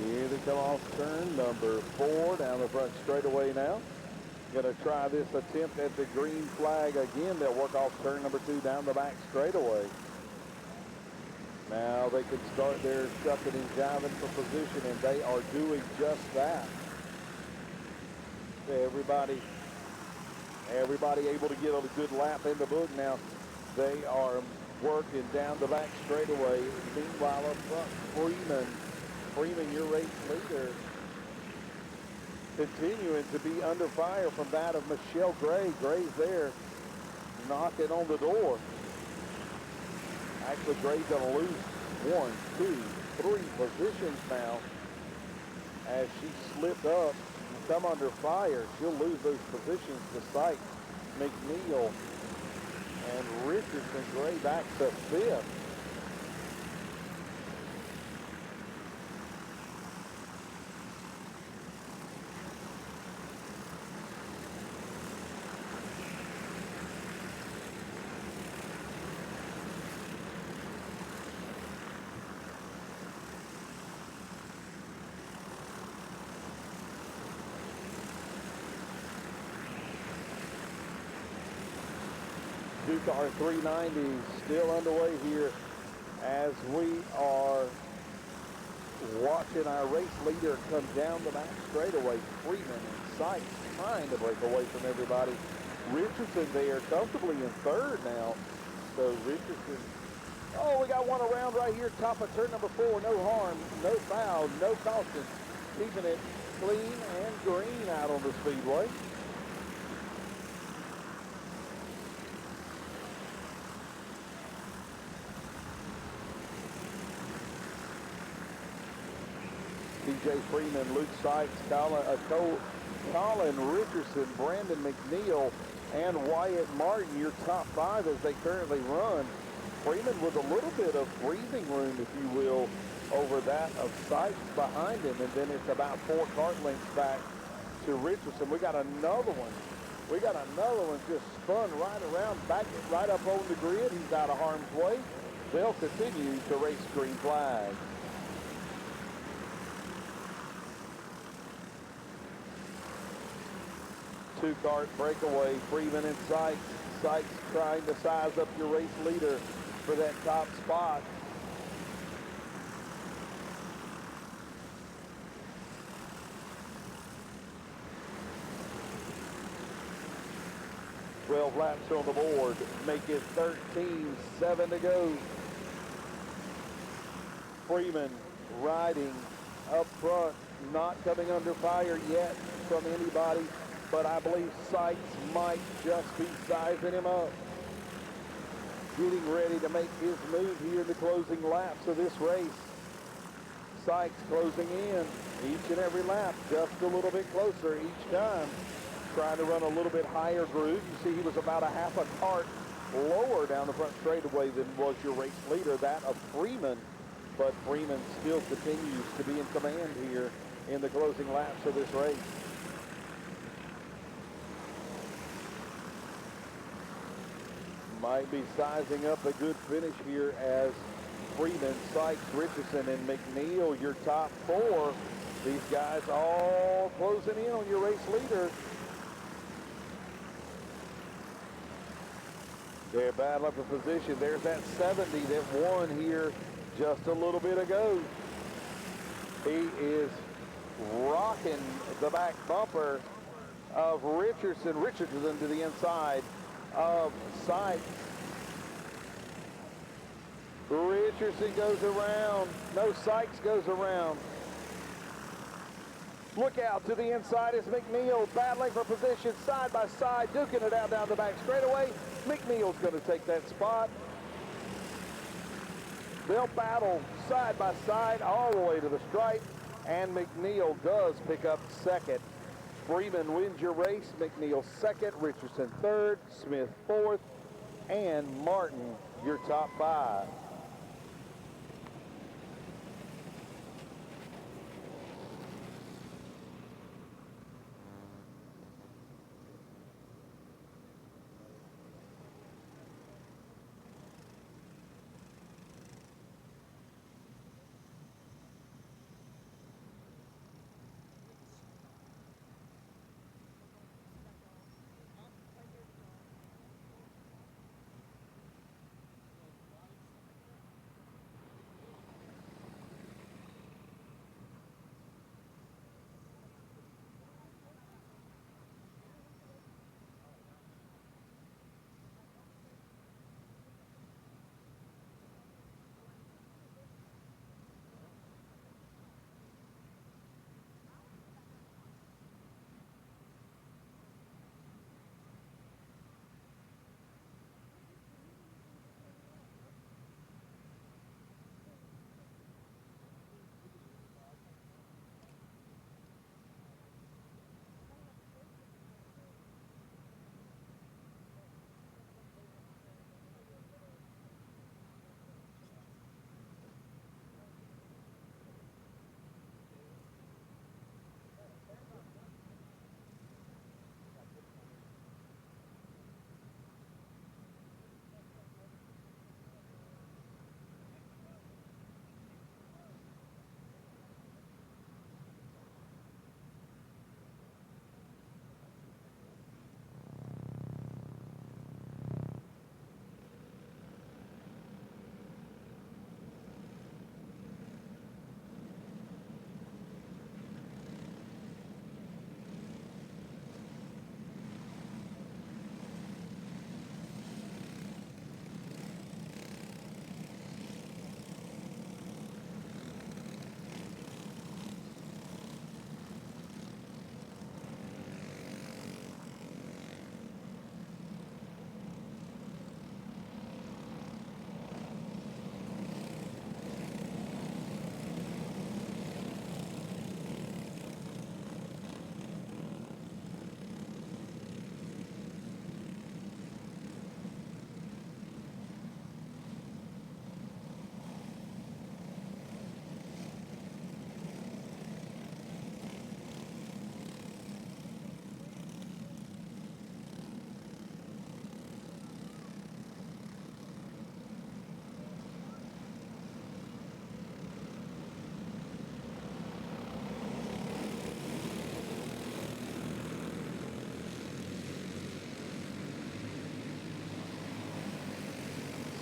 [SPEAKER 1] Here they come off turn number 4 down the front straightaway now. Going to try this attempt at the green flag again. They'll work off turn number 2 down the back straightaway. Now they can start their shucking and jiving for position, and they are doing just that. Everybody able to get a good lap in the book now. They are working down the back straightaway. Meanwhile, up front, Freeman, your race leader, continuing to be under fire from that of Michelle Gray. Gray's there, knocking on the door. Actually, Gray's going to lose 1, 2, 3 positions now as she slipped up and come under fire. She'll lose those positions to Sykes, McNeil, and Richardson. Gray back to 5th. Our 390 still underway here as we are watching our race leader come down the back straightaway. Freeman and Sykes trying to break away from everybody. Richardson there comfortably in 3rd now. So Richardson, we got one around right here, top of turn number 4. No harm, no foul, no caution. Keeping it clean and green out on the speedway. TJ Freeman, Luke Sykes, Colin Richardson, Brandon McNeil, and Wyatt Martin, your top 5 as they currently run. Freeman with a little bit of breathing room, if you will, over that of Sykes behind him. And then it's about 4 cart lengths back to Richardson. We got another one. Just spun right around, back right up on the grid. He's out of harm's way. They'll continue to race green flag. Two-cart breakaway, Freeman and Sykes. Sykes trying to size up your race leader for that top spot. 12 laps on the board. Make it 13-7 to go. Freeman riding up front, not coming under fire yet from anybody, but I believe Sykes might just be sizing him up. Getting ready to make his move here in the closing laps of this race. Sykes closing in each and every lap, just a little bit closer each time. Trying to run a little bit higher groove. You see he was about a half a cart lower down the front straightaway than was your race leader, that of Freeman. But Freeman still continues to be in command here in the closing laps of this race. Might be sizing up a good finish here as Freeman, Sykes, Richardson, and McNeil, your top four. These guys all closing in on your race leader. They're battling for position. There's that 70 that won here just a little bit ago. He is rocking the back bumper of Richardson. Richardson to the inside of Sykes. Richardson goes around. No, Sykes goes around. Look out to the inside is McNeil battling for position side by side, duking it out down the back straightaway. McNeil's going to take that spot. They'll battle side by side all the way to the stripe, and McNeil does pick up second. Freeman wins your race. McNeil second, Richardson third, Smith fourth, and Martin your top five.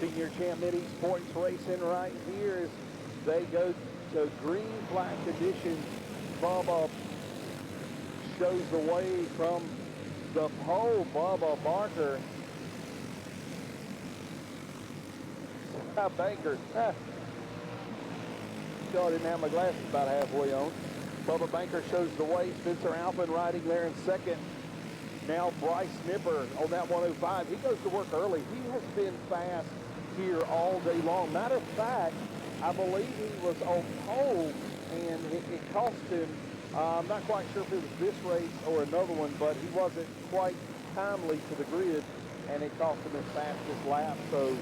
[SPEAKER 1] Senior Champ Mid Sports Racing right here as they go to green flag conditions. Bubba shows the way from the pole. Bubba Barker. Banker. I didn't have my glasses about halfway on. Bubba Banker shows the way. Spencer Alpin riding there in second. Now Bryce Nipper on that 105. He goes to work early. He has been fast here all day long. Matter of fact, I believe he was on pole, and it cost him, I'm not quite sure if it was this race or another one, but he wasn't quite timely to the grid, and it cost him his fastest lap. So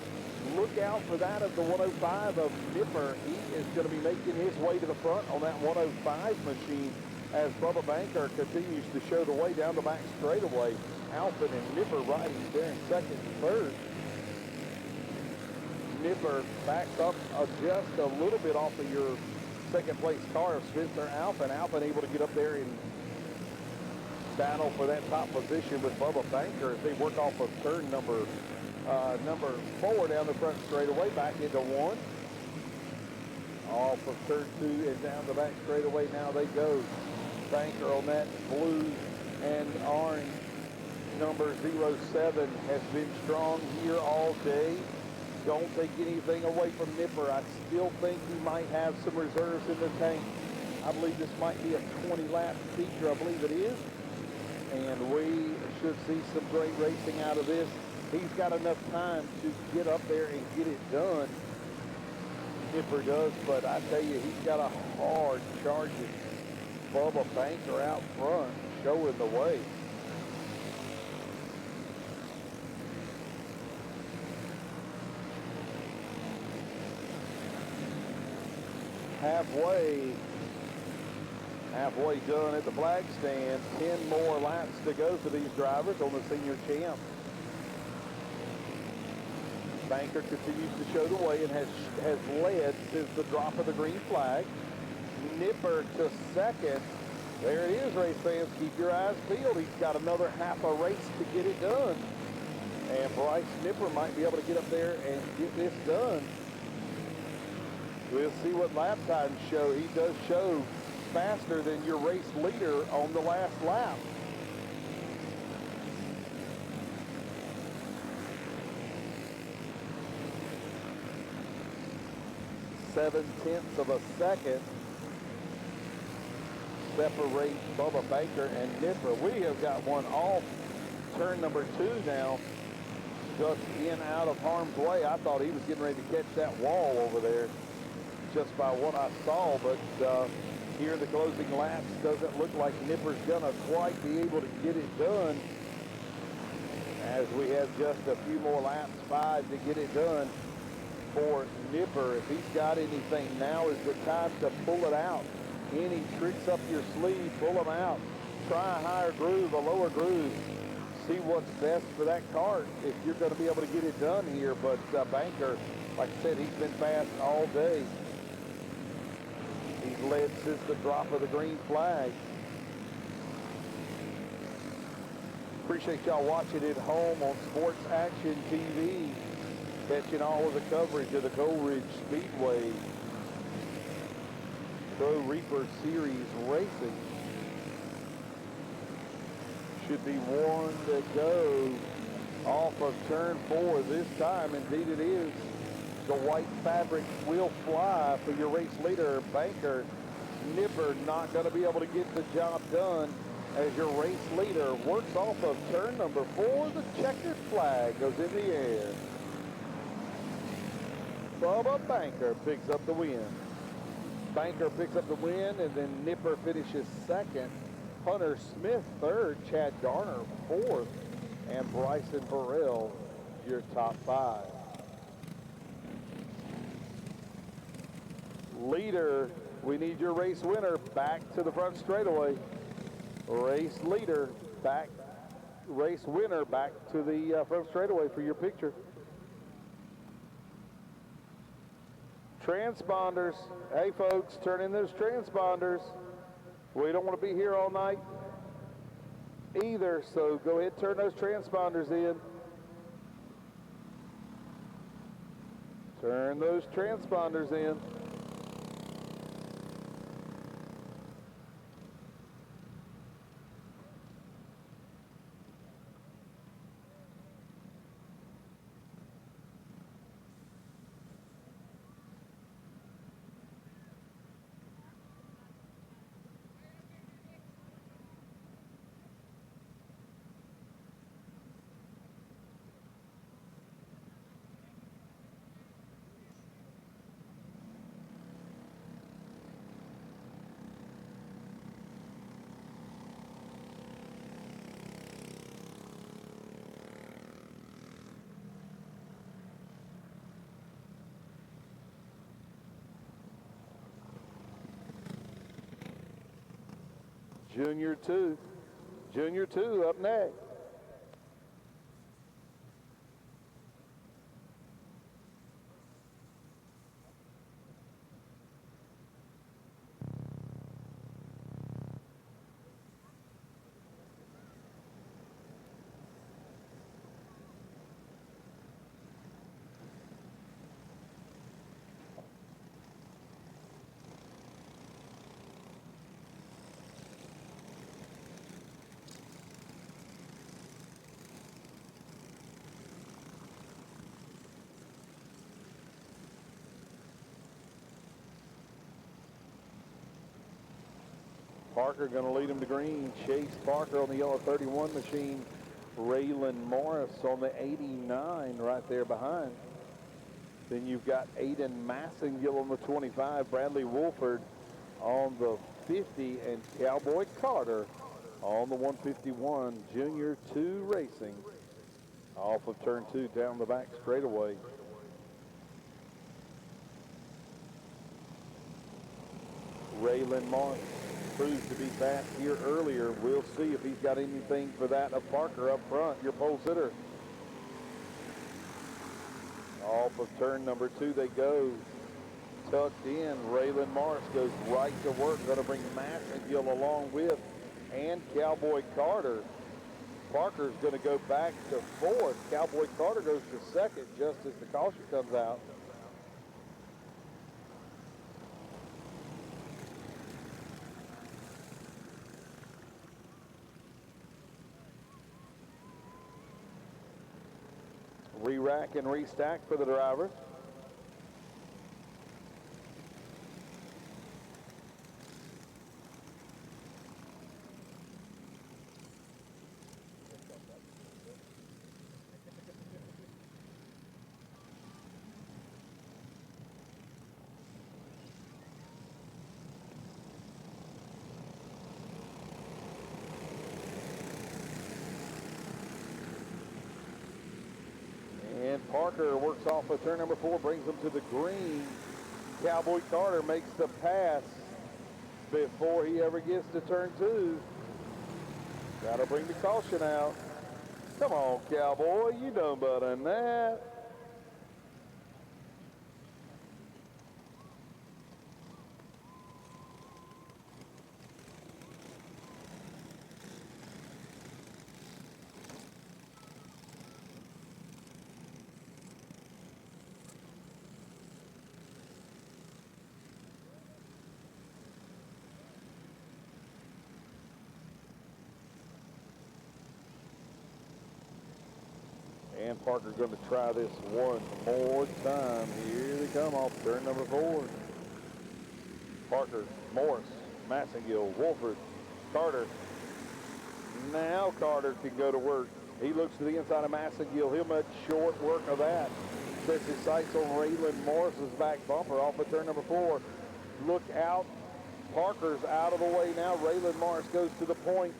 [SPEAKER 1] look out for that of the 105 of Nipper. He is going to be making his way to the front on that 105 machine as Bubba Banker continues to show the way down the back straightaway. Alpin and Nipper riding there in second and third. Nipper backs up just a little bit off of your second place car of Spencer Alpin. Alpin able to get up there and battle for that top position with Bubba Banker as they work off of turn number 4 down the front straightaway, back into 1. Off of turn 2 and down the back straightaway now they go. Banker on that blue and orange number 07 has been strong here all day. Don't take anything away from Nipper. I still think he might have some reserves in the tank. I believe this might be a 20-lap feature. I believe it is. And we should see some great racing out of this. He's got enough time to get up there and get it done. Nipper does, but I tell you, he's got a hard charging Bubba Banker out front, showing the way. Halfway done at the flag stand. 10 more laps to go for these drivers on the senior champ. Banker continues to show the way and has led since the drop of the green flag. Nipper to second. There it is, race fans. Keep your eyes peeled. He's got another half a race to get it done. And Bryce Nipper might be able to get up there and get this done. We'll see what lap times show. He does show faster than your race leader on the last lap. .7 of a second separate Bubba Banker and Nipper. We have got one off turn number 2 now, just in out of harm's way. I thought he was getting ready to catch that wall over there just by what I saw, but here in the closing laps, doesn't look like Nipper's gonna quite be able to get it done, as we have just a few more laps, 5 to get it done for Nipper. If he's got anything, now is the time to pull it out. Any tricks up your sleeve, pull them out. Try a higher groove, a lower groove. See what's best for that cart if you're going to be able to get it done here. But Banker, like I said, he's been fast all day. He's led since the drop of the green flag. Appreciate y'all watching at home on Sports Action TV. Catching all of the coverage of the Coleridge Speedway Pro Reaper Series racing. Should be 1 to go off of turn 4 this time. Indeed it is. The white fabric will fly for your race leader, Banker. Nipper not going to be able to get the job done as your race leader works off of turn number 4. The checkered flag goes in the air. Bubba Banker picks up the win. Banker picks up the win, and then Nipper finishes second. Hunter Smith third, Chad Garner fourth, and Bryson Burrell your top 5. Leader, we need your race winner back to the front straightaway. Race leader back, race winner back to the front straightaway for your picture. Transponders. Hey folks, turn in those transponders. We don't want to be here all night either, so go ahead and turn those transponders in. Turn those transponders in. Junior 2. Junior 2 up next. Parker going to lead him to green. Chase Parker on the yellow 31 machine. Raylan Morris on the 89 right there behind. Then you've got Aiden Massengill on the 25. Bradley Wolford on the 50. And Cowboy Carter on the 151. Junior 2 Racing. Off of turn 2 down the back straightaway. Raylan Morris proved to be fast here earlier. We'll see if he's got anything for that of Parker up front, your pole sitter. Off of turn number 2 they go. Tucked in. Raylan Morris goes right to work. Going to bring Massengill along with and Cowboy Carter. Parker's going to go back to 4th. Cowboy Carter goes to 2nd just as the caution comes out. Re-rack and restack for the driver. Parker works off of turn number 4, brings him to the green. Cowboy Carter makes the pass before he ever gets to turn 2. Got to bring the caution out. Come on, Cowboy, you know better than that. And Parker going to try this one more time. Here they come off turn number 4. Parker, Morris, Massengill, Wolford, Carter. Now Carter can go to work. He looks to the inside of Massengill. He'll make short work of that. Sets his sights on Raylan Morris's back bumper off of turn number 4. Look out. Parker's out of the way now. Raylan Morris goes to the point.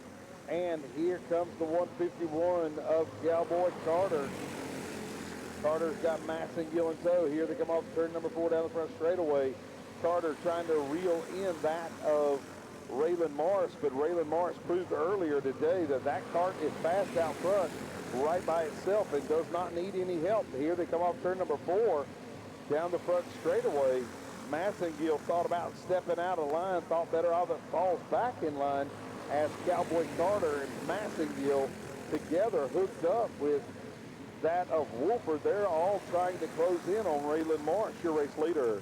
[SPEAKER 1] And here comes the 151 of Cowboy Carter. Carter's got Massengill in tow. Here they come off turn number 4 down the front straightaway. Carter trying to reel in that of Raylan Morris, but Raylan Morris proved earlier today that that cart is fast out front right by itself and does not need any help. Here they come off turn number 4 down the front straightaway. Massengill thought about stepping out of line, thought better of it, falls back in line as Cowboy Carter and Massengill together hooked up with that of Wolford. They're all trying to close in on Raylan Morris, your race leader.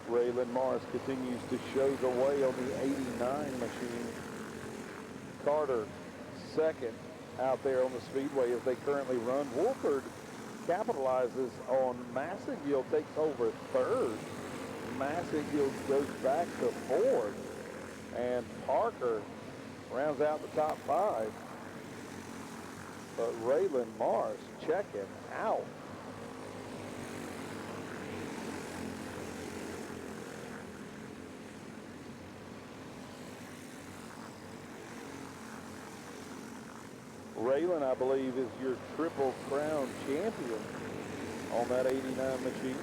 [SPEAKER 1] Raylan Morris continues to show the way on the 89 machine. Carter, 2nd out there on the Speedway as they currently run. Wolford capitalizes on Massengill, takes over 3rd. Massengill goes back to 4th. And Parker rounds out the top 5. But Raylan Morris checking out. Raylan, I believe, is your Triple Crown champion on that 89 machine.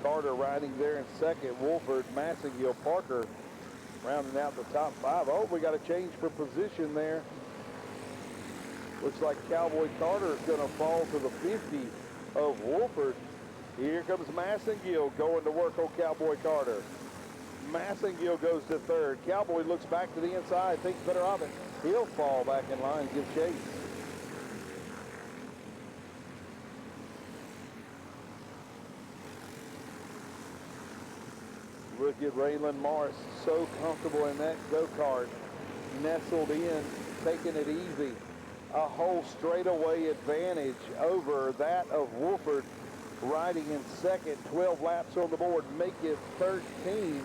[SPEAKER 1] Carter riding there in second. Wolford, Massengill, Parker rounding out the top 5. Oh, we got a change for position there. Looks like Cowboy Carter is going to fall to the 50 of Wolford. Here comes Massengill going to work on Cowboy Carter. Massengill goes to third. Cowboy looks back to the inside, thinks better of it. He'll fall back in line and give chase. Look at Raylan Morris, so comfortable in that go-kart, nestled in, taking it easy. A whole straightaway advantage over that of Wolford, riding in second, 12 laps on the board, make it 13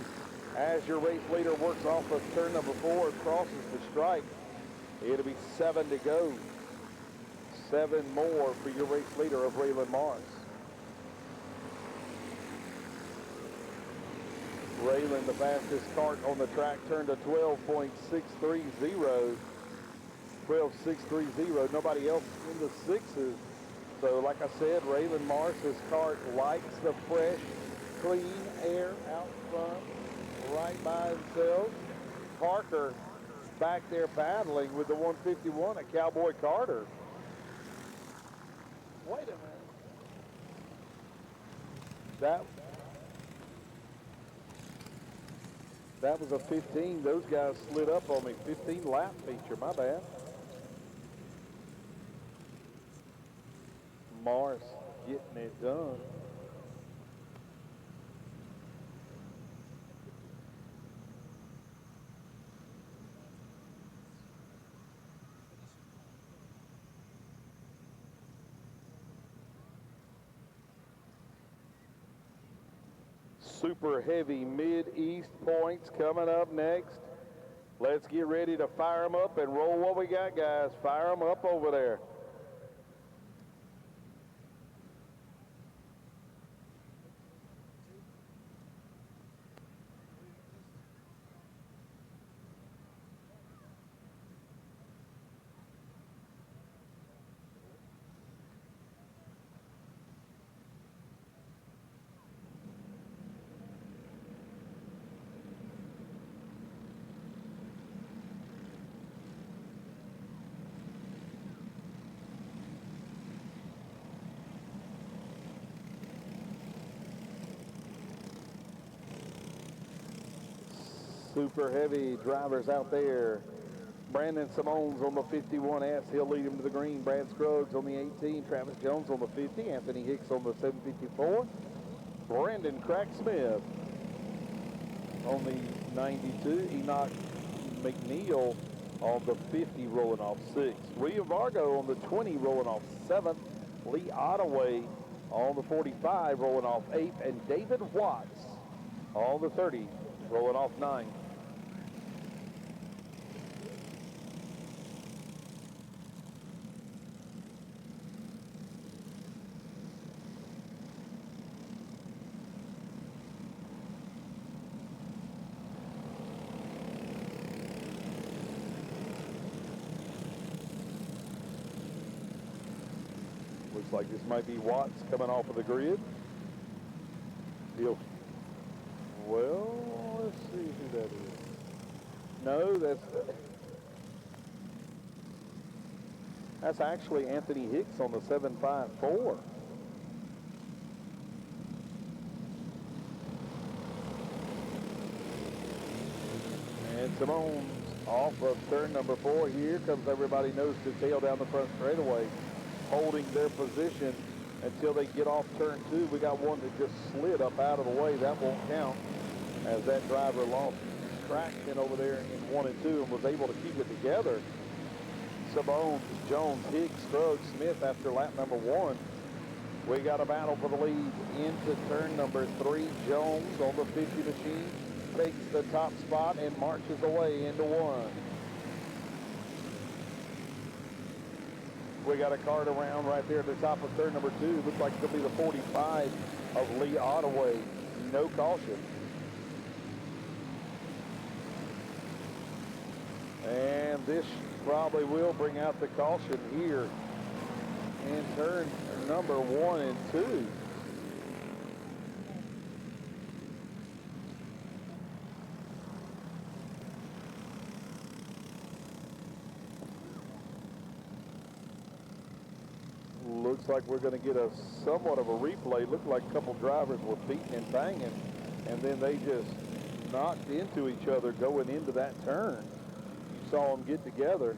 [SPEAKER 1] as your race leader works off of turn number 4 and crosses the stripe. It'll be 7 to go. 7 more for your race leader of Raylan Morris. Raylan, the fastest kart on the track, turned a 12.630. 12.630. Nobody else in the sixes. So, like I said, Raylan Morris's kart likes the fresh, clean air out front, right by himself. Parker back there battling with the 151 at Cowboy Carter. Wait a minute. That was a 15. Those guys slid up on me. 15 lap feature, my bad. Morris getting it done. Super heavy mid-east points coming up next. Let's get ready to fire them up and roll what we got, guys. Fire them up over there. Super heavy drivers out there. Brandon Simone's on the 51S. He'll lead him to the green. Brad Scruggs on the 18. Travis Jones on the 50. Anthony Hicks on the 754. Brandon Crack Smith on the 92. Enoch McNeil on the 50 rolling off 6th. William Vargo on the 20 rolling off 7th. Lee Ottaway on the 45 rolling off 8th. And David Watts on the 30 rolling off 9th. Looks like this might be Watts coming off of the grid. Well, let's see who that is. No, that's actually Anthony Hicks on the 754. And Simone's off of turn number 4. Here comes everybody nose to tail down the front straightaway, holding their position until they get off turn 2. We got one that just slid up out of the way. That won't count, as that driver lost traction over there in 1 and 2 and was able to keep it together. Simone, Jones, Hicks, Scruggs, Smith after lap number 1. We got a battle for the lead into turn number 3. Jones on the 50 machine takes the top spot and marches away into 1. We got a cart around right there at the top of turn number 2. Looks like it'll be the 45 of Lee Ottaway. No caution. And this probably will bring out the caution here in turn number 1 and 2. Looks like we're going to get a somewhat of a replay. Looked like a couple drivers were beating and banging, and then they just knocked into each other going into that turn. You saw them get together.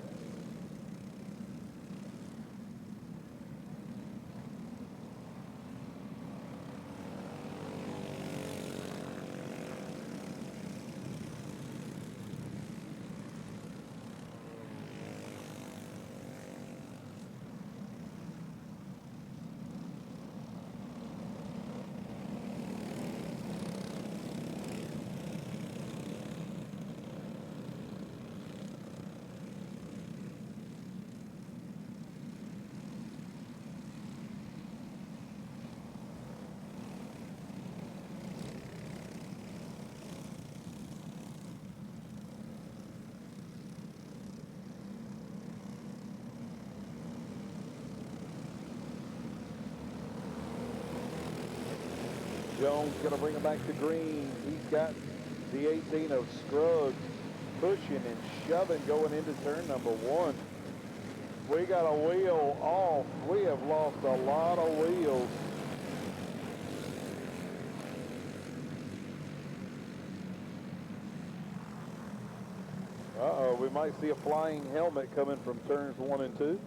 [SPEAKER 1] Jones going to bring him back to green. He's got the 18 of Scruggs pushing and shoving going into turn number 1. We got a wheel off. We have lost a lot of wheels. Uh-oh, we might see a flying helmet coming from turns 1 and 2.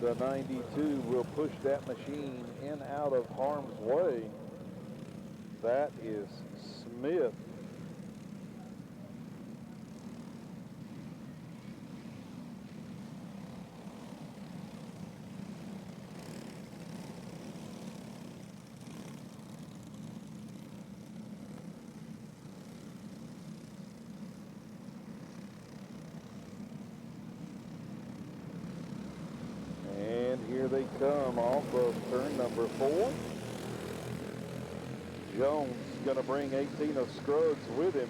[SPEAKER 1] The 92 will push that machine in and out of harm's way. That is Smith. They come off of turn number 4. Jones going to bring 18 of Scruggs with him.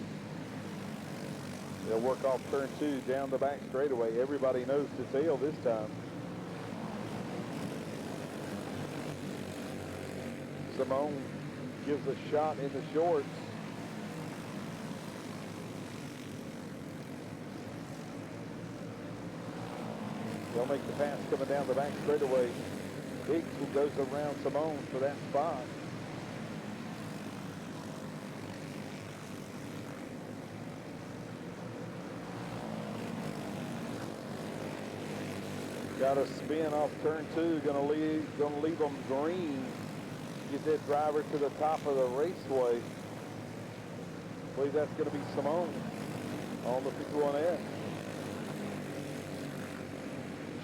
[SPEAKER 1] They'll work off turn 2 down the back straightaway. Everybody knows to tail this time. Simone gives a shot in the shorts. They'll make the pass coming down the back straightaway. Higgs goes around Simone for that spot. Got a spin off turn 2. Gonna leave them green. Get that driver to the top of the raceway. I believe that's gonna be Simone on the 51F.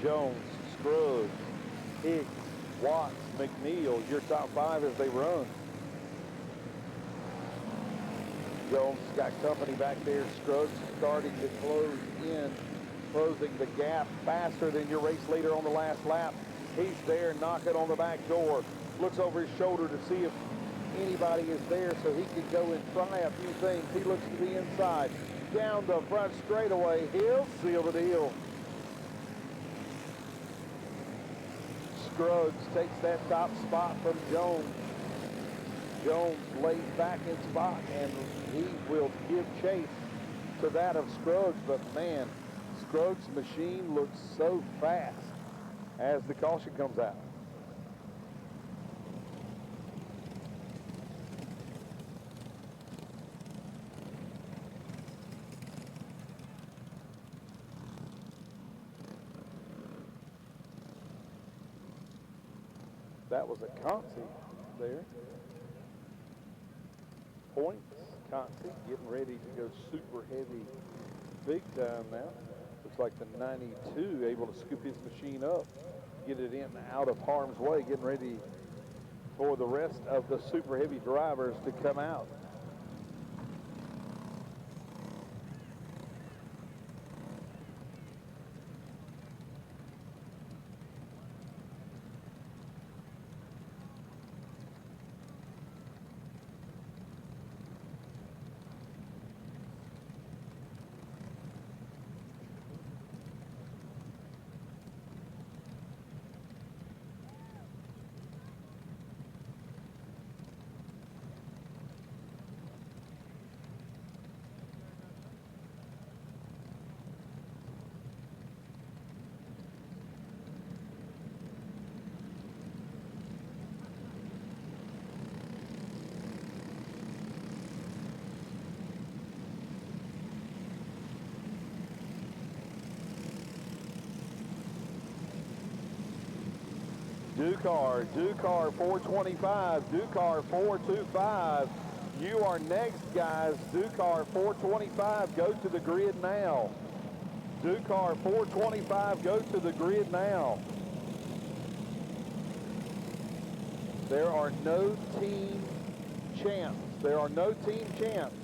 [SPEAKER 1] Jones, Scruggs, Higgs, Watts, McNeil, your top 5 as they run. Jones got company back there. Scruggs starting to close in, closing the gap faster than your race leader on the last lap. He's there knocking on the back door. Looks over his shoulder to see if anybody is there so he can go and try a few things. He looks to the inside. Down the front straightaway. He'll seal the deal. Scruggs takes that top spot from Jones. Jones lays back in spot, and he will give chase to that of Scruggs. But man, Scruggs' machine looks so fast as the caution comes out. That was a Conti there. Points, Conti getting ready to go super heavy big time now. Looks like the 92 able to scoop his machine up, get it in and out of harm's way, getting ready for the rest of the super heavy drivers to come out. Dukar 425, Dukar 425. You are next, guys. Dukar 425, go to the grid now. Dukar 425, go to the grid now. There are no team champs. There are no team champs.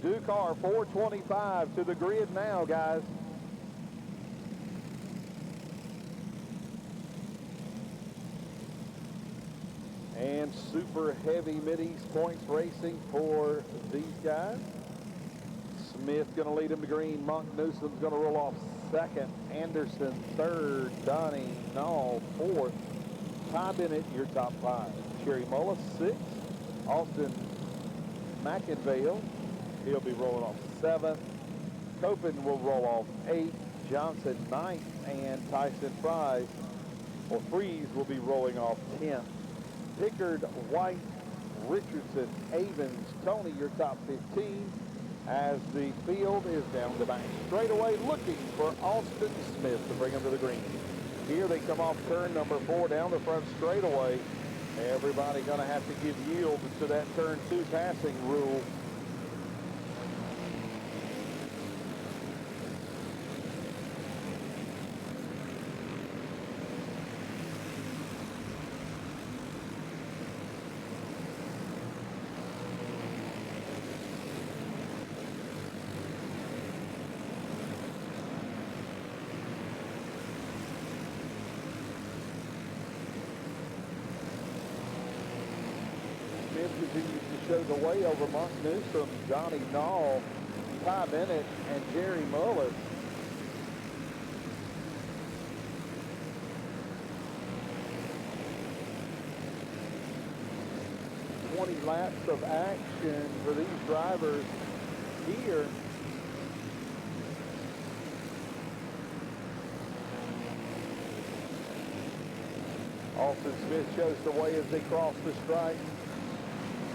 [SPEAKER 1] Dukar 425 to the grid now, guys. And super heavy mid-east points racing for these guys. Smith going to lead him to green. Monk Newsom's going to roll off second. Anderson third. Donnie Nall fourth. Ty Bennett, your top five. Cherry Mullis sixth. Austin McInvale, he'll be rolling off seventh. Copen will roll off eighth. Johnson ninth. And Tyson Fries, or Freeze, will be rolling off 10th. Pickard, White, Richardson, Avens, Tony, your top 15, as the field is down the back straightaway looking for Austin Smith to bring him to the green. Here they come off turn number 4 down the front straightaway. Everybody going to have to give yield to that turn 2 passing rule. Continues to show the way over Monk Newsom, Johnny Nall, Ty Bennett, and Jerry Mullis. Laps of action for these drivers here. Austin Smith shows the way as they cross the stripe.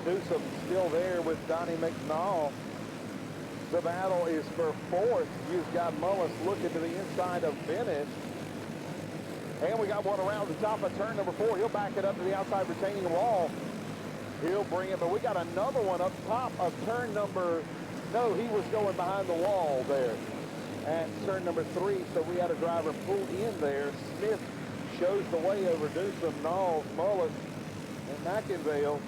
[SPEAKER 1] Newsom still there with Donnie McNall. The battle is for fourth. You've got Mullis looking to the inside of Bennett. And we got one around the top of turn number 4. He'll back it up to the outside retaining wall. He'll bring it, but we got another one up top of turn number, no, he was going behind the wall there at turn number 3. So we had a driver pulled in there. Smith shows the way over Newsom, Knowles, Mullis, and McInvale.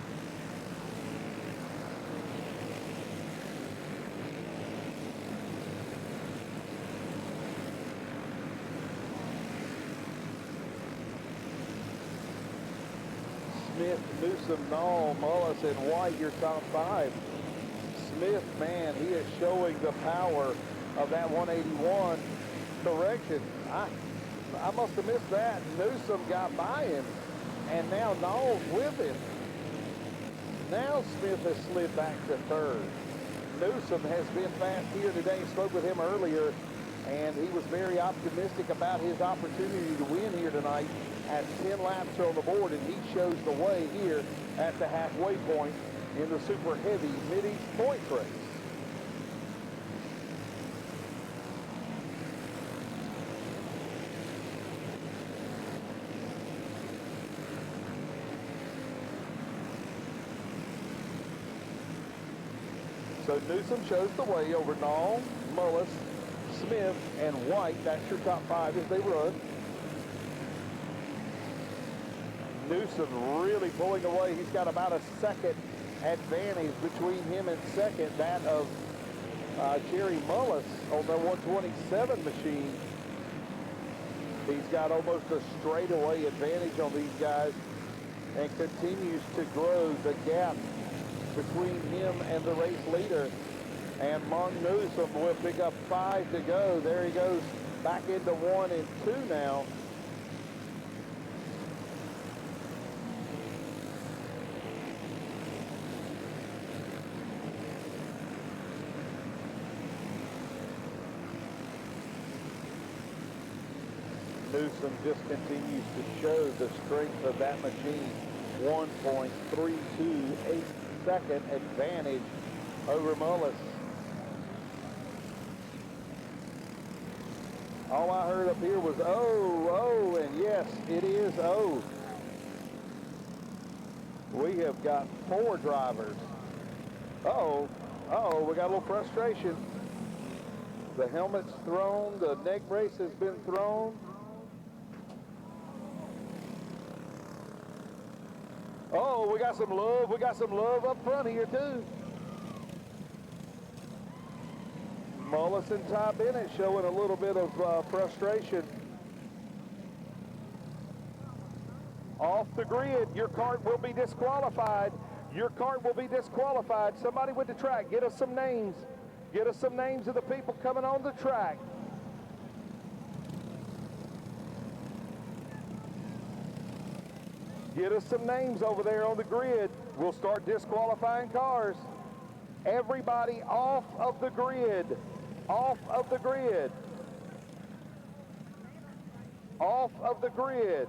[SPEAKER 1] Smith, Newsom, Nall, Mullis, and White, your top 5. Smith, man, he is showing the power of that 181 correction. I must have missed that. Newsom got by him, and now Nall's with him. Now Smith has slid back to third. Newsom has been fast here today. Spoke with him earlier, and he was very optimistic about his opportunity to win here tonight. At 10 laps on the board, and he shows the way here at the halfway point in the super heavy mid-east point race. So Newsom shows the way over Nall, Mullis, Smith, and White. That's your top 5 as they run. Newsom really pulling away. He's got about a second advantage between him and second, that of Jerry Mullis on the 127 machine. He's got almost a straightaway advantage on these guys and continues to grow the gap between him and the race leader. And Monk Newsom will pick up 5 to go. There he goes back into 1 and 2 now. Newsom just continues to show the strength of that machine. 1.328 second advantage over Mullis. All I heard up here was oh, and yes, it is oh. We have got 4 drivers. Uh-oh, we got a little frustration. The helmet's thrown, the neck brace has been thrown. Oh, we got some love up front here too. Mullis and Ty Bennett showing a little bit of frustration. Off the grid, your kart will be disqualified. Your kart will be disqualified. Somebody with the track, get us some names. Get us some names of the people coming on the track. Get us some names over there on the grid. We'll start disqualifying cars. Everybody off of the grid. Off of the grid. Off of the grid.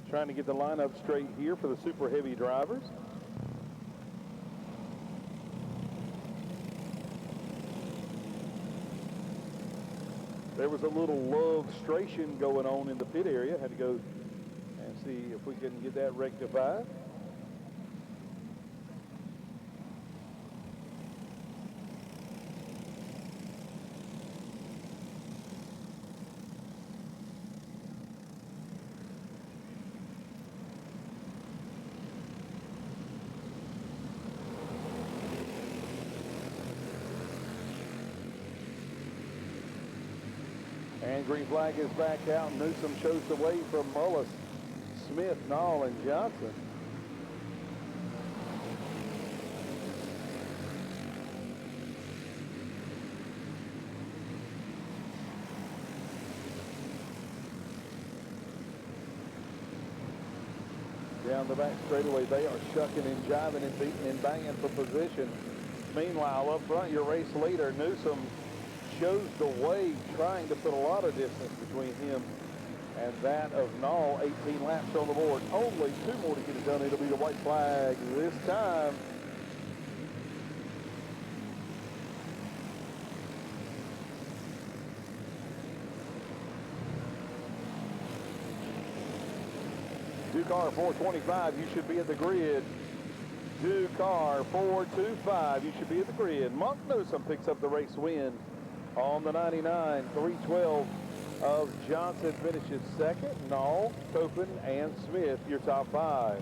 [SPEAKER 1] Trying to get the lineup straight here for the super heavy drivers. There was a little love-stration going on in the pit area. Had to go and see if we can get that rectified. And green flag is back out. Newsom shows the way from Mullis, Smith, Nall, and Johnson. Down the back straightaway, they are shucking and jiving and beating and banging for position. Meanwhile, up front, your race leader, Newsom, shows the way, trying to put a lot of distance between him and that of Nall. 18 laps on the board. Only 2 more to get it done. It'll be the white flag this time. Car 425, you should be at the grid. Car 425, you should be at the grid. Monk Newsom picks up the race win on the 99. 312 of Johnson finishes second. Nall, Copen, and Smith, your top 5.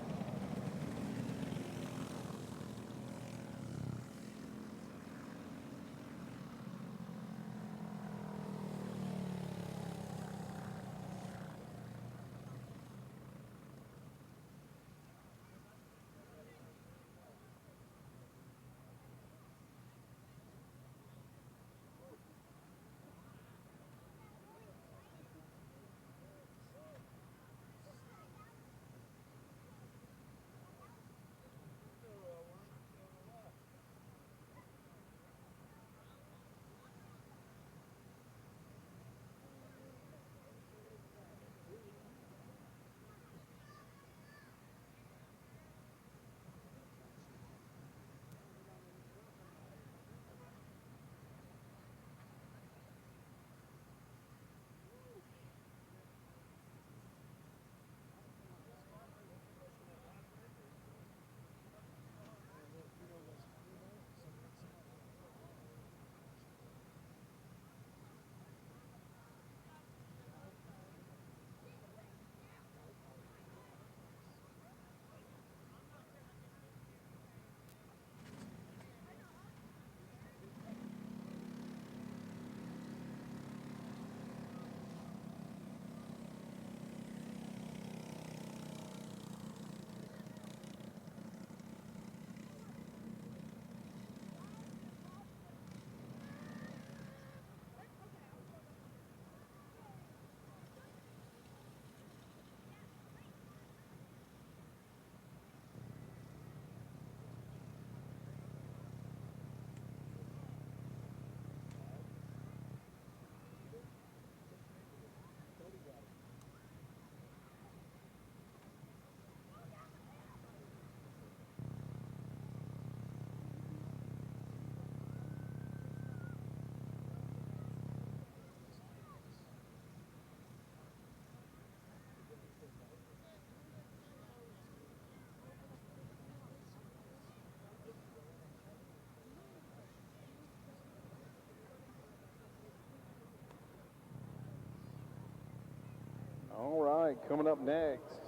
[SPEAKER 1] right, coming up next,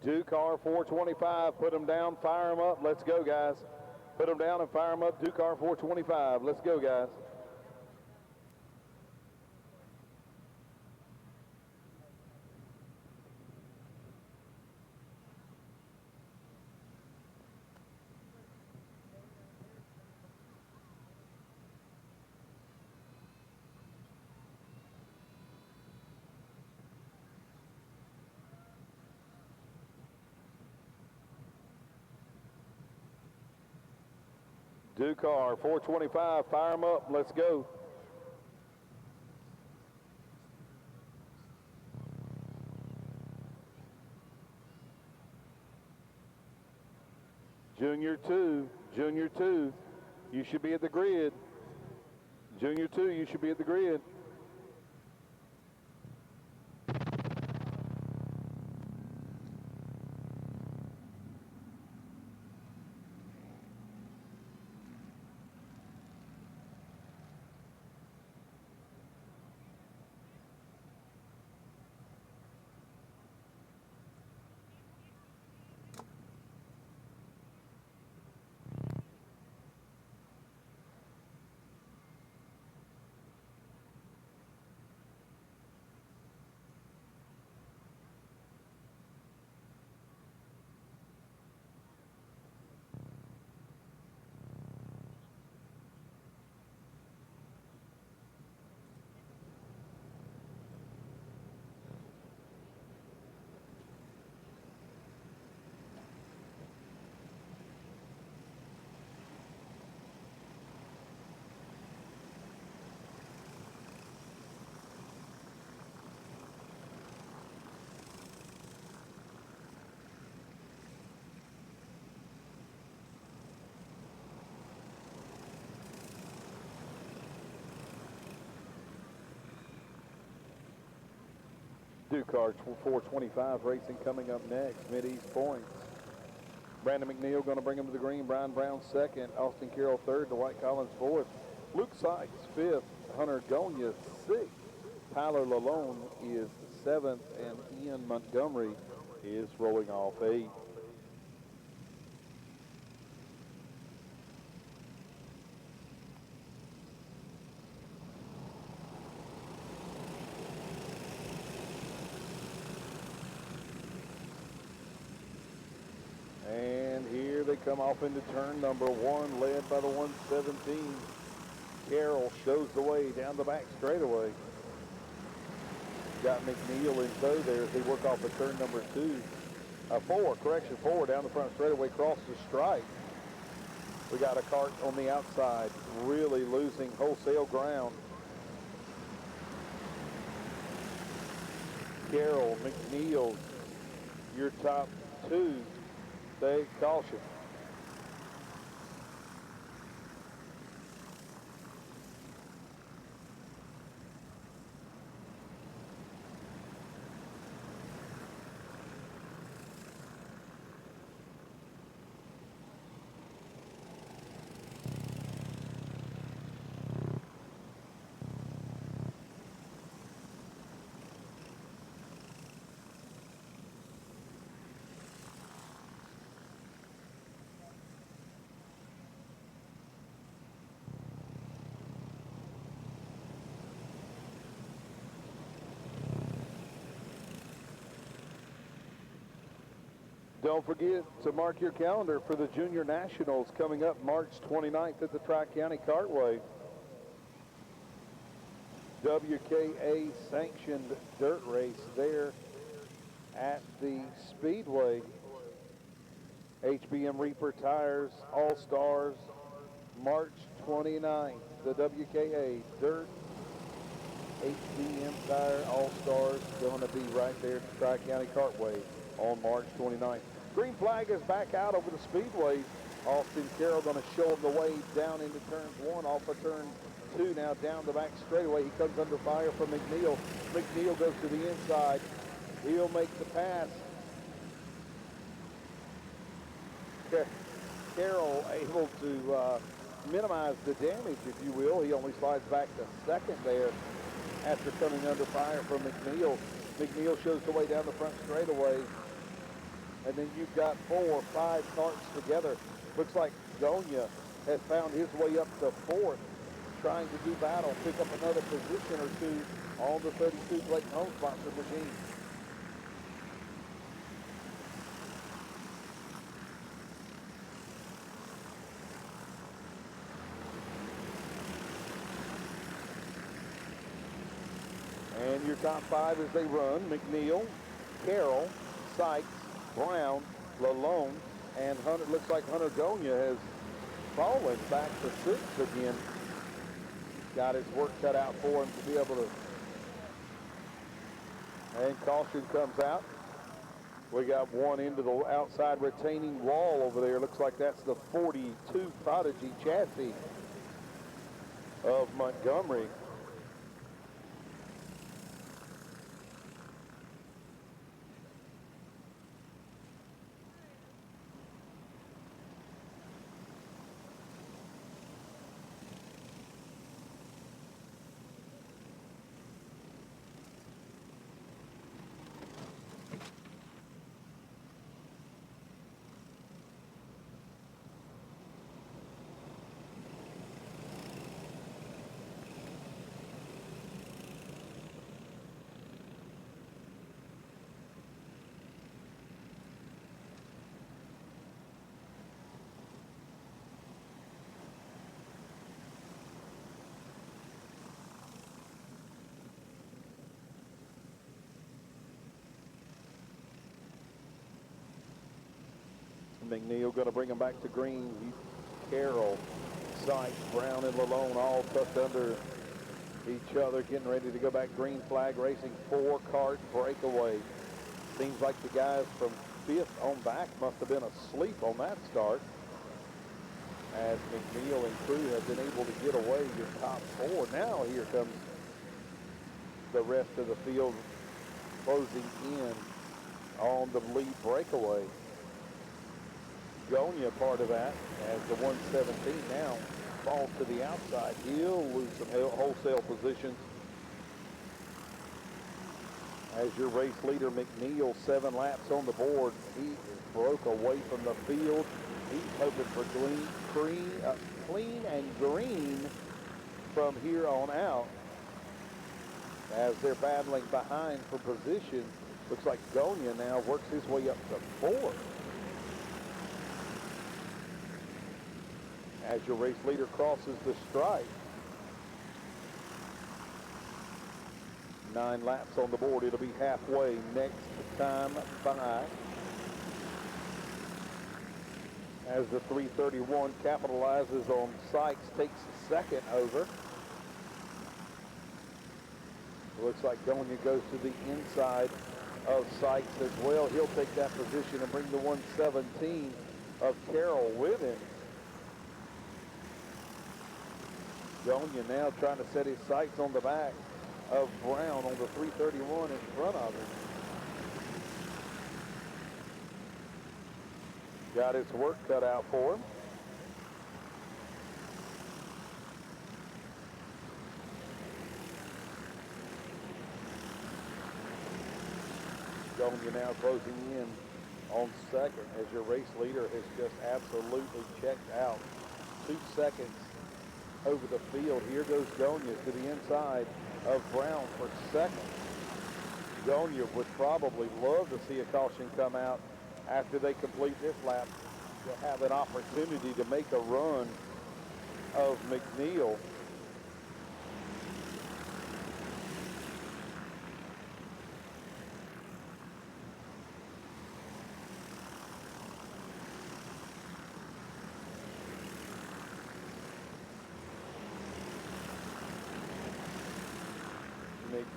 [SPEAKER 1] Duke-R 425. Put them down, fire them up. Let's go, guys. Put them down and fire them up. Duke-R 425. Let's go, guys. Duke-R 425, fire them up. Let's go. Junior 2, you should be at the grid. Junior 2, you should be at the grid. Duke-R 425 racing coming up next. Mid-East points. Brandon McNeil going to bring him to the green. Brian Brown second. Austin Carroll third. Dwight Collins fourth. Luke Sykes fifth. Hunter Gonya sixth. Tyler Lalone is seventh. And Ian Montgomery is rolling off eighth. And here they come off into turn number one, led by the 117. Carroll shows the way down the back straightaway. Got McNeil in tow there as they work off of turn number four down the front straightaway, cross the stripe. We got a cart on the outside, really losing wholesale ground. Carroll, McNeil, your top two. Take caution. Don't forget to mark your calendar for the Junior Nationals coming up March 29th at the Tri-County Cartway. WKA sanctioned dirt race there at the Speedway. HBM Reaper Tires All-Stars, March 29th. The WKA Dirt HBM Tire All-Stars going to be right there at the Tri-County Cartway on March 29th. Green flag is back out over the Speedway. Austin Carroll going to show him the way down into turns one, off of turn two, now down the back straightaway. He comes under fire from McNeil. McNeil goes to the inside. He'll make the pass. Carroll able to minimize the damage, if you will. He only slides back to second there after coming under fire from McNeil. McNeil shows the way down the front straightaway. And then you've got 4 or 5 carts together. Looks like Gonya has found his way up to 4th, trying to do battle, pick up another position or two on the 32 Clayton home sponsor machine. And your top 5 as they run: McNeil, Carroll, Sykes, Brown, Lalone, and Hunter. Looks like Hunter Gonya has fallen back to 6th again. Got his work cut out for him to be able to. And caution comes out. We got one into the outside retaining wall over there. Looks like that's the 42 Prodigy chassis of Montgomery. McNeil going to bring him back to green. Carroll, Sykes, Brown, and Lalone all tucked under each other, getting ready to go back. Green flag racing, 4-cart breakaway. Seems like the guys from 5th on back must have been asleep on that start, as McNeil and crew have been able to get away your top 4. Now here comes the rest of the field closing in on the lead breakaway. Gonya part of that, as the 117 now falls to the outside. He'll lose some wholesale positions. As your race leader, McNeil, 7 laps on the board. He broke away from the field. He's hoping for clean and green from here on out. As they're battling behind for position, looks like Gonya now works his way up to 4th. As your race leader crosses the stripe. 9 laps on the board. It'll be halfway next time by. As the 331 capitalizes on Sykes, takes 2nd over. Looks like Gonya goes to the inside of Sykes as well. He'll take that position and bring the 117 of Carroll with him. Gonya now trying to set his sights on the back of Brown on the 331 in front of him. Got his work cut out for him. Gonya now closing in on 2nd as your race leader has just absolutely checked out. 2 seconds over the field. Here goes Gonya to the inside of Brown for 2nd. Gonya would probably love to see a caution come out after they complete this lap to have an opportunity to make a run of McNeil.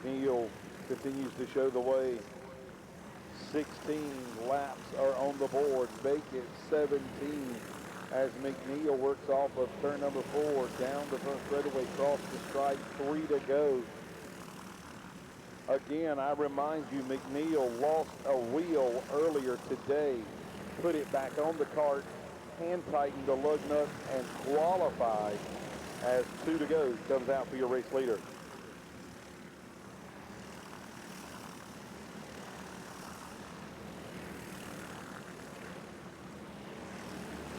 [SPEAKER 1] McNeil continues to show the way. 16 laps are on the board. Bacon 17 as McNeil works off of turn number 4 down the front straightaway, across the stripe, 3 to go. Again, I remind you, McNeil lost a wheel earlier today, put it back on the cart, hand tightened the lug nut, and qualified as 2 to go. Comes out for your race leader.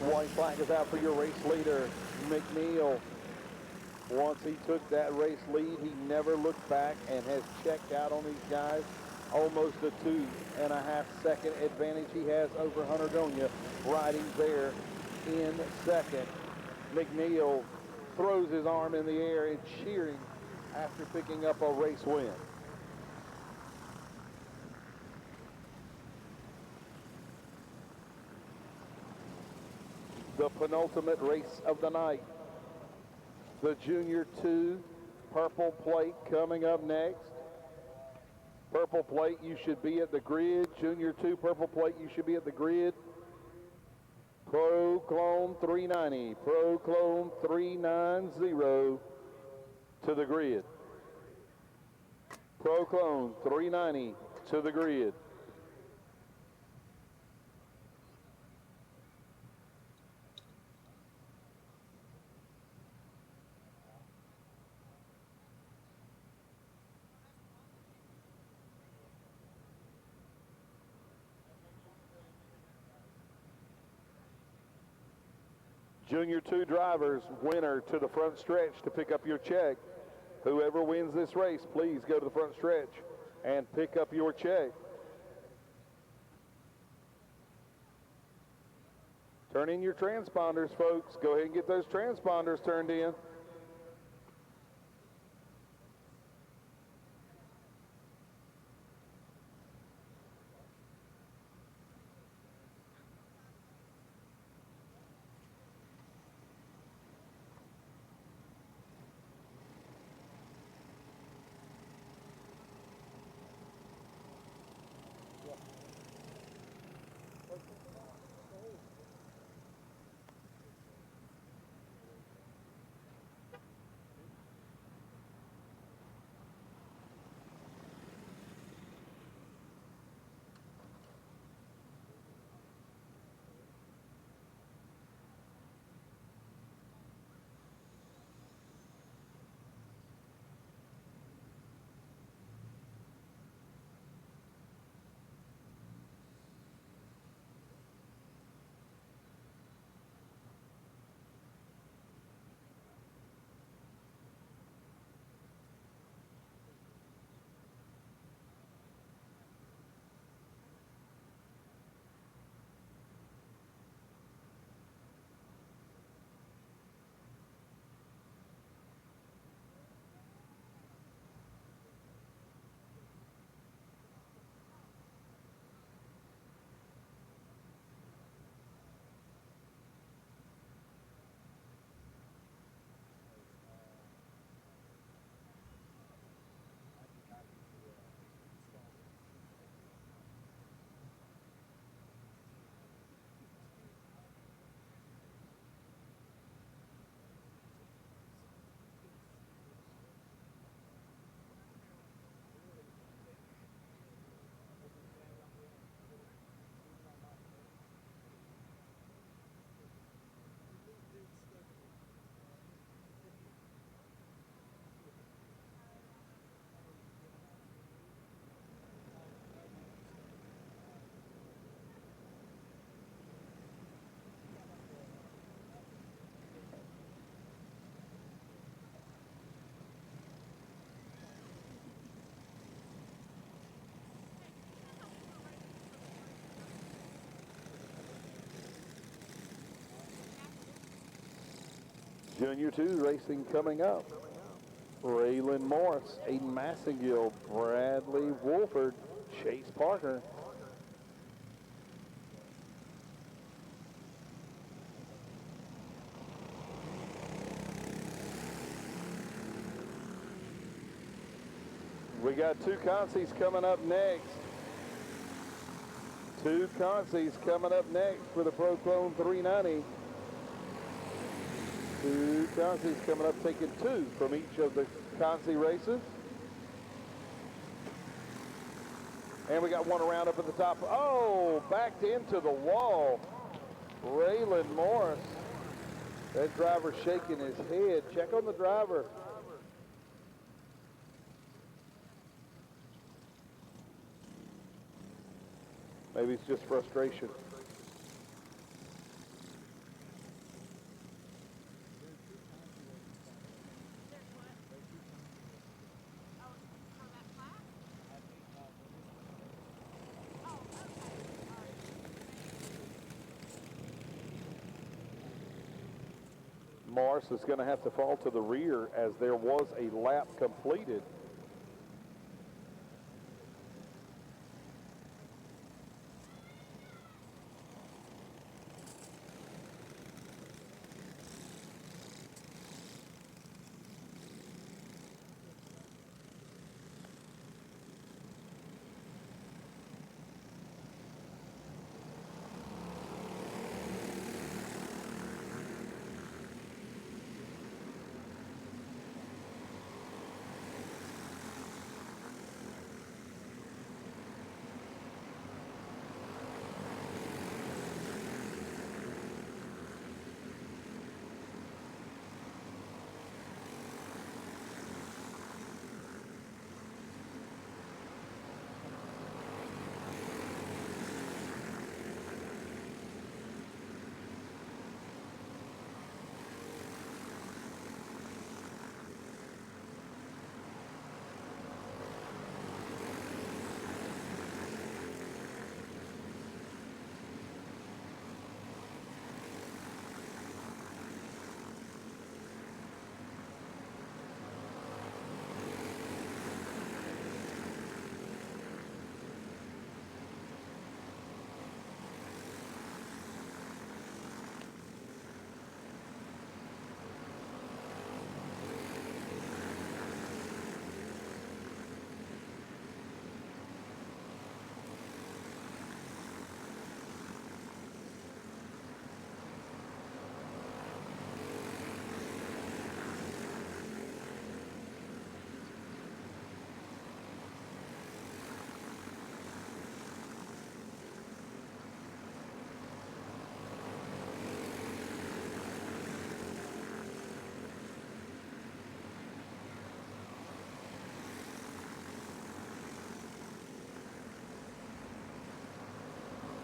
[SPEAKER 1] White flag is out for your race leader, McNeil. Once he took that race lead, he never looked back and has checked out on these guys. Almost a 2.5-second advantage he has over Hunter Gonia, riding there in second. McNeil throws his arm in the air and cheering after picking up a race win. The penultimate race of the night. The Junior 2 purple plate coming up next. Purple plate, you should be at the grid. Junior 2 purple plate, you should be at the grid. Pro Clone 390, Pro Clone 390 to the grid. Pro Clone 390 to the grid. Junior 2 drivers, winner to the front stretch to pick up your check. Whoever wins this race, please go to the front stretch and pick up your check. Turn in your transponders, folks. Go ahead and get those transponders turned in. Junior 2 racing coming up. Raylan Morris, Aiden Massengill, Bradley Wolford, Chase Parker. We got two consies coming up next. Two consies coming up next for the Pro Clone 390. Two consies coming up, taking two from each of the consi races. And we got one around up at the top. Oh, backed into the wall. Raylan Morris. That driver shaking his head. Check on the driver. Maybe it's just frustration. Morris is going to have to fall to the rear as there was a lap completed.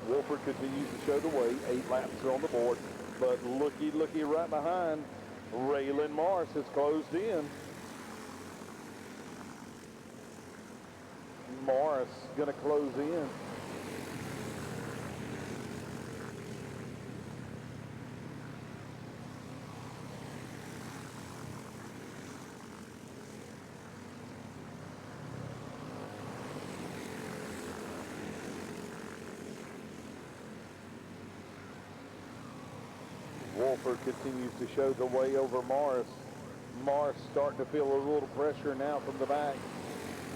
[SPEAKER 1] Wolford continues to show the way. 8 laps are on the board, but looky right behind. Raylan Morris has closed in. Morris going to close in. Wolford continues to show the way over Morris. Morris starting to feel a little pressure now from the back.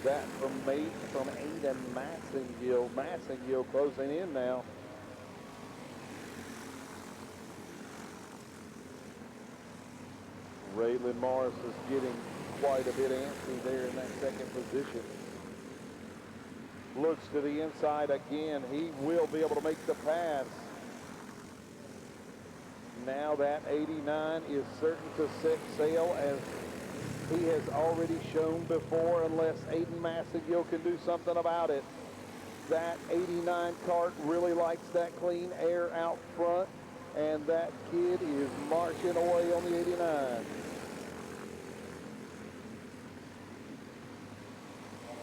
[SPEAKER 1] That from Aiden Massengill. Massengill closing in now. Raylan Morris is getting quite a bit antsy there in that second position. Looks to the inside again. He will be able to make the pass. Now that 89 is certain to set sail, as he has already shown before, unless Aiden Massengill can do something about it. That 89 cart really likes that clean air out front, and that kid is marching away on the 89.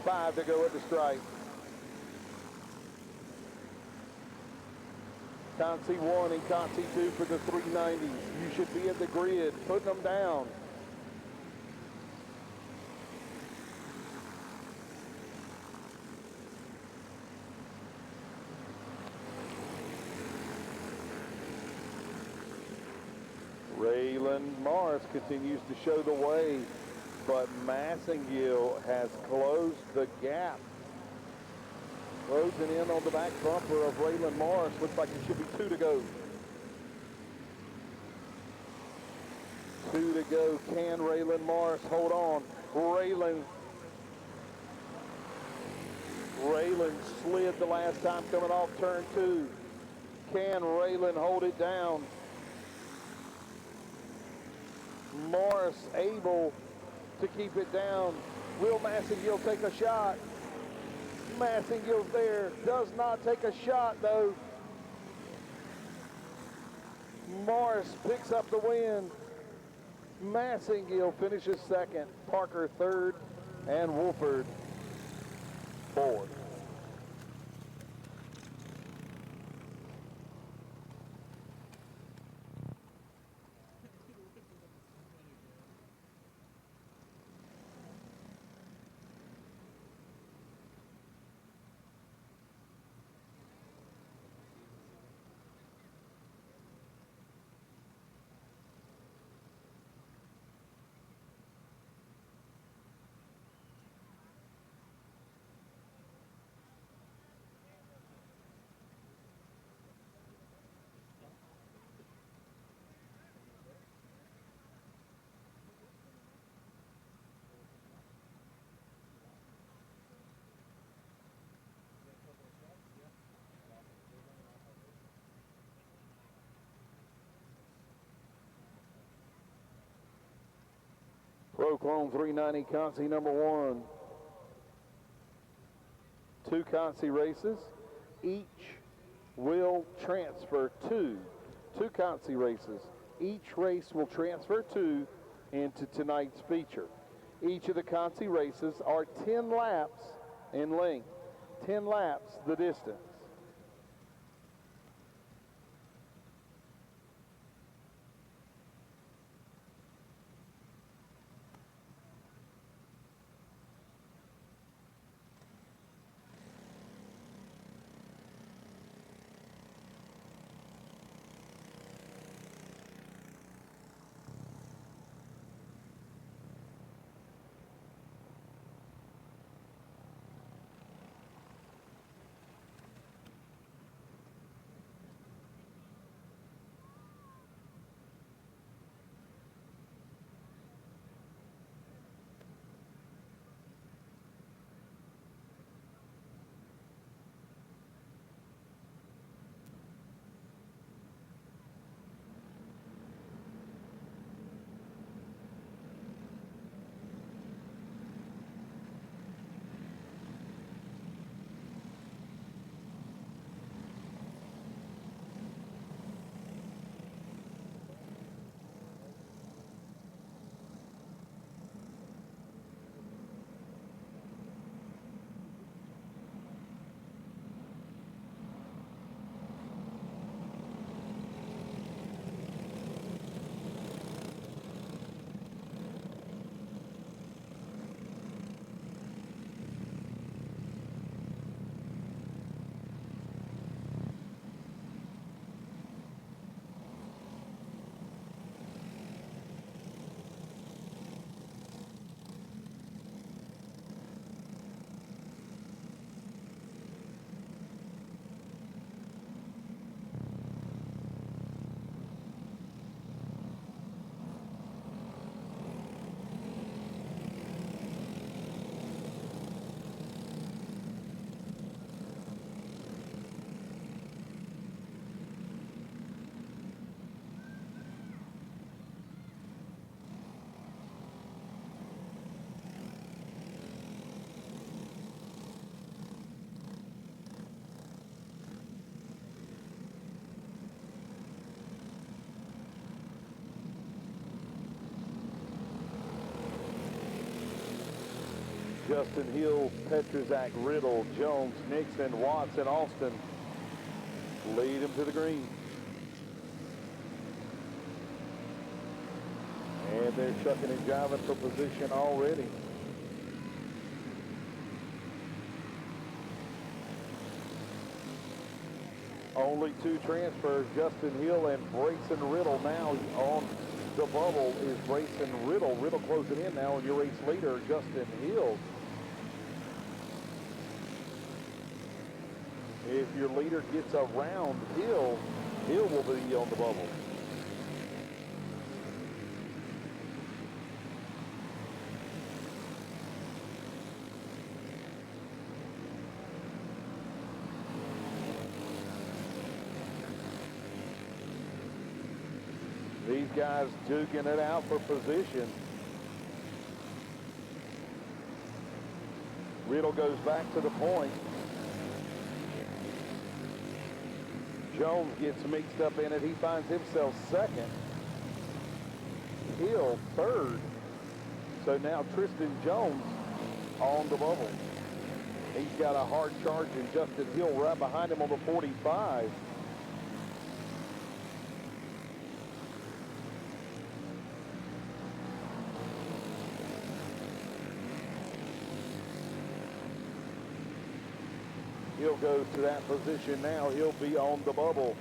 [SPEAKER 1] 5 to go at the stripe. Conti 1 and Conti 2 for the 390s. You should be at the grid, putting them down. Raylan Morris continues to show the way, but Massengill has closed the gap. Closing in on the back bumper of Raylan Morris. Looks like it should be 2 to go. 2 to go. Can Raylan Morris hold on? Raylan slid the last time coming off turn 2. Can Raylan hold it down? Morris able to keep it down. Will Massengill take a shot? Massengill's there, does not take a shot though. Morris picks up the win. Massengill finishes second, Parker third, and Wolford fourth. Proclone 390 Consi number 1. 2 Consi races. Each will transfer 2 Consi races. Each race will transfer 2 into tonight's feature. Each of the Consi races are 10 laps in length. 10 laps the distance. Justin Hill, Petruzak, Riddle, Jones, Nixon, Watson, Austin lead him to the green. And they're chucking and jiving for position already. Only 2 transfers, Justin Hill and Brayson Riddle now on the bubble is Brayson Riddle. Riddle closing in now, and your race leader, Justin Hill. If your leader gets around Hill, Hill will be on the bubble. These guys duking it out for position. Riddle goes back to the point. Jones gets mixed up in it. He finds himself second. Hill third. So now Tristan Jones on the bubble. He's got a hard charge, and Justin Hill right behind him on the 45. Hill goes to that position now. He'll be on the bubble.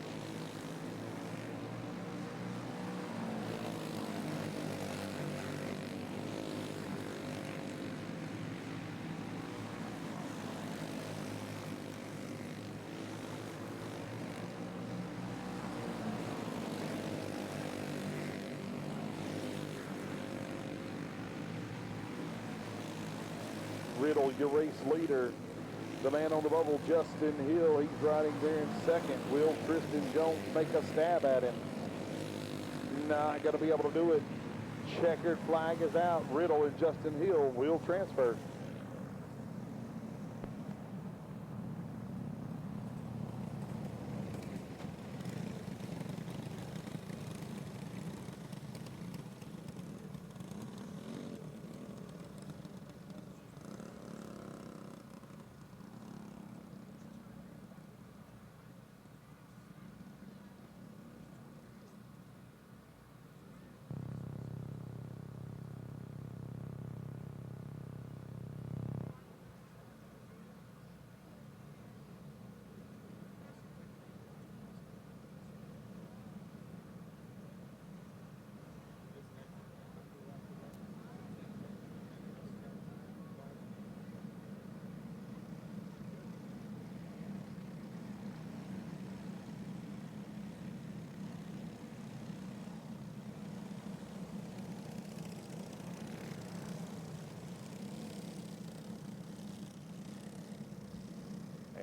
[SPEAKER 1] Riddle, your race leader. The man on the bubble, Justin Hill, he's riding there in second. Will Tristan Jones make a stab at him? Not going to be able to do it. Checkered flag is out. Riddle and Justin Hill will transfer.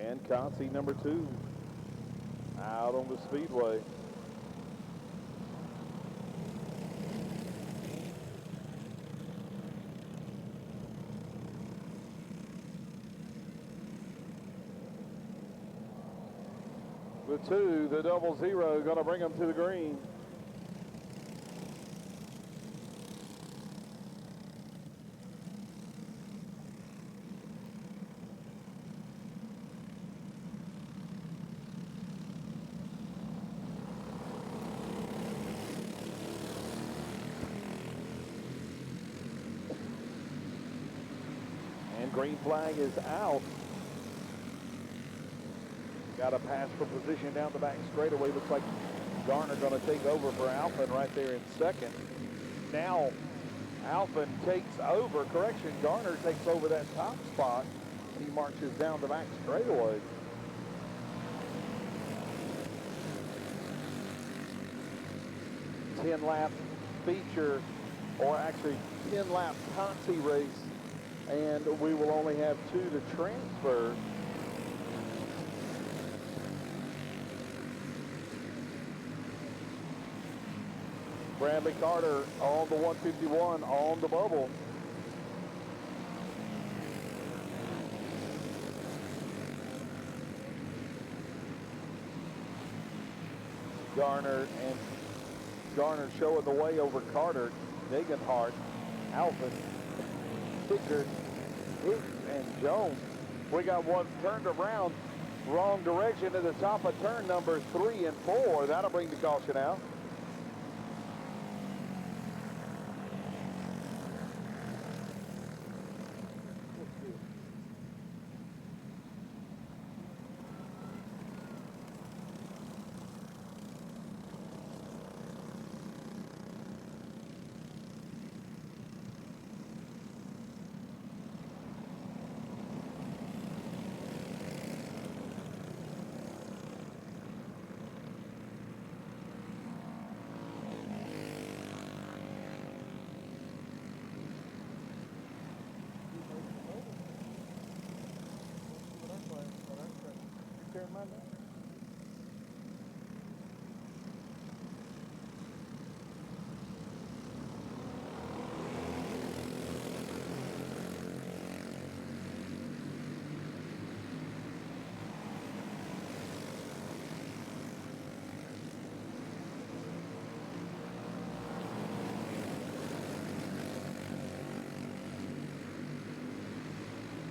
[SPEAKER 1] And Concy number 2 out on the Speedway. The 2, the 00, going to bring them to the green. And green flag is out. Got a pass for position down the back straightaway. Looks like Garner going to take over for Alphen right there in second. Now Alphen takes over. Correction, Garner takes over that top spot. He marches down the back straightaway. Ten-lap feature, or actually 10-lap Concy race, and we will only have 2 to transfer. Bradley Carter on the 151 on the bubble. Garner showing the way over Carter, Degenhardt, Alphen, Ticker, Hicks, and Jones. We got one turned around, wrong direction at the top of turn number 3 and 4. That'll bring the caution out.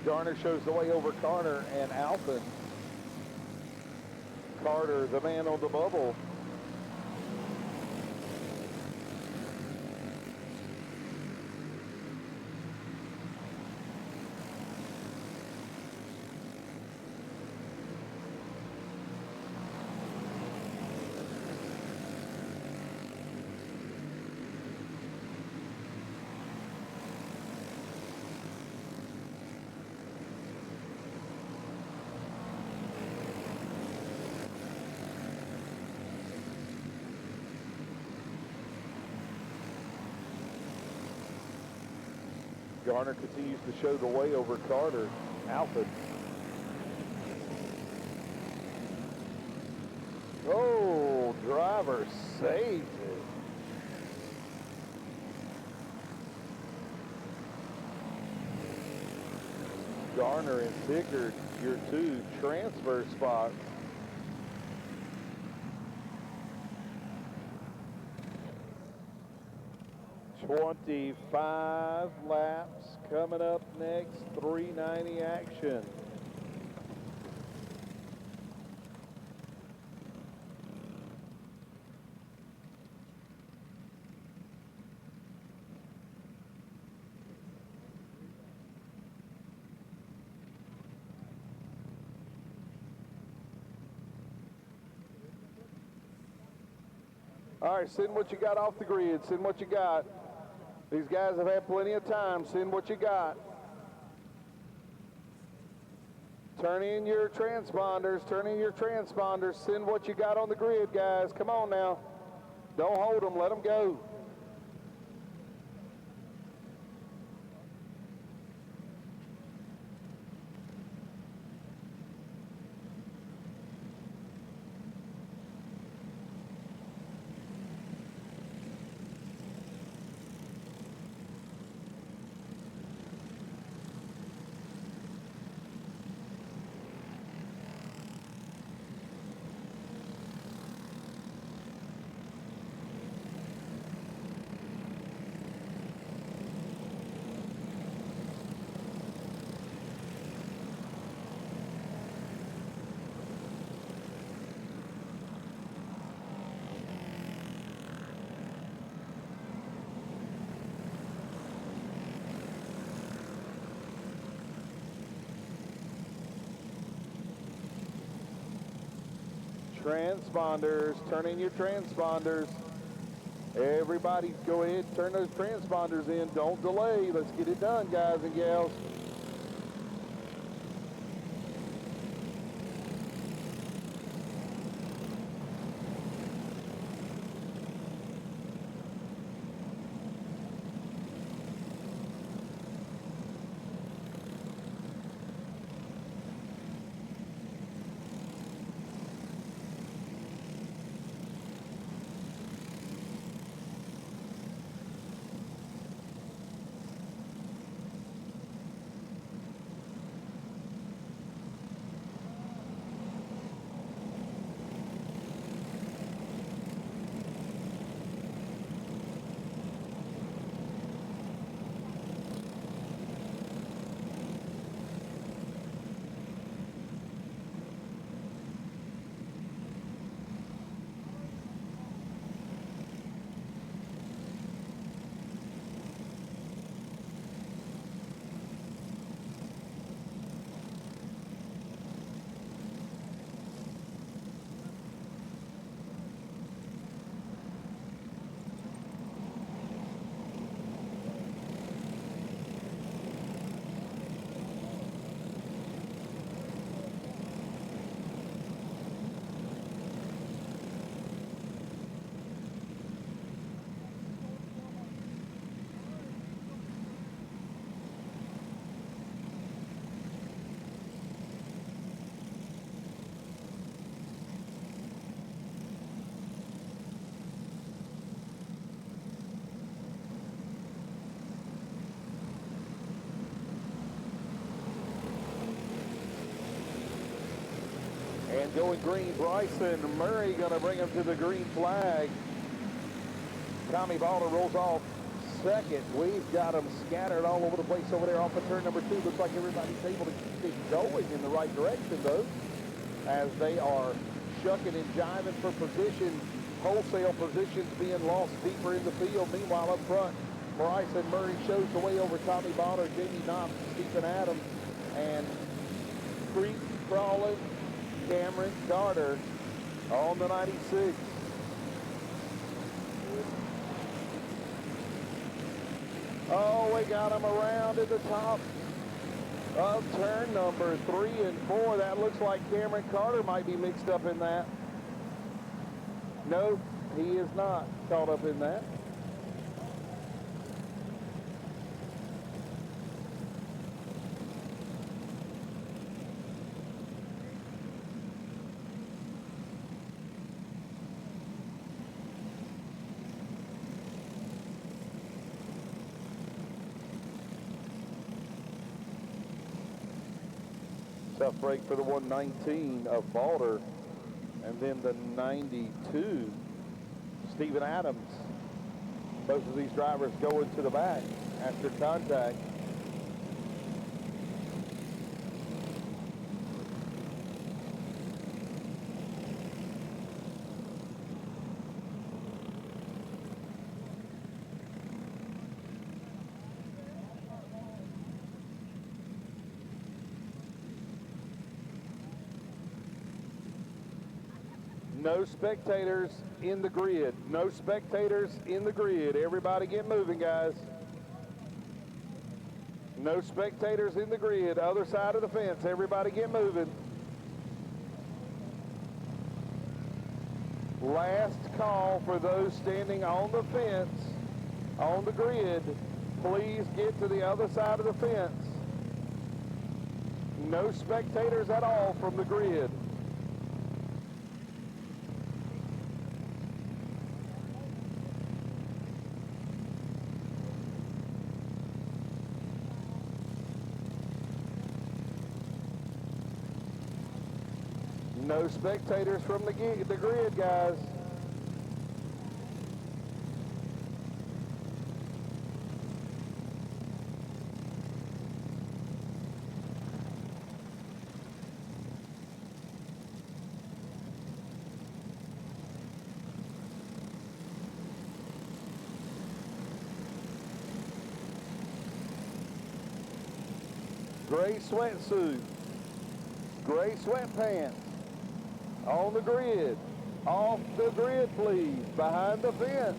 [SPEAKER 1] Garner shows the way over Carter and Alphen. Carter, the man on the bubble. Garner continues to show the way over Carter. Alphen. Oh, driver saved it. Garner and Pickard, your two transfer spots. "25 laps coming up next, 390 action." All right, send what you got off the grid. Send what you got. These guys have had plenty of time. Send what you got. Turn in your transponders. Turn in your transponders. Send what you got on the grid, guys. Come on now. Don't hold them. Let them go. Transponders, turn in your transponders. Everybody go ahead, turn those transponders in. Don't delay. Let's get it done, guys and gals. And going green, Bryson Murray going to bring him to the green flag. Tommy Baller rolls off second. We've got them scattered all over the place over there off of turn number 2. Looks like everybody's able to keep it going in the right direction, though, as they are shucking and jiving for position. Wholesale positions being lost deeper in the field. Meanwhile, up front, Bryson Murray shows the way over Tommy Baller, Jamie Knox, Stephen Adams, and creep crawling Cameron Carter on the 96. Oh, we got him around at the top of turn number 3 and 4. That looks like Cameron Carter might be mixed up in that. Nope, he is not caught up in that. Tough break for the 119 of Balder. And then the 92, Stephen Adams. Both of these drivers going to the back after contact. No spectators in the grid. No spectators in the grid. Everybody get moving, guys. No spectators in the grid. Other side of the fence. Everybody get moving. Last call for those standing on the fence, on the grid. Please get to the other side of the fence. No spectators at all from the grid. No spectators from the grid, guys. Gray sweatsuit, gray sweatpants. On the grid. Off the grid, please. Behind the fence.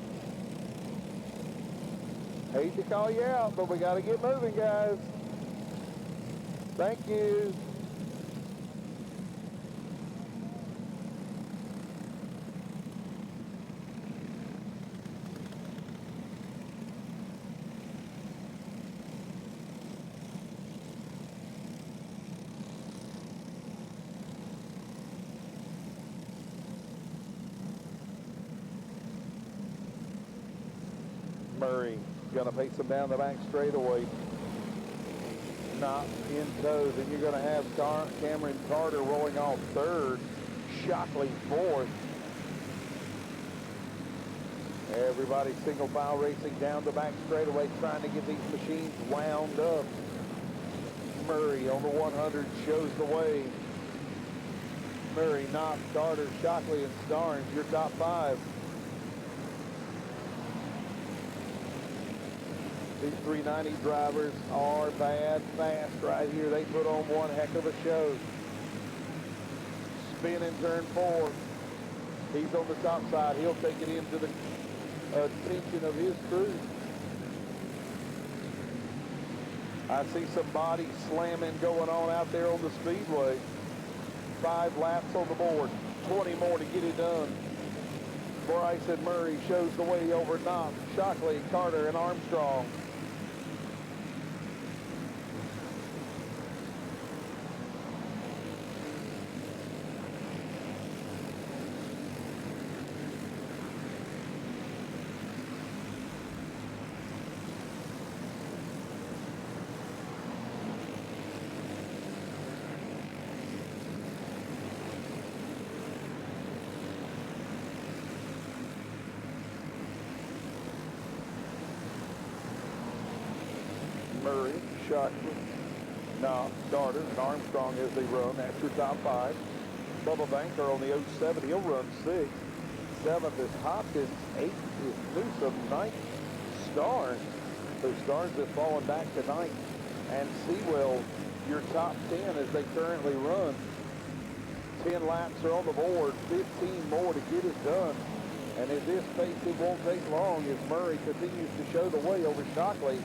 [SPEAKER 1] Hate to call you out, but we got to get moving, guys. Thank you. Murray gonna pace him down the back straightaway. Not in tow. Then you're gonna have Cameron Carter rolling off third, Shockley fourth. Everybody single file racing down the back straightaway, trying to get these machines wound up. Murray on the 100 shows the way. Murray, Knopf, Carter, Shockley, and Starnes, your top five. These 390 drivers are bad fast right here. They put on one heck of a show. Spin in turn 4. He's on the top side. He'll take it into the attention of his crew. I see some body slamming going on out there on the Speedway. 5 laps on the board. 20 more to get it done. Bryce and Murray shows the way over Knopf, Shockley, Carter, and Armstrong. Murray, Shockley, Knopf, Carter, and Armstrong as they run. That's your top 5. Bubba Banker on the 07, he'll run 6th. 7th is Hopkins. 8th is Newsom. 9th, Starnes. So Starnes has fallen back to 9th. And Sewell, your top 10 as they currently run. 10 laps are on the board. 15 more to get it done. And at this pace, it won't take long as Murray continues to show the way over Shockley.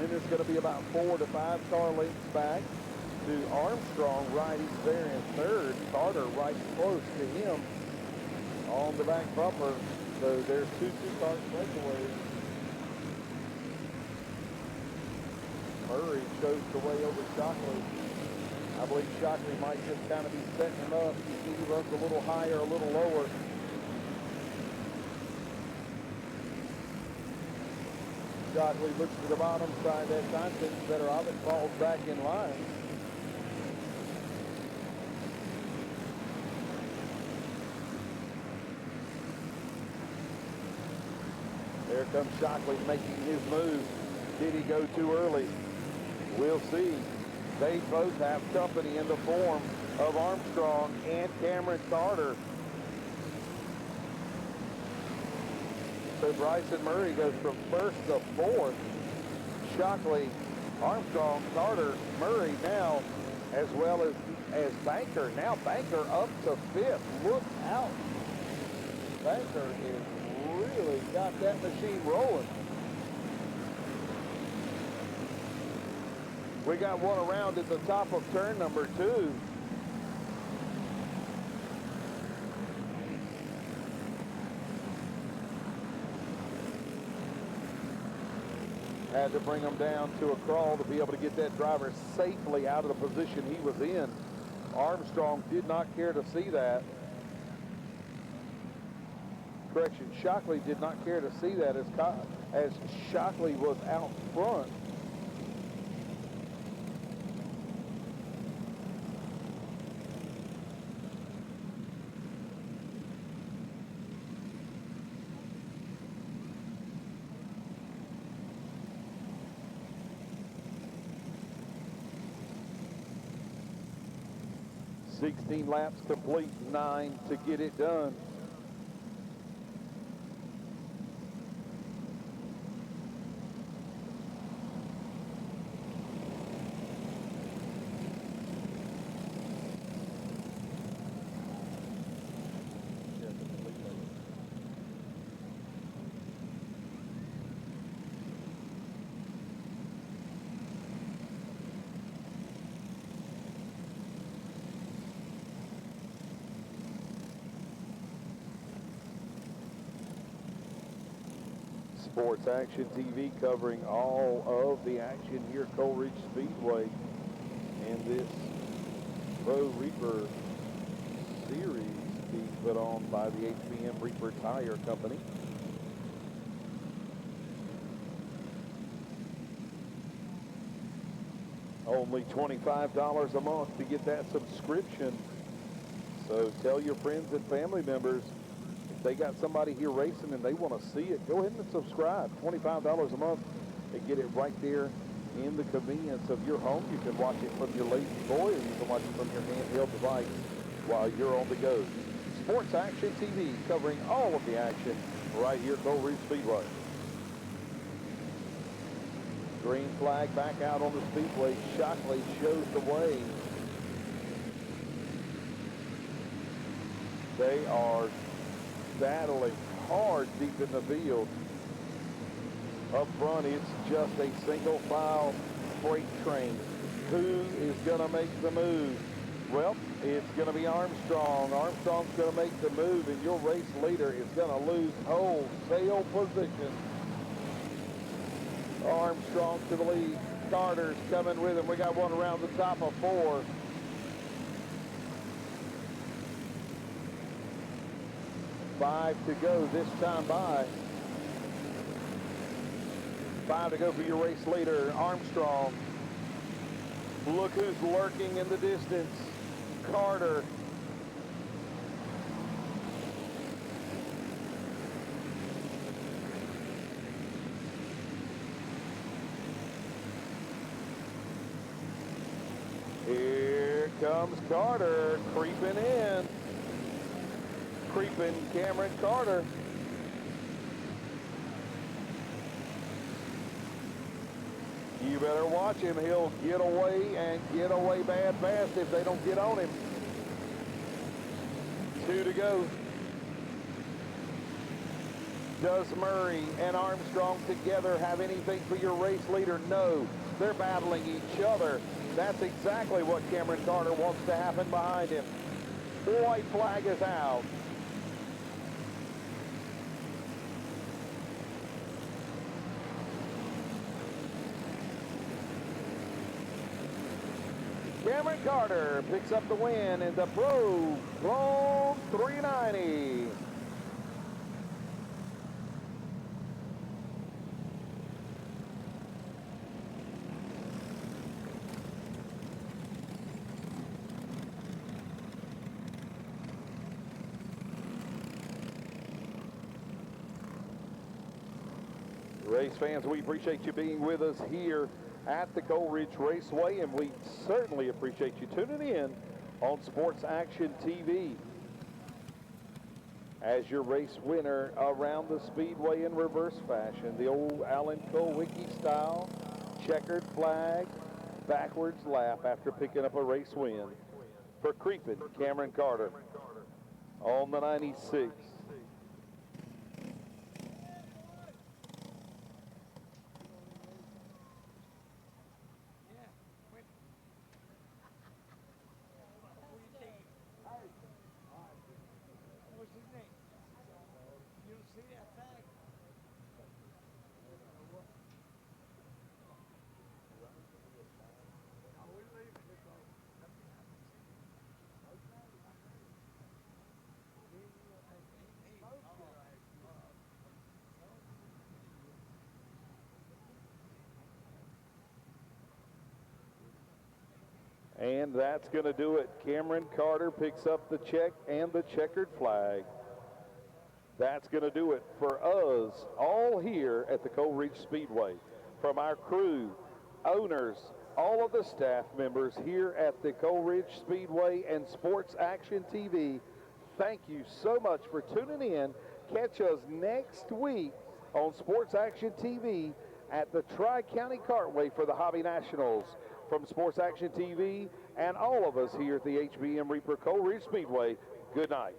[SPEAKER 1] And it's going to be about 4 to 5 car lengths back to Armstrong, right he's there in third. Carter right close to him on the back bumper. So there's two car breakaways. Murray shows the way over Shockley. I believe Shockley might just kind of be setting him up. You see he runs a little higher, a little lower. Shockley looks to the bottom side that time, thinks better of it, falls back in line. There comes Shockley making his move. Did he go too early? We'll see. They both have company in the form of Armstrong and Cameron Carter. So Bryson Murray goes from first to fourth. Shockley, Armstrong, Carter, Murray now, as well as Banker. Now Banker up to fifth. Look out. Banker is really got that machine rolling. We got one around at the top of turn number 2. Had to bring him down to a crawl to be able to get that driver safely out of the position he was in. Armstrong did not care to see that. Correction, Shockley did not care to see that as Shockley was out front. $16 laps complete, 9 to get it done. Sports Action TV covering all of the action here at Coleridge Speedway and this Pro Reaper series being put on by the HPM Reaper Tire Company. Only $25 a month to get that subscription. So tell your friends and family members, they got somebody here racing and they want to see it, go ahead and subscribe. $25 a month and get it right there in the convenience of your home. You can watch it from your lazy boy, or you can watch it from your handheld device while you're on the go. Sports Action TV covering all of the action right here at Coleridge Speedway. Green flag back out on the speedway. Shockley shows the way. They are battling hard deep in the field. Up front, it's just a single file freight train. Who is going to make the move? Well, it's going to be Armstrong. Armstrong's going to make the move, and your race leader is going to lose wholesale position. Armstrong to the lead. Carter's coming with him. We got one around the top of 4. Five to go this time by. 5 to go for your race leader, Armstrong. Look who's lurking in the distance. Carter. Here comes Carter creeping in. Creeping Cameron Carter. You better watch him. He'll get away and get away bad fast if they don't get on him. 2 to go. Does Murray and Armstrong together have anything for your race leader? No. They're battling each other. That's exactly what Cameron Carter wants to happen behind him. White flag is out. Cameron Carter picks up the win in the Pro Long 390. Race fans, we appreciate you being with us here at the Coleridge Raceway, and we certainly appreciate you tuning in on Sports Action TV. As your race winner around the Speedway in reverse fashion, the old Alan Kulwicki style, checkered flag, backwards lap after picking up a race win for creeping Cameron Carter on the 96.
[SPEAKER 2] What's his name? You don't see that tag? No, we're leaving it though.
[SPEAKER 1] And that's going to do it. Cameron Carter picks up the check and the checkered flag. That's going to do it for us all here at the Coleridge Speedway. From our crew, owners, all of the staff members here at the Coleridge Speedway and Sports Action TV, thank you so much for tuning in. Catch us next week on Sports Action TV at the Tri-County Cartway for the Hobby Nationals. From Sports Action TV and all of us here at the HBM Reaper Coleridge Speedway, good night.